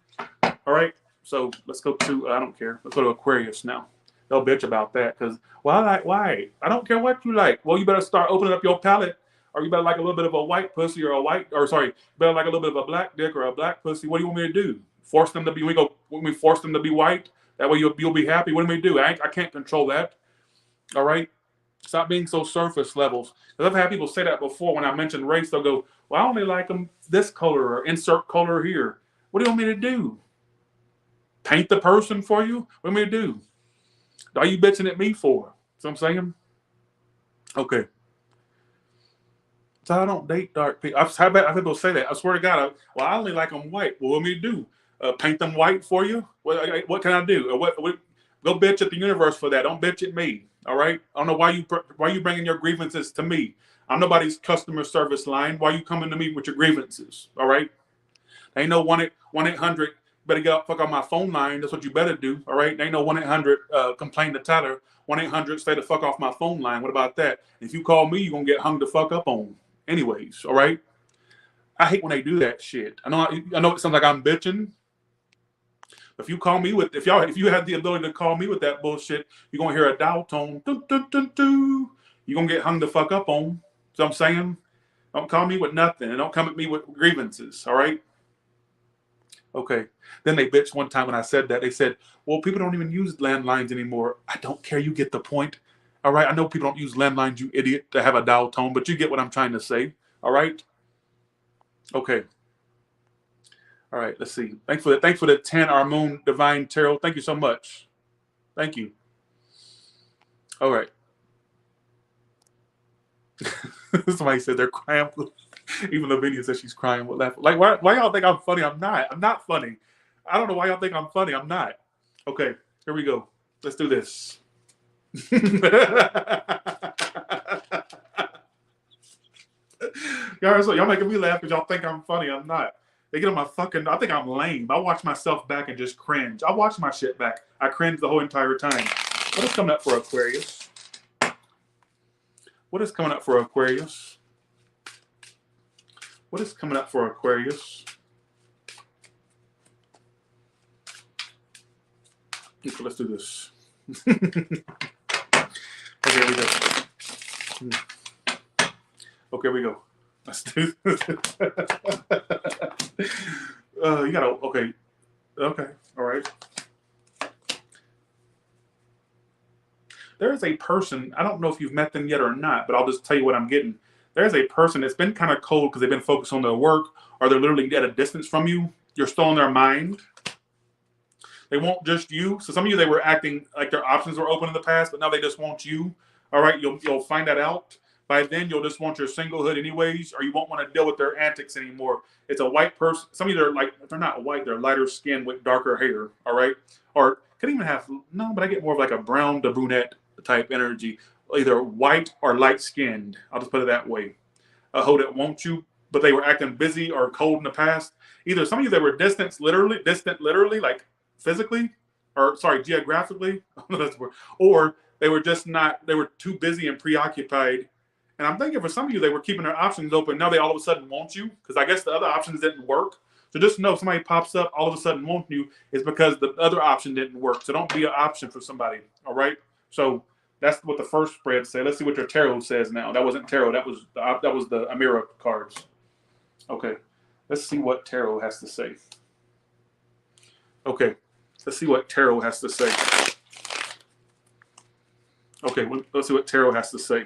All right. So let's go to, I don't care. Let's go to Aquarius now. They'll bitch about that because, why? I don't care what you like. Well, you better start opening up your palate, or you better like a little bit of a white pussy or better like a little bit of a black dick or a black pussy. What do you want me to do? Force them to be, when we force them to be white, that way you'll be happy. What do we do? I can't control that. All right? Stop being so surface levels. Because I've had people say that before when I mention race. They'll go, well, I only like them this color or insert color here. What do you want me to do? Paint the person for you? What do you want me to do? Are you bitching at me for? So I'm saying? Okay. So I don't date dark people. I've had people say that. I swear to God, I only like them white. What do me do? Paint them white for you? What can I do? Go bitch at the universe for that. Don't bitch at me. All right? I don't know why you bringing your grievances to me. I'm nobody's customer service line. Why are you coming to me with your grievances? All right? Ain't no 1-800 better get up, fuck on my phone line. That's what you better do. All right. There ain't no 1-800 complain to Tyler. 1-800 stay the fuck off my phone line. What about that? If you call me, you're gonna get hung the fuck up on. Anyways, all right. I hate when they do that shit. I know it sounds like I'm bitching. If you call me with, if you had the ability to call me with that bullshit, you're gonna hear a dial tone. Doo, doo, doo, doo. You're gonna get hung the fuck up on. So I'm saying, don't call me with nothing, and don't come at me with grievances. All right. Okay. Then they bitched one time when I said that. They said, well, people don't even use landlines anymore. I don't care. You get the point. All right. I know people don't use landlines, you idiot, to have a dial tone, but you get what I'm trying to say. All right. Okay. All right. Let's see. Thanks for the 10 Our Moon Divine Tarot. Thank you so much. Thank you. All right. Somebody said they're crying. Even Lavinia says she's crying with laughter. Like, why y'all think I'm funny? I'm not. I'm not funny. I don't know why y'all think I'm funny. I'm not. Okay, here we go. Let's do this. Y'all making me laugh because y'all think I'm funny. I'm not. They get on my fucking. I think I'm lame. I watch myself back and just cringe. I watch my shit back. I cringe the whole entire time. What is coming up for Aquarius? What is coming up for Aquarius? What is coming up for Aquarius? Okay, let's do this. Okay, we go. Okay, we go. Let's do this. You gotta, okay. Okay, all right. There is a person, I don't know if you've met them yet or not, but I'll just tell you what I'm getting. There's a person that's been kind of cold because they've been focused on their work, or they're literally at a distance from you. You're still in their mind. They want just you. So some of you, they were acting like their options were open in the past, but now they just want you. All right, you'll find that out. By then, you'll just want your singlehood anyways, or you won't want to deal with their antics anymore. It's a white person. Some of you, they're not white. They're lighter skin with darker hair. All right, or could even have but I get more of like a brown to brunette type energy. Either white or light skinned. I'll just put it that way. A hoe that wants you, but they were acting busy or cold in the past. Either some of you, they were distant literally, like physically, or sorry, geographically, or they were just not, they were too busy and preoccupied. And I'm thinking for some of you, they were keeping their options open. Now they all of a sudden want you, because I guess the other options didn't work. So just know if somebody pops up all of a sudden wanting you, is because the other option didn't work. So don't be an option for somebody. All right. So that's what the first spread said. Let's see what your tarot says now. That wasn't tarot. That was the Amira cards. Okay. Let's see what tarot has to say. Okay. Let's see what tarot has to say. Okay. Let's see what tarot has to say.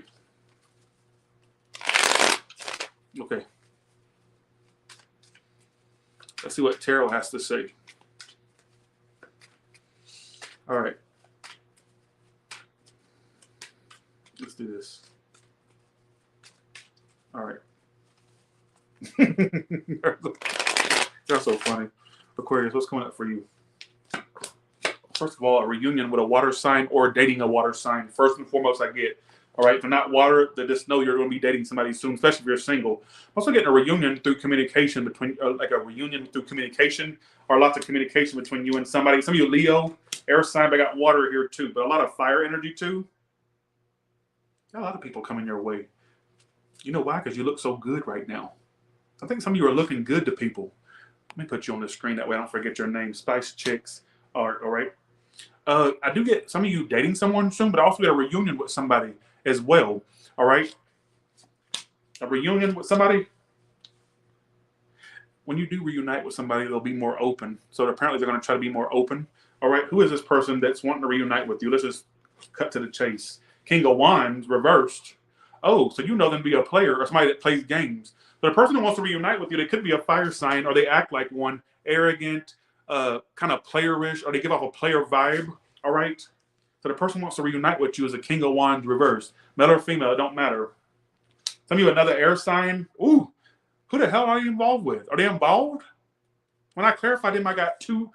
Okay. Let's see what tarot has to say. All right. Let's do this. All right. That's so funny. Aquarius, what's coming up for you? First of all, a reunion with a water sign or dating a water sign. First and foremost, I get. All right, if they're not water, then just know you're going to be dating somebody soon, especially if you're single. I'm also getting a reunion through communication between, like a reunion through communication, or lots of communication between you and somebody. Some of you Leo, air sign, but I got water here too, but a lot of fire energy too. Got a lot of people coming your way. You know why? Because you look so good right now. I think some of you are looking good to people. Let me put you on the screen that way I don't forget your name. Spice Chicks. All right. I do get some of you dating someone soon, but I also get a reunion with somebody as well. All right. A reunion with somebody. When you do reunite with somebody, they'll be more open. So apparently they're going to try to be more open. All right. Who is this person that's wanting to reunite with you? Let's just cut to the chase. King of Wands reversed. Oh, so you know them to be a player or somebody that plays games. So the person who wants to reunite with you, they could be a fire sign, or they act like one, arrogant, kind of playerish, or they give off a player vibe. All right. So the person who wants to reunite with you is a King of Wands reversed. Male or female, it don't matter. Some of you another air sign. Ooh, who the hell are you involved with? Are they involved? When I clarified them, I got two.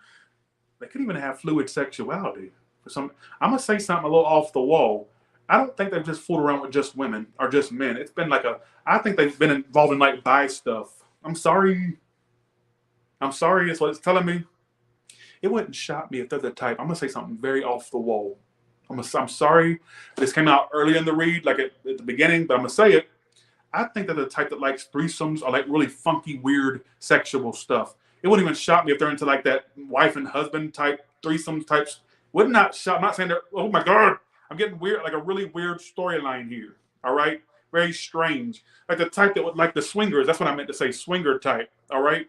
They could even have fluid sexuality. For some, I'm gonna say something a little off the wall. I don't think they've just fooled around with just women or just men. It's been like I think they've been involved in like bi stuff. I'm sorry. That's what it's telling me. It wouldn't shock me if they're the type. I'm gonna say something very off the wall. I'm sorry, this came out early in the read, like at the beginning, but I'm gonna say it. I think they're the type that likes threesomes or like really funky, weird sexual stuff. It wouldn't even shock me if they're into like that wife and husband type threesomes types. Would not shock. I'm not saying that. Oh my god, I'm getting weird, like a really weird storyline here. All right, very strange, like the type that would like the swingers. That's what I meant to say, swinger type. All right.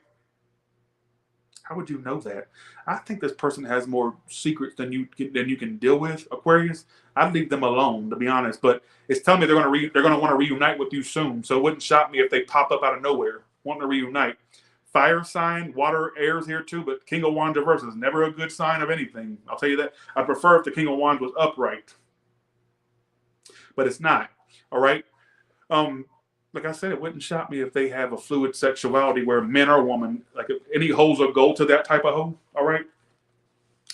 How would you know that? I think this person has more secrets than you can deal with, Aquarius. I'd leave them alone, to be honest. But it's telling me they're gonna want to reunite with you soon. So it wouldn't shock me if they pop up out of nowhere wanting to reunite. Fire sign, water, air's here too, but King of Wands reverse is never a good sign of anything. I'll tell you that. I prefer if the King of Wands was upright, but it's not. All right. Um, like I said, it wouldn't shock me if they have a fluid sexuality where men or women, like if any hoes will go to that type of hoe. All right.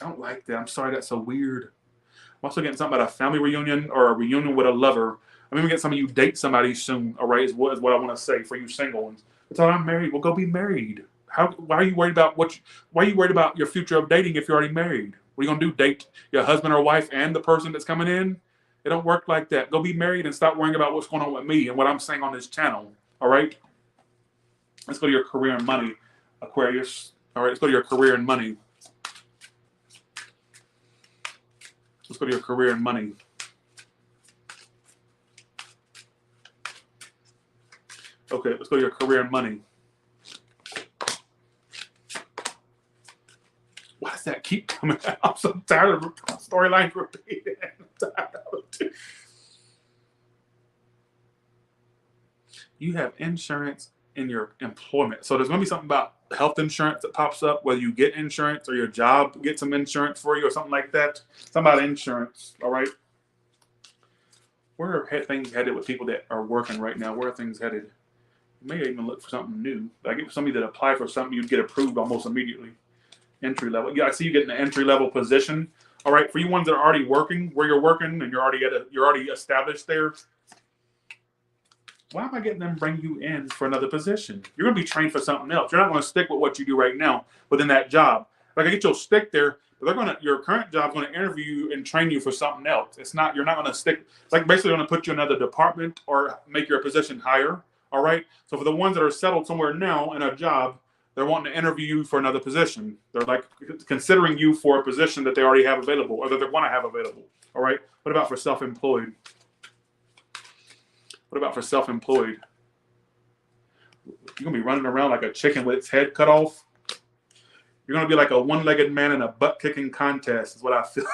I don't like that. I'm sorry, that's so weird. I'm also getting something about a family reunion or a reunion with a lover. I'm even getting some of you date somebody soon. All right, is what I want to say for you single ones. It's all I'm married. Well, go be married. Why are you worried about why are you worried about your future of dating if you're already married? What are you gonna do? Date your husband or wife and the person that's coming in? It don't work like that. Go be married and stop worrying about what's going on with me and what I'm saying on this channel. All right. Let's go to your career and money, Aquarius. All right, let's go to your career and money. Let's go to your career and money. Okay, let's go to your career and money. Why does that keep coming out? I'm so tired of storylines repeating. You have insurance in your employment. So there's going to be something about health insurance that pops up, whether you get insurance or your job gets some insurance for you or something like that. Something about insurance, all right? Where are things headed with people that are working right now? Where are things headed? You may even look for something new. Like if somebody that apply for something, you'd get approved almost immediately. Entry level. Yeah, I see you getting an entry level position. All right, for you ones that are already working, where you're working and you're already established there. Why am I getting them bring you in for another position? You're going to be trained for something else. You're not going to stick with what you do right now within that job. Like I get you'll stick there, but your current job's going to interview you and train you for something else. You're not going to stick. It's like basically going to put you in another department or make your position higher. All right. So for the ones that are settled somewhere now in a job, they're wanting to interview you for another position. They're like considering you for a position that they already have available or that they want to have available. All right. What about for self-employed? What about for self-employed? You're going to be running around like a chicken with its head cut off. You're going to be like a one-legged man in a butt-kicking contest is what I feel.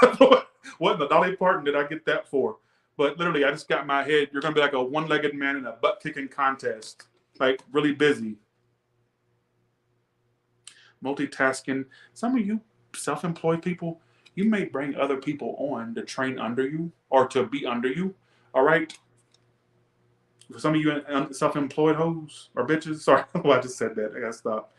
What in the Dolly Parton did I get that for? But literally, I just got my head. You're going to be like a one-legged man in a butt-kicking contest. Like really busy. Multitasking. Some of you self-employed people, you may bring other people on to train under you or to be under you. All right? For some of you self-employed hoes or bitches, sorry, I just said that. I gotta stop.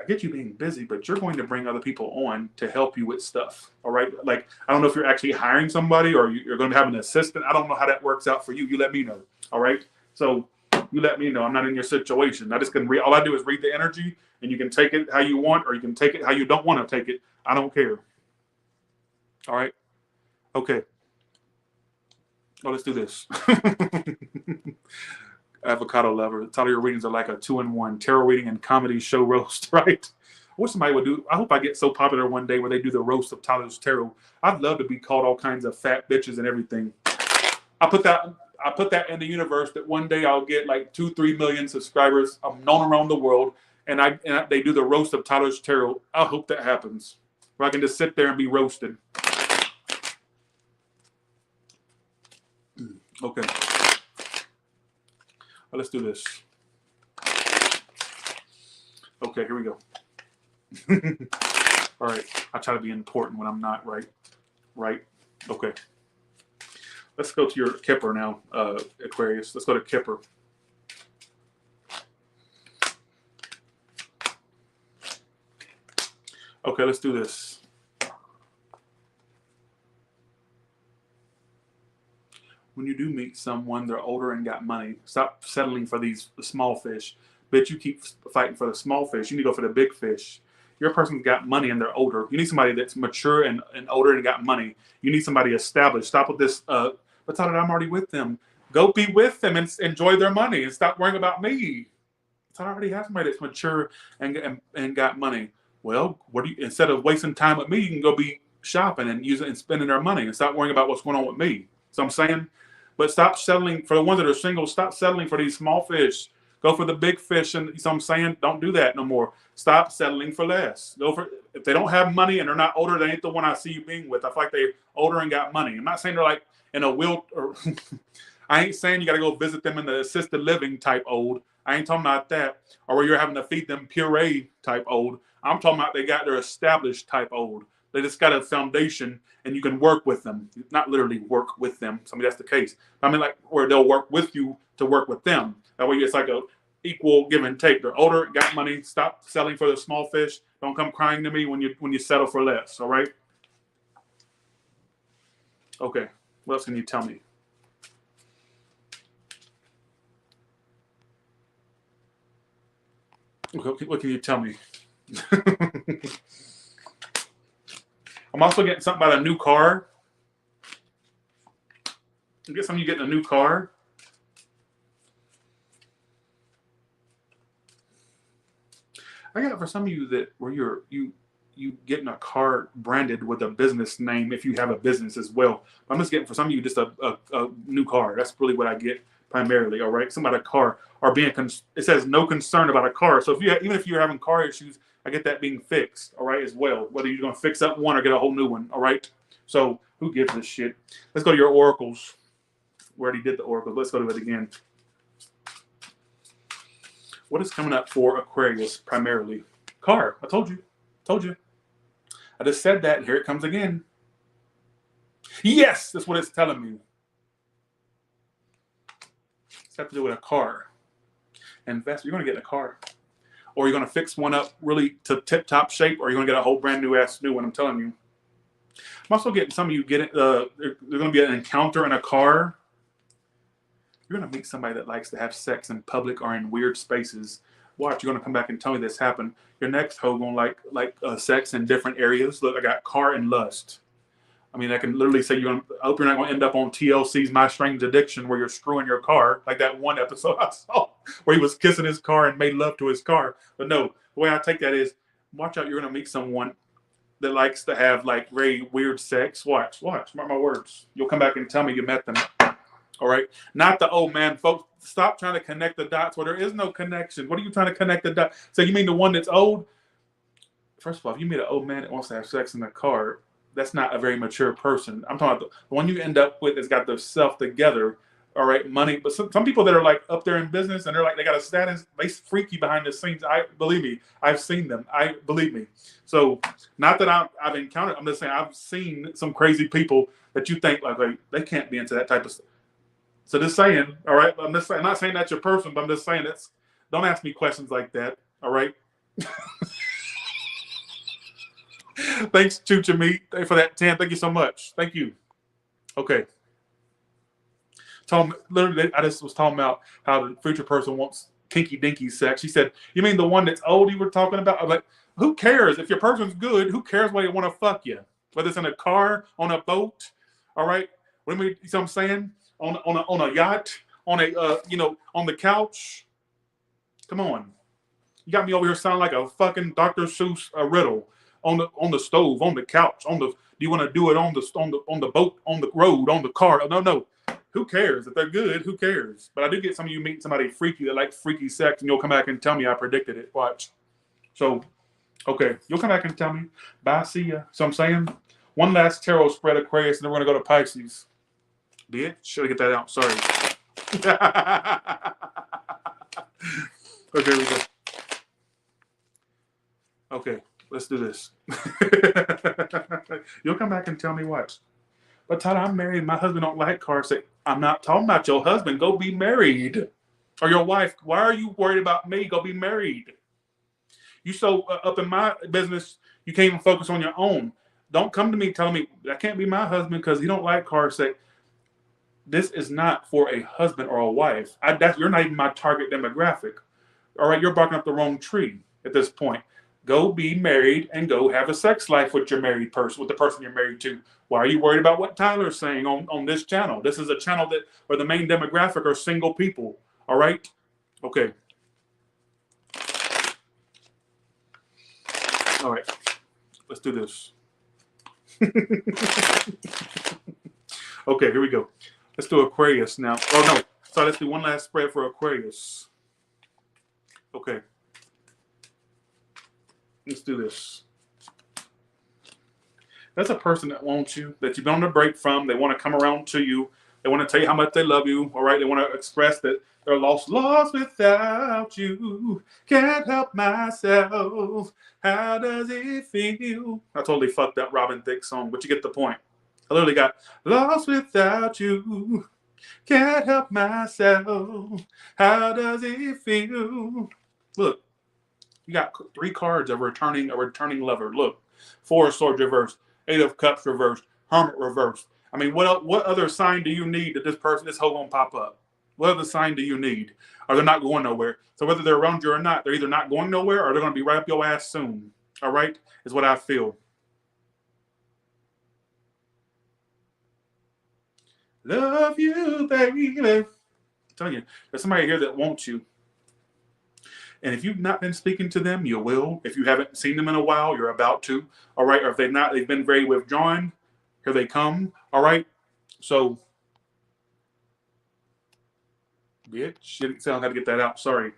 I get you being busy, but you're going to bring other people on to help you with stuff. All right. Like, I don't know if you're actually hiring somebody or you're going to have an assistant. I don't know how that works out for you. You let me know. All right. So you let me know. I'm not in your situation. I just can read. All I do is read the energy and you can take it how you want or you can take it how you don't want to take it. I don't care. All right. Okay. Oh, let's do this. Avocado lover. The title of your readings are like a 2-in-1 tarot reading and comedy show roast, right? I wish somebody would do. I hope I get so popular one day where they do the roast of Taurus tarot. I'd love to be called all kinds of fat bitches and everything. I put that in the universe that one day I'll get like 2-3 million subscribers. I'm known around the world, and they do the roast of Taurus tarot. I hope that happens, where I can just sit there and be roasted. Okay. Let's do this. Okay, here we go. All right. I try to be important when I'm not, right? Right? Okay. Let's go to your Kipper now, Aquarius. Let's go to Kipper. Okay, let's do this. When you do meet someone, they're older and got money. Stop settling for these small fish. Bitch, you keep fighting for the small fish. You need to go for the big fish. Your person's got money and they're older. You need somebody that's mature and older and got money. You need somebody established. Stop with this, but Tyler, I'm already with them. Go be with them and enjoy their money and stop worrying about me. So I already have somebody that's mature and got money. Well, what do you, instead of wasting time with me, you can go be shopping and using and spending their money and stop worrying about what's going on with me. So I'm saying, but stop settling for the ones that are single. Stop settling for these small fish. Go for the big fish. And so I'm saying, don't do that no more. Stop settling for less. Go for, if they don't have money and they're not older, they ain't the one I see you being with. I feel like they're older and got money. I'm not saying they're like in a will or I ain't saying you got to go visit them in the assisted living type old. I ain't talking about that, or where you're having to feed them puree type old. I'm talking about they got their established type old. They just got a foundation, and you can work with them. Not literally work with them. I mean, that's the case. I mean, like where they'll work with you to work with them. That way, it's like a equal give and take. They're older, got money. Stop selling for the small fish. Don't come crying to me when you settle for less. All right. Okay. What else can you tell me? What can you tell me? I'm also getting something about a new car. I guess some of you getting a new car. I got it for some of you that where you getting a car branded with a business name if you have a business as well. I'm just getting for some of you just a new car. That's really what I get primarily. All right, somebody a car or being it says no concern about a car. So if you even if you're having car issues, I get that being fixed. All right, as well. Whether you're going to fix up one or get a whole new one. All right. So who gives a shit? Let's go to your oracles. We already did the oracle. Let's go to it again. What is coming up for Aquarius primarily? Car. I told you. Told you. I just said that. Here it comes again. Yes, that's what it's telling me. It's got to do with a car. Invest. You're going to get in a car. Or you're going to fix one up really to tip-top shape, or you're going to get a whole brand new one. I'm telling you. I'm also getting some of you get it. There's going to be an encounter in a car. You're going to meet somebody that likes to have sex in public or in weird spaces. Watch, you're going to come back and tell me this happened. Your next hoe going to like sex in different areas. Look, I got car and lust. I mean, I can literally say I hope you're not going to end up on TLC's My Strange Addiction where you're screwing your car, like that one episode I saw where he was kissing his car and made love to his car. But no, the way I take that is, watch out, you're going to meet someone that likes to have like very weird sex. Watch, mark my words. You'll come back and tell me you met them. All right. Not the old man, folks. Stop trying to connect the dots where there is no connection. What are you trying to connect the dots? So you mean the one that's old? First of all, if you meet an old man that wants to have sex in the car, that's not a very mature person. I'm talking about the one you end up with that's got their self together. All right, money. But some people that are like up there in business and they're like, they got a status, they freaky behind the scenes. Believe me, I've seen them. Believe me. So not that I've encountered, I'm just saying I've seen some crazy people that you think like they can't be into that type of stuff. So just saying, all right. I'm not saying that's your person, but I'm just saying don't ask me questions like that. All right. Thanks, Chucha Meat, for that 10. Thank you so much. Thank you. Okay. Literally, I just was talking about how the future person wants kinky dinky sex. She said, "You mean the one that's old you were talking about?" I'm like, who cares? If your person's good, who cares why they want to fuck you? Whether it's in a car, on a boat, all right? You know what I'm saying? On a yacht, on the couch. Come on. You got me over here sounding like a fucking Dr. Seuss riddle. On the stove, on the couch, do you want to do it on the boat, on the road, on the car? No. Who cares? If they're good, who cares? But I do get some of you meeting somebody freaky that likes freaky sex, and you'll come back and tell me I predicted it. Watch. So, okay, you'll come back and tell me. Bye, see ya. So I'm saying, one last tarot spread, Aquarius, and then we're gonna go to Pisces. Bitch, should I get that out? Sorry. Okay, we go. Okay. Let's do this. You'll come back and tell me what. But Tyler, I'm married. My husband don't like cars. Say, I'm not talking about your husband. Go be married. Or your wife. Why are you worried about me? Go be married. You so up in my business, you can't even focus on your own. Don't come to me telling me that can't be my husband because he don't like cars. Say, this is not for a husband or a wife. You're not even my target demographic. All right, you're barking up the wrong tree at this point. Go be married and go have a sex life with your married person, with the person you're married to. Why are you worried about what Tyler's saying on this channel? This is a channel that where the main demographic are single people. All right? Okay. All right. Let's do this. Okay, here we go. Let's do Aquarius now. Oh, no. So let's do one last spread for Aquarius. Okay. Let's do this. That's a person that wants you, that you've been on a break from. They want to come around to you. They want to tell you how much they love you. All right. They want to express that they're lost without you. Can't help myself. How does it feel? I totally fucked that Robin Thicke song, but you get the point. I literally got lost without you. Can't help myself. How does it feel? Look, you got 3 cards of a returning lover. Look, 4 of Swords reversed, 8 of Cups reversed, Hermit reversed. I mean, what other sign do you need that this hoe gonna pop up? What other sign do you need? Or they're not going nowhere. So whether they're around you or not, they're either not going nowhere or they're gonna be right up your ass soon. All right, is what I feel. Love you, baby. I'm telling you, there's somebody here that wants you. And if you've not been speaking to them, you will. If you haven't seen them in a while, you're about to. All right. Or if they've been very withdrawn, here they come. All right. So, bitch, didn't tell how to get that out. Sorry.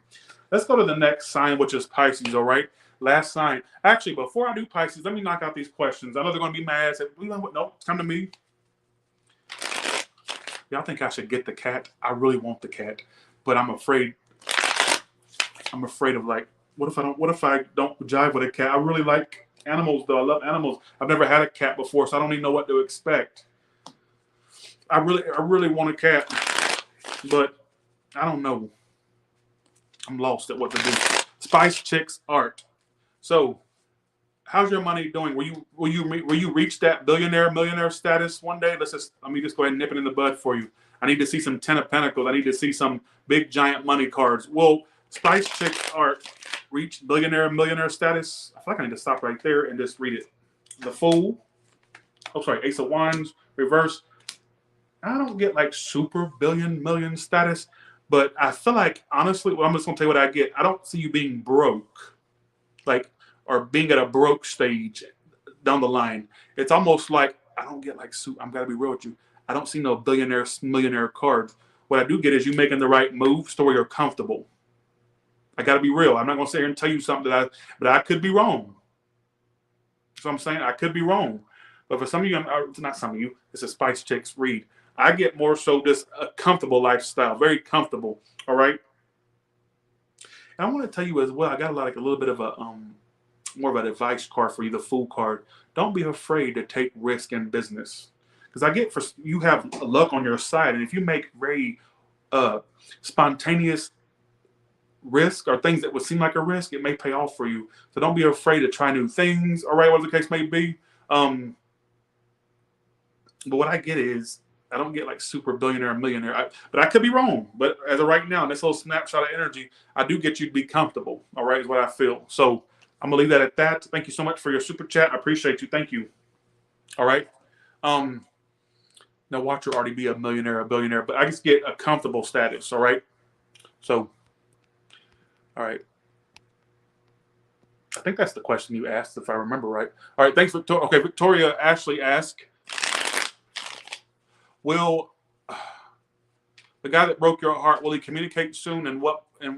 Let's go to the next sign, which is Pisces. All right. Last sign. Actually, before I do Pisces, let me knock out these questions. I know they're going to be mad. Say, no, come to me. Y'all think I should get the cat? I really want the cat, but I'm afraid. I'm afraid of like, what if I don't jive with a cat? I really like animals though. I love animals. I've never had a cat before, so I don't even know what to expect. I really want a cat, but I don't know. I'm lost at what to do. Spice Chicks art. So, how's your money doing? Will you reach that millionaire status one day? Let me just go ahead and nip it in the bud for you. I need to see some 10 of Pentacles. I need to see some big giant money cards. Will Spice Chicks art reach millionaire status? I feel like I need to stop right there and just read it. The Fool. Oh, sorry, Ace of Wands reverse. I don't get like super million status, but I feel like honestly, well, I'm just gonna tell you what I get. I don't see you being broke, like, or being at a broke stage down the line. It's almost like I don't get like I'm gotta be real with you. I don't see no millionaire cards. What I do get is you making the right moves to where you're comfortable. I gotta be real. I'm not gonna sit here and tell you something but I could be wrong. So I'm saying I could be wrong. But for some of you, not some of you, it's a Spice Chicks read. I get more so just a comfortable lifestyle, very comfortable. All right. And I want to tell you as well, I got a little bit of a more of an advice card for you, the Fool card. Don't be afraid to take risk in business, because you have luck on your side, and if you make very spontaneous risk or things that would seem like a risk, it may pay off for you. So don't be afraid to try new things. All right, whatever the case may be. But what I get is I don't get like super billionaire or millionaire. But I could be wrong. But as of right now, in this little snapshot of energy, I do get you to be comfortable. All right, is what I feel. So I'm gonna leave that at that. Thank you so much for your super chat. I appreciate you. Thank you. All right. Now watch her already be a millionaire, a billionaire, but I just get a comfortable status. All right. So, all right. I think that's the question you asked, if I remember right. All right. Thanks, Victoria. Okay, Victoria Ashley asked, will the guy that broke your heart, will he communicate soon, and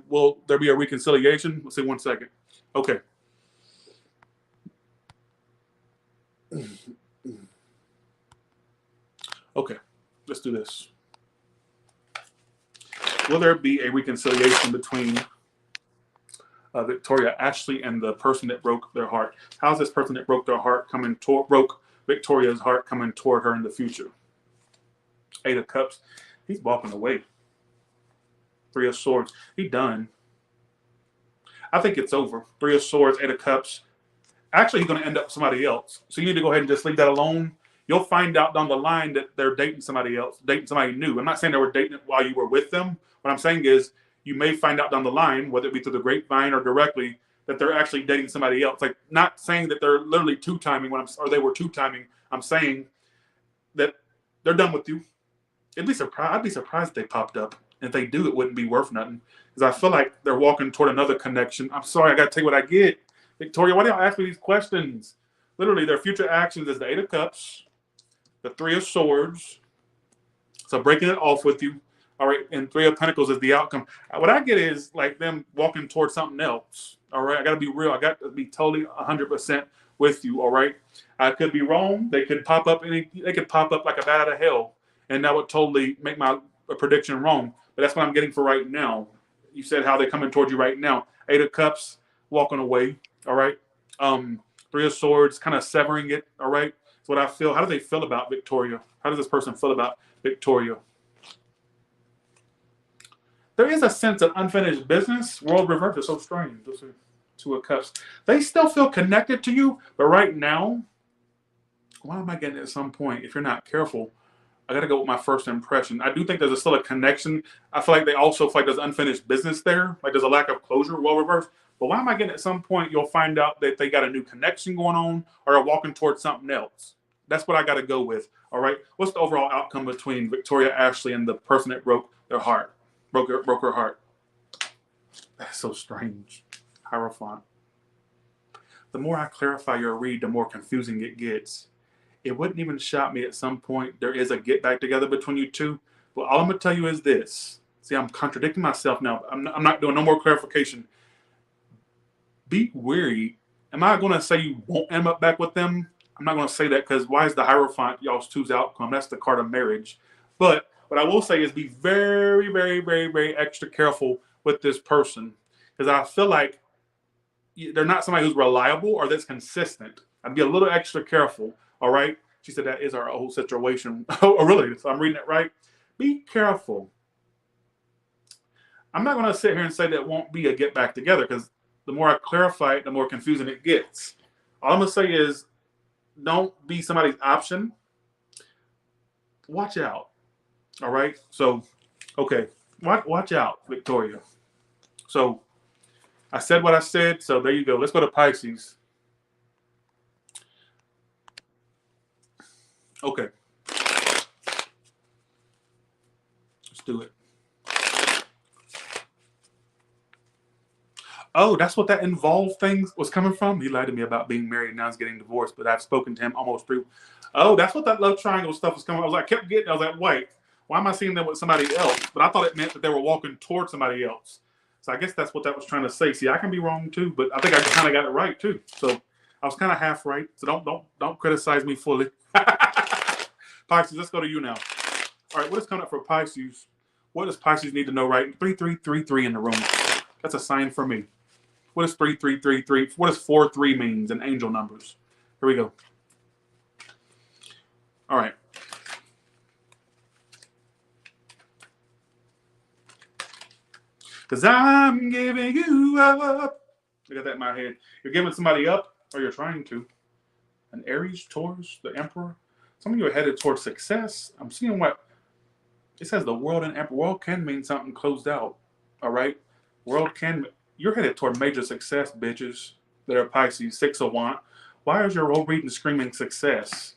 will there be a reconciliation? Let's see, 1 second. Okay. Okay, let's do this. Will there be a reconciliation between Victoria Ashley and the person that broke their heart? How's this person that broke their heart broke Victoria's heart coming toward her in the future? 8 of Cups. He's walking away. 3 of Swords. He done. I think it's over. 3 of Swords, 8 of Cups. Actually, he's going to end up with somebody else. So you need to go ahead and just leave that alone. You'll find out down the line that they're dating somebody else, dating somebody new. I'm not saying they were dating while you were with them. What I'm saying is you may find out down the line, whether it be through the grapevine or directly, that they're actually dating somebody else. Like, not saying that they're literally two-timing or they were two-timing. I'm saying that they're done with you. I'd be surprised if they popped up. And if they do, it wouldn't be worth nothing. Because I feel like they're walking toward another connection. I'm sorry, I got to tell you what I get. Victoria, why do y'all ask me these questions? Literally, their future actions is the Eight of Cups, the Three of Swords. So breaking it off with you. All right, and Three of Pentacles is the outcome. What I get is like them walking towards something else. All right, I got to be real. I got to be totally 100% with you. All right, I could be wrong. They could pop up like a bat out of hell, and that would totally make my prediction wrong. But that's what I'm getting for right now. You said how they're coming towards you right now. Eight of Cups, walking away. All right, Three of Swords, kind of severing it. All right, that's what I feel. How do they feel about Victoria? How does this person feel about Victoria? There is a sense of unfinished business. World reversed is so strange. Those are Two of Cups. They still feel connected to you, but right now, why am I getting at some point? If you're not careful, I got to go with my first impression. I do think there's still a connection. I feel like they also feel like there's unfinished business there. Like there's a lack of closure, well reversed. But why am I getting at some point you'll find out that they got a new connection going on or are walking towards something else? That's what I got to go with. All right. What's the overall outcome between Victoria Ashley and the person that broke their heart? Broke her heart. That's so strange. Hierophant. The more I clarify your read, the more confusing it gets. It wouldn't even shock me at some point there is a get back together between you two. But all I'm going to tell you is this. See, I'm contradicting myself now. I'm not doing no more clarification. Be wary. Am I going to say you won't end up back with them? I'm not going to say that because why is the Hierophant y'all's two's outcome? That's the card of marriage. But what I will say is be very, very, very, very extra careful with this person. Because I feel like they're not somebody who's reliable or that's consistent. I'd be a little extra careful. All right. She said that is our whole situation. Oh, really? So I'm reading it right. Be careful. I'm not going to sit here and say that won't be a get back together because the more I clarify it, the more confusing it gets. All I'm going to say is don't be somebody's option. Watch out. All right. So, okay. Watch out, Victoria. So I said what I said. So there you go. Let's go to Pisces. Okay. Let's do it. Oh, that's what that involved thing was coming from? He lied to me about being married and now he's getting divorced, but I've spoken to him almost through. Oh, that's what that love triangle stuff was coming. I was like, I was like, wait, why am I seeing them with somebody else? But I thought it meant that they were walking towards somebody else. So I guess that's what that was trying to say. See, I can be wrong too, but I think I kind of got it right too. So I was kind of half right. So don't criticize me fully. Pisces, let's go to you now. All right, what is coming up for Pisces? What does Pisces need to know right? 3333 in the room. That's a sign for me. What does 3333? What does 43 means in angel numbers? Here we go. All right. Because I'm giving you up. I got that in my head. You're giving somebody up, or you're trying to. An Aries, Taurus, the Emperor. Some of you are headed towards success. I'm seeing what it says. The World and Emperor. World can mean something closed out. All right. World can. You're headed toward major success, bitches. That are Pisces. Six of Wands. Why is your whole reading screaming success?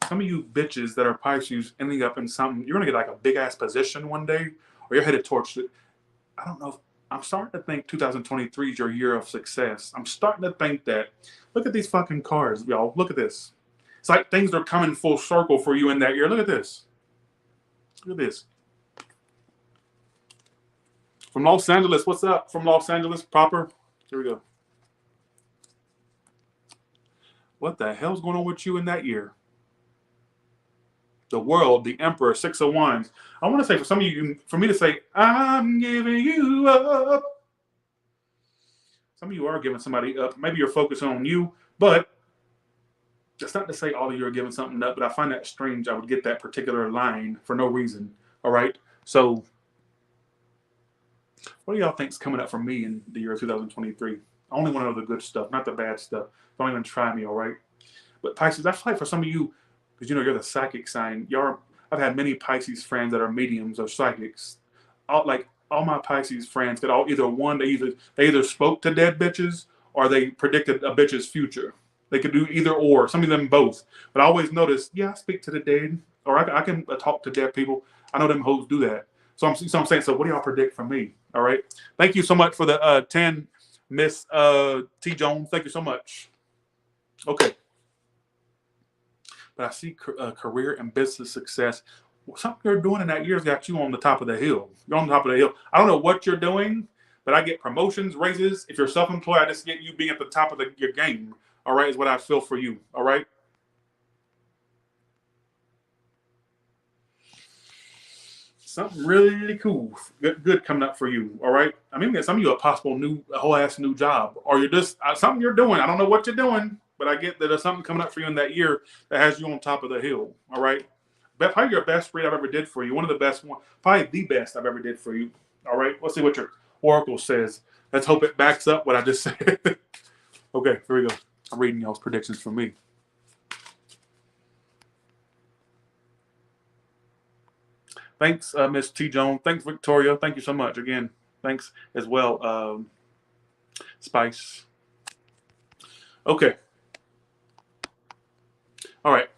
Some of you bitches that are Pisces ending up in something. You're gonna get like a big ass position one day, or you're headed towards. I don't know. I'm starting to think 2023 is your year of success. I'm starting to think that. Look at these fucking cards, y'all. Look at this. It's like things are coming full circle for you in that year. Look at this. Look at this. From Los Angeles. What's up? From Los Angeles proper. Here we go. What the hell's going on with you in that year? The World, the Emperor, Six of Wands. I want to say for some of you, for me to say, I'm giving you up. Some of you are giving somebody up. Maybe you're focusing on you, but that's not to say all of you are giving something up, but I find that strange. I would get that particular line for no reason. All right. So what do y'all think's coming up for me in the year of 2023? I only want to know the good stuff, not the bad stuff. Don't even try me. All right. But Pisces, I feel like for some of you, because you know you're the psychic sign. I've had many Pisces friends that are mediums or psychics. Like all my Pisces friends could all either one, they either spoke to dead bitches or they predicted a bitch's future. They could do either or, some of them both. But I always notice, yeah, I speak to the dead, or I can talk to dead people. I know them hoes do that. So I'm saying, so what do y'all predict from me? All right. Thank you so much for the 10, Miss T. Jones. Thank you so much. Okay. But I see career and business success. Something you're doing in that year's got you on the top of the hill. You're on the top of the hill. I don't know what you're doing, but I get promotions, raises. If you're self-employed, I just get you being at the top of your game. All right, is what I feel for you. All right. Something really cool, good coming up for you. All right. I mean, some of you a possible a whole ass new job, or you're just something you're doing. I don't know what you're doing, but I get that there's something coming up for you in that year that has you on top of the hill. All right. But probably your best read I've ever did for you. One of the best one, probably the best I've ever did for you. All right. Let's see what your oracle says. Let's hope it backs up what I just said. Okay, here we go. I'm reading y'all's predictions for me. Thanks, Miss T. Jones. Thanks, Victoria. Thank you so much. Again, thanks as well, Spice. Okay. All right.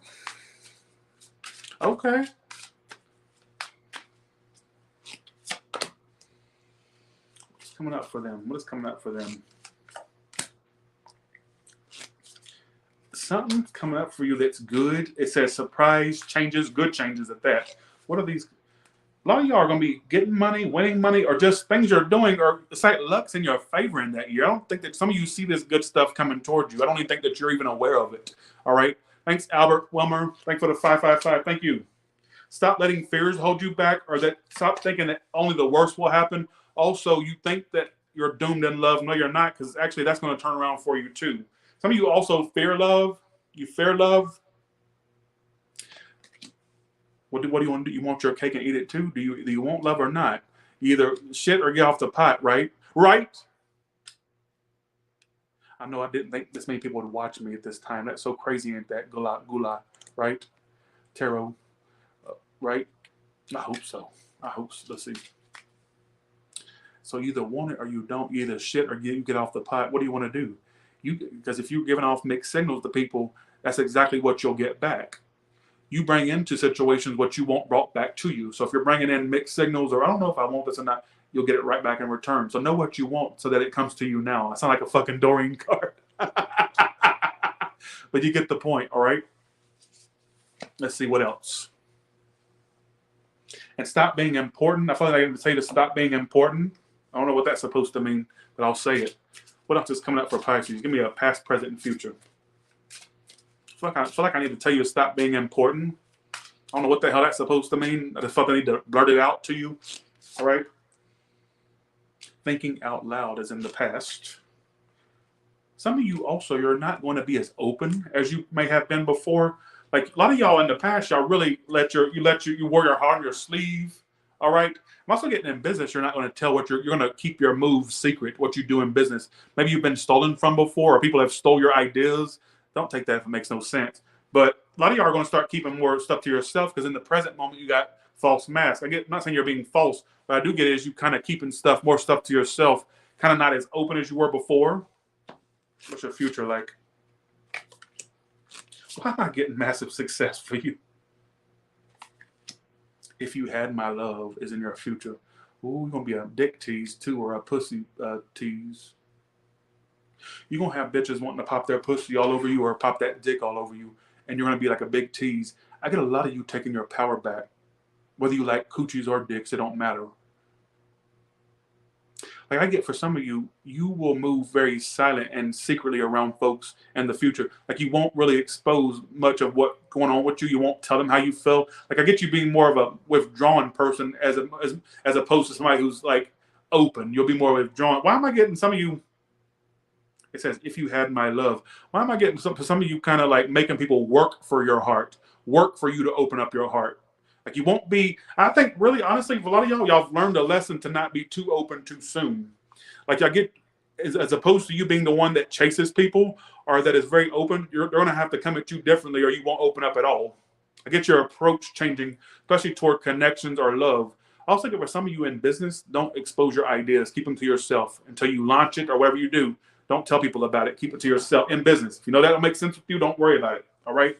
Okay. What's coming up for them? What is coming up for them? Something's coming up for you that's good. It says surprise changes, good changes at that. What are these? A lot of y'all are going to be getting money, winning money, or just things you're doing, or it's like luck's in your favor in that year. I don't think that some of you see this good stuff coming towards you. I don't even think that you're even aware of it. All right. Thanks, Albert Wilmer. Thanks for the 555. Thank you. Stop letting fears hold you back, or that stop thinking that only the worst will happen. Also, you think that you're doomed in love. No, you're not, because actually that's going to turn around for you too. Some of you also fear love. You fear love. What do you want to do? You want your cake and eat it too? Do you want love or not? You either shit or get off the pot, right? Right? I know I didn't think this many people would watch me at this time. That's so crazy, ain't that? Gula, right? Tarot, right? I hope so. Let's see. So you either want it or you don't. You either shit or you get off the pot. What do you want to do? Because if you're giving off mixed signals to people, that's exactly what you'll get back. You bring into situations what you want brought back to you. So if you're bringing in mixed signals, or I don't know if I want this or not, you'll get it right back in return. So know what you want so that it comes to you now. I sound like a fucking Doreen card. But you get the point, all right? Let's see what else. And stop being important. I feel like I didn't say to stop being important. I don't know what that's supposed to mean, but I'll say it. What else is coming up for Pisces? Give me a past, present, and future. I feel like I need to tell you to stop being important. I don't know what the hell that's supposed to mean. I just felt I need to blurt it out to you. All right? Thinking out loud is in the past. Some of you also, you're not going to be as open as you may have been before. Like a lot of y'all in the past, y'all really you wear your heart on your sleeve. All right? I'm also getting in business. You're not going to tell what you're going to keep your moves secret, what you do in business. Maybe you've been stolen from before, or people have stole your ideas. Don't take that if it makes no sense. But a lot of y'all are going to start keeping more stuff to yourself, because in the present moment you got false masks. I'm not saying you're being false, but I do get it is you kind of keeping more stuff to yourself, kind of not as open as you were before. What's your future like? Why am I getting massive success for you? If you had my love is in your future. Ooh, you're going to be a dick tease too, or a pussy tease. You're going to have bitches wanting to pop their pussy all over you or pop that dick all over you, and you're going to be like a big tease. I get a lot of you taking your power back. Whether you like coochies or dicks, it don't matter. Like I get for some of you, you will move very silent and secretly around folks in the future. Like you won't really expose much of what's going on with you. You won't tell them how you feel. Like I get you being more of a withdrawn person as opposed to somebody who's like open. You'll be more withdrawn. Why am I getting some of you? It says, if you had my love. Why am I getting some of you kind of like making people work for your heart, work for you to open up your heart? Like you won't be, I think really honestly, for a lot of y'all have learned a lesson to not be too open too soon. Like I get, as opposed to you being the one that chases people or that is very open, they're going to have to come at you differently or you won't open up at all. I get your approach changing, especially toward connections or love. I was thinking for some of you in business, don't expose your ideas. Keep them to yourself until you launch it or whatever you do. Don't tell people about it. Keep it to yourself in business. If you know that will make sense with you, don't worry about it. All right?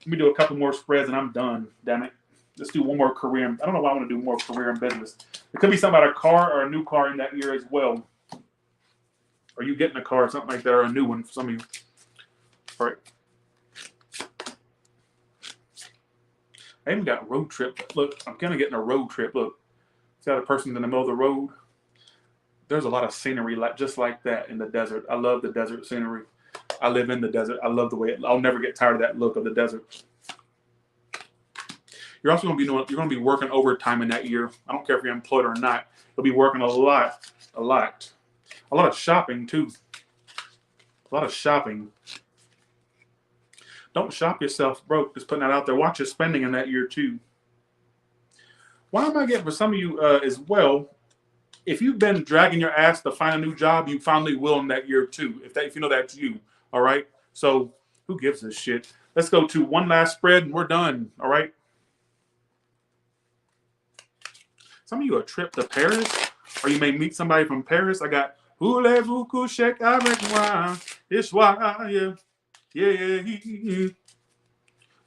Let me do a couple more spreads and I'm done. Damn it. Let's do one more career. I don't know why I want to do more career and business. It could be something about a car or a new car in that year as well. Or you getting a car or something like that, or a new one for some of you. All right. I even got road trip. Look, I'm kind of getting a road trip. Look, it's got a person in the middle of the road. There's a lot of scenery just like that in the desert. I love the desert scenery. I live in the desert. I love the way I'll never get tired of that look of the desert. You're also going to be working overtime in that year. I don't care if you're employed or not. You'll be working a lot. A lot of shopping too. A lot of shopping. Don't shop yourself broke. Just putting that out there. Watch your spending in that year too. Why am I getting for some of you as well? If you've been dragging your ass to find a new job, you finally will in that year too. If you know that's you, all right. So who gives a shit? Let's go to one last spread and we're done. All right. Some of you a trip to Paris, or you may meet somebody from Paris. I got voulez-vous coucher avec moi? It's why, yeah.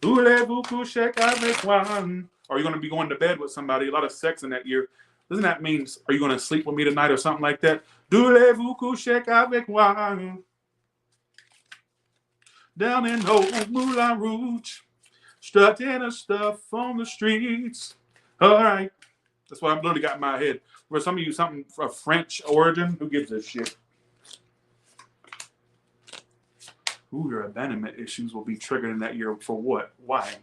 Voulez-vous coucher avec moi? Or you're going to be going to bed with somebody. A lot of sex in that year. Doesn't that mean, are you going to sleep with me tonight or something like that? Voulez-vous coucher avec moi? Down in old Moulin Rouge, strutting and stuff on the streets. All right. That's what I've literally got in my head. For some of you, something of French origin, who gives a shit? Ooh, your abandonment issues will be triggered in that year. For what? Why?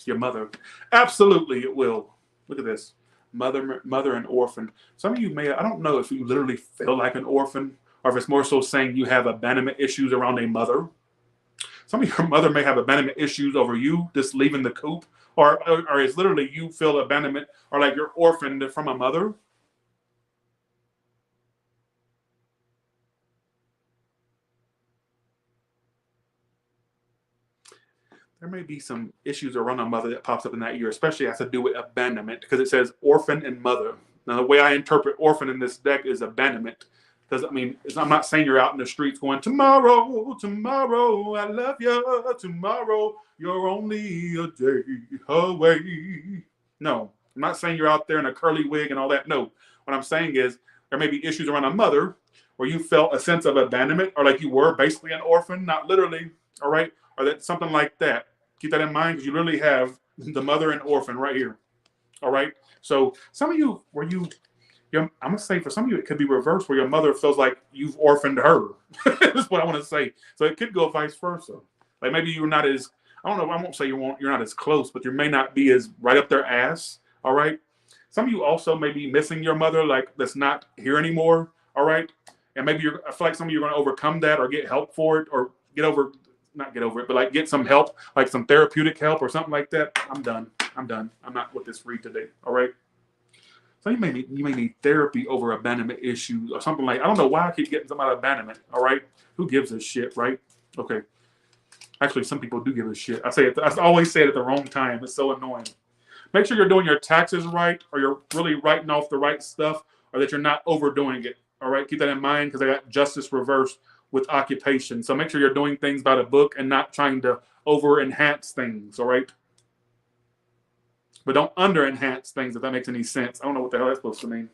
Your mother. Absolutely, it will. Look at this. Mother and orphan. Some of you may, I don't know if you literally feel like an orphan, or if it's more so saying you have abandonment issues around a mother. Some of your mother may have abandonment issues over you just leaving the coop, or it's literally you feel abandonment, or like you're orphaned from a mother. There may be some issues around a mother that pops up in that year, especially has to do with abandonment, because it says orphan and mother. Now, the way I interpret orphan in this deck is abandonment. Because, I mean, I'm not saying you're out in the streets going, tomorrow, tomorrow, I love you, tomorrow, you're only a day away. No, I'm not saying you're out there in a curly wig and all that. No, what I'm saying is there may be issues around a mother where you felt a sense of abandonment, or like you were basically an orphan, not literally, all right? Or that something like that. Keep that in mind, because you literally have the mother and orphan right here. All right. So some of you, I'm gonna say for some of you, it could be reversed, where your mother feels like you've orphaned her. That's what I want to say. So it could go vice versa. Like maybe you're not as, I don't know. I won't say you're not as close, but you may not be as right up their ass. All right. Some of you also may be missing your mother, like that's not here anymore. All right. And maybe I feel like some of you are going to overcome that, or get help for it, or not get over it, but like get some help, like some therapeutic help or something like that. I'm done. I'm not with this read today. All right. So you may need therapy over abandonment issues or something like. I don't know why I keep getting something about abandonment. All right. Who gives a shit, right? Okay. Actually, some people do give a shit. I always say it at the wrong time. It's so annoying. Make sure you're doing your taxes right, or you're really writing off the right stuff, or that you're not overdoing it. All right. Keep that in mind, because I got justice reversed with occupation. So make sure you're doing things by the book and not trying to over enhance things. All right. But don't under enhance things, if that makes any sense. I don't know what the hell that's supposed to mean.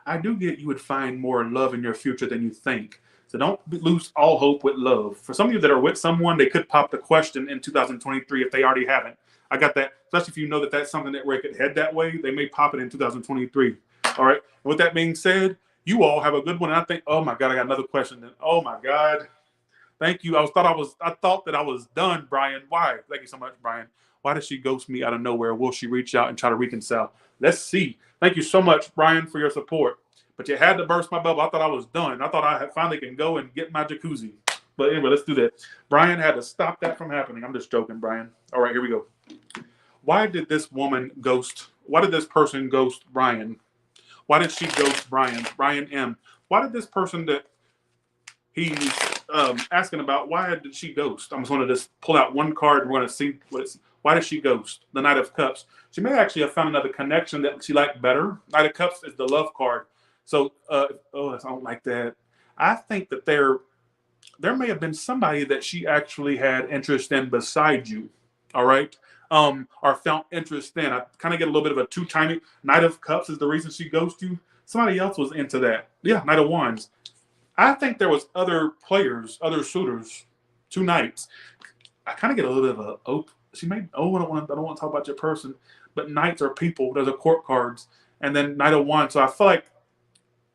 I do get you would find more love in your future than you think. So don't lose all hope with love. For some of you that are with someone, they could pop the question in 2023 if they already haven't. I got that, especially if you know that that's something where it could head that way, they may pop it in 2023. All right. And with that being said, you all have a good one. And I think, oh my God, I got another question. Oh my God. Thank you. I thought that I was done, Brian. Why? Thank you so much, Brian. Why did she ghost me out of nowhere? Will she reach out and try to reconcile? Let's see. Thank you so much, Brian, for your support. But you had to burst my bubble. I thought I was done. I thought I finally can go and get my jacuzzi. But anyway, let's do that. Brian had to stop that from happening. I'm just joking, Brian. All right, here we go. Why did this person ghost Brian? Why did she ghost Brian? Brian M. Why did this person that he's asking about, why did she ghost? I'm just going to just pull out one card and we're going to see Why did she ghost? The Knight of Cups. She may actually have found another connection that she liked better. Knight of Cups is the love card. So, I don't like that. I think that there may have been somebody that she actually had interest in beside you. All right. Or found interest in. I kind of get a little bit of a two-timing. Knight of Cups is the reason she ghosted you. Somebody else was into that. Yeah, Knight of Wands. I think there was other players, other suitors, two knights. I kind of get a little bit of a she may I don't want to talk about your person, but knights are people. There's a court cards, and then Knight of Wands. So I feel like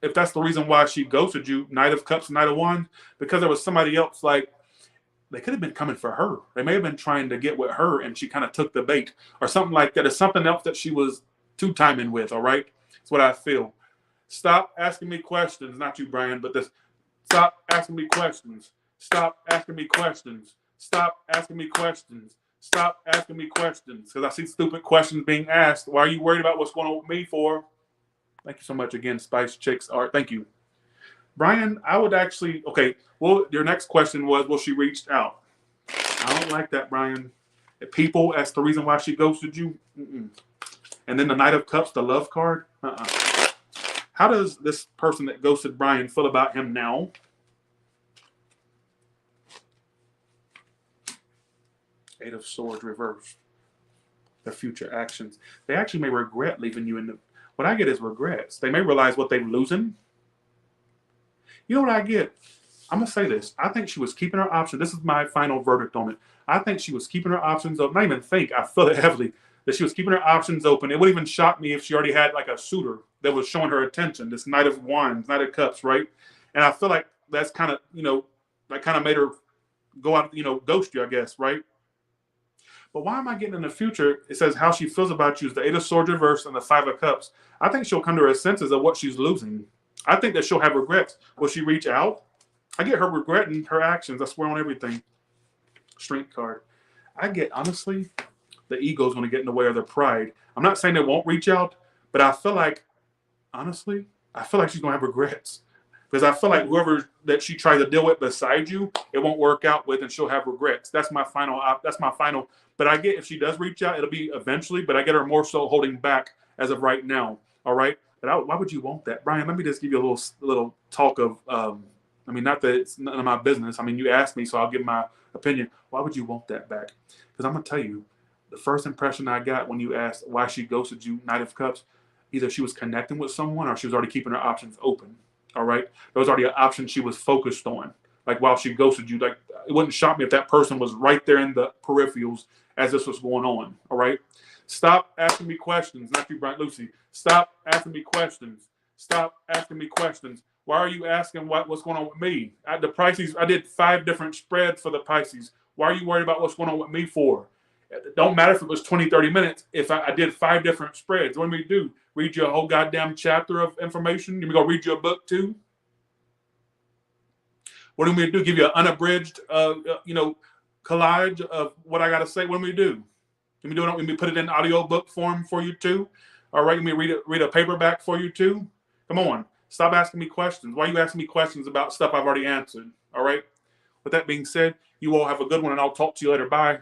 if that's the reason why she ghosted you, Knight of Cups, Knight of Wands, because there was somebody else, like they could have been coming for her. They may have been trying to get with her, and she kind of took the bait or something like that. It's something else that she was two-timing with. All right, that's what I feel. Stop asking me questions, not you, Brian, but this. Stop asking me questions. Stop asking me questions. Stop asking me questions. Stop asking me questions. Because I see stupid questions being asked. Why are you worried about what's going on with me for? Thank you so much again, Spice Chicks Art. Thank you. Brian, I would actually, okay, well, your next question was, will she reach out? I don't like that, Brian. If people, that's the reason why she ghosted you. And then the Knight of Cups, the love card. How does this person that ghosted Brian feel about him now? Eight of Swords reversed. Their future actions. They actually may regret leaving you in the... What I get is regrets. They may realize what they're losing. You know what I get? I'm going to say this. I think she was keeping her option. This is my final verdict on it. I think she was keeping her options open. Not even think. I feel it heavily. That she was keeping her options open. It wouldn't even shock me if she already had like a suitor that was showing her attention. This Knight of Wands, Knight of Cups, right? And I feel like that's kind of, that kind of made her go out, ghost you, I guess, right? But why am I getting in the future? It says how she feels about you is the Eight of Swords reversed and the Five of Cups. I think she'll come to her senses of what she's losing. I think that she'll have regrets. Will she reach out? I get her regretting her actions. I swear on everything. Strength card. I get, honestly, the ego is going to get in the way of their pride. I'm not saying they won't reach out, but I feel like, honestly, she's going to have regrets. Because I feel like whoever that she tries to deal with beside you, it won't work out with, and she'll have regrets. That's my final. But I get if she does reach out, it'll be eventually. But I get her more so holding back as of right now. All right. But why would you want that, Brian? Let me just give you a little talk of. Not that it's none of my business. You asked me, so I'll give my opinion. Why would you want that back? Because I'm gonna tell you, the first impression I got when you asked why she ghosted you, Knight of Cups, either she was connecting with someone or she was already keeping her options open. All right. There was already an option she was focused on. Like while she ghosted you, like it wouldn't shock me if that person was right there in the peripherals as this was going on. All right. Stop asking me questions. Not you, Brian Lucy. Stop asking me questions. Stop asking me questions. Why are you asking what's going on with me? The Pisces, I did 5 different spreads for the Pisces. Why are you worried about what's going on with me for? It don't matter if it was 20, 30 minutes. If I did 5 different spreads, what do we do? Read you a whole goddamn chapter of information? You me go read you a book too? What do we do? Give you an unabridged, collage of what I got to say? What do we do? Let me put it in audio book form for you too. All right, let me read a paperback for you too. Come on, stop asking me questions. Why are you asking me questions about stuff I've already answered? All right. With that being said, you all have a good one, and I'll talk to you later. Bye.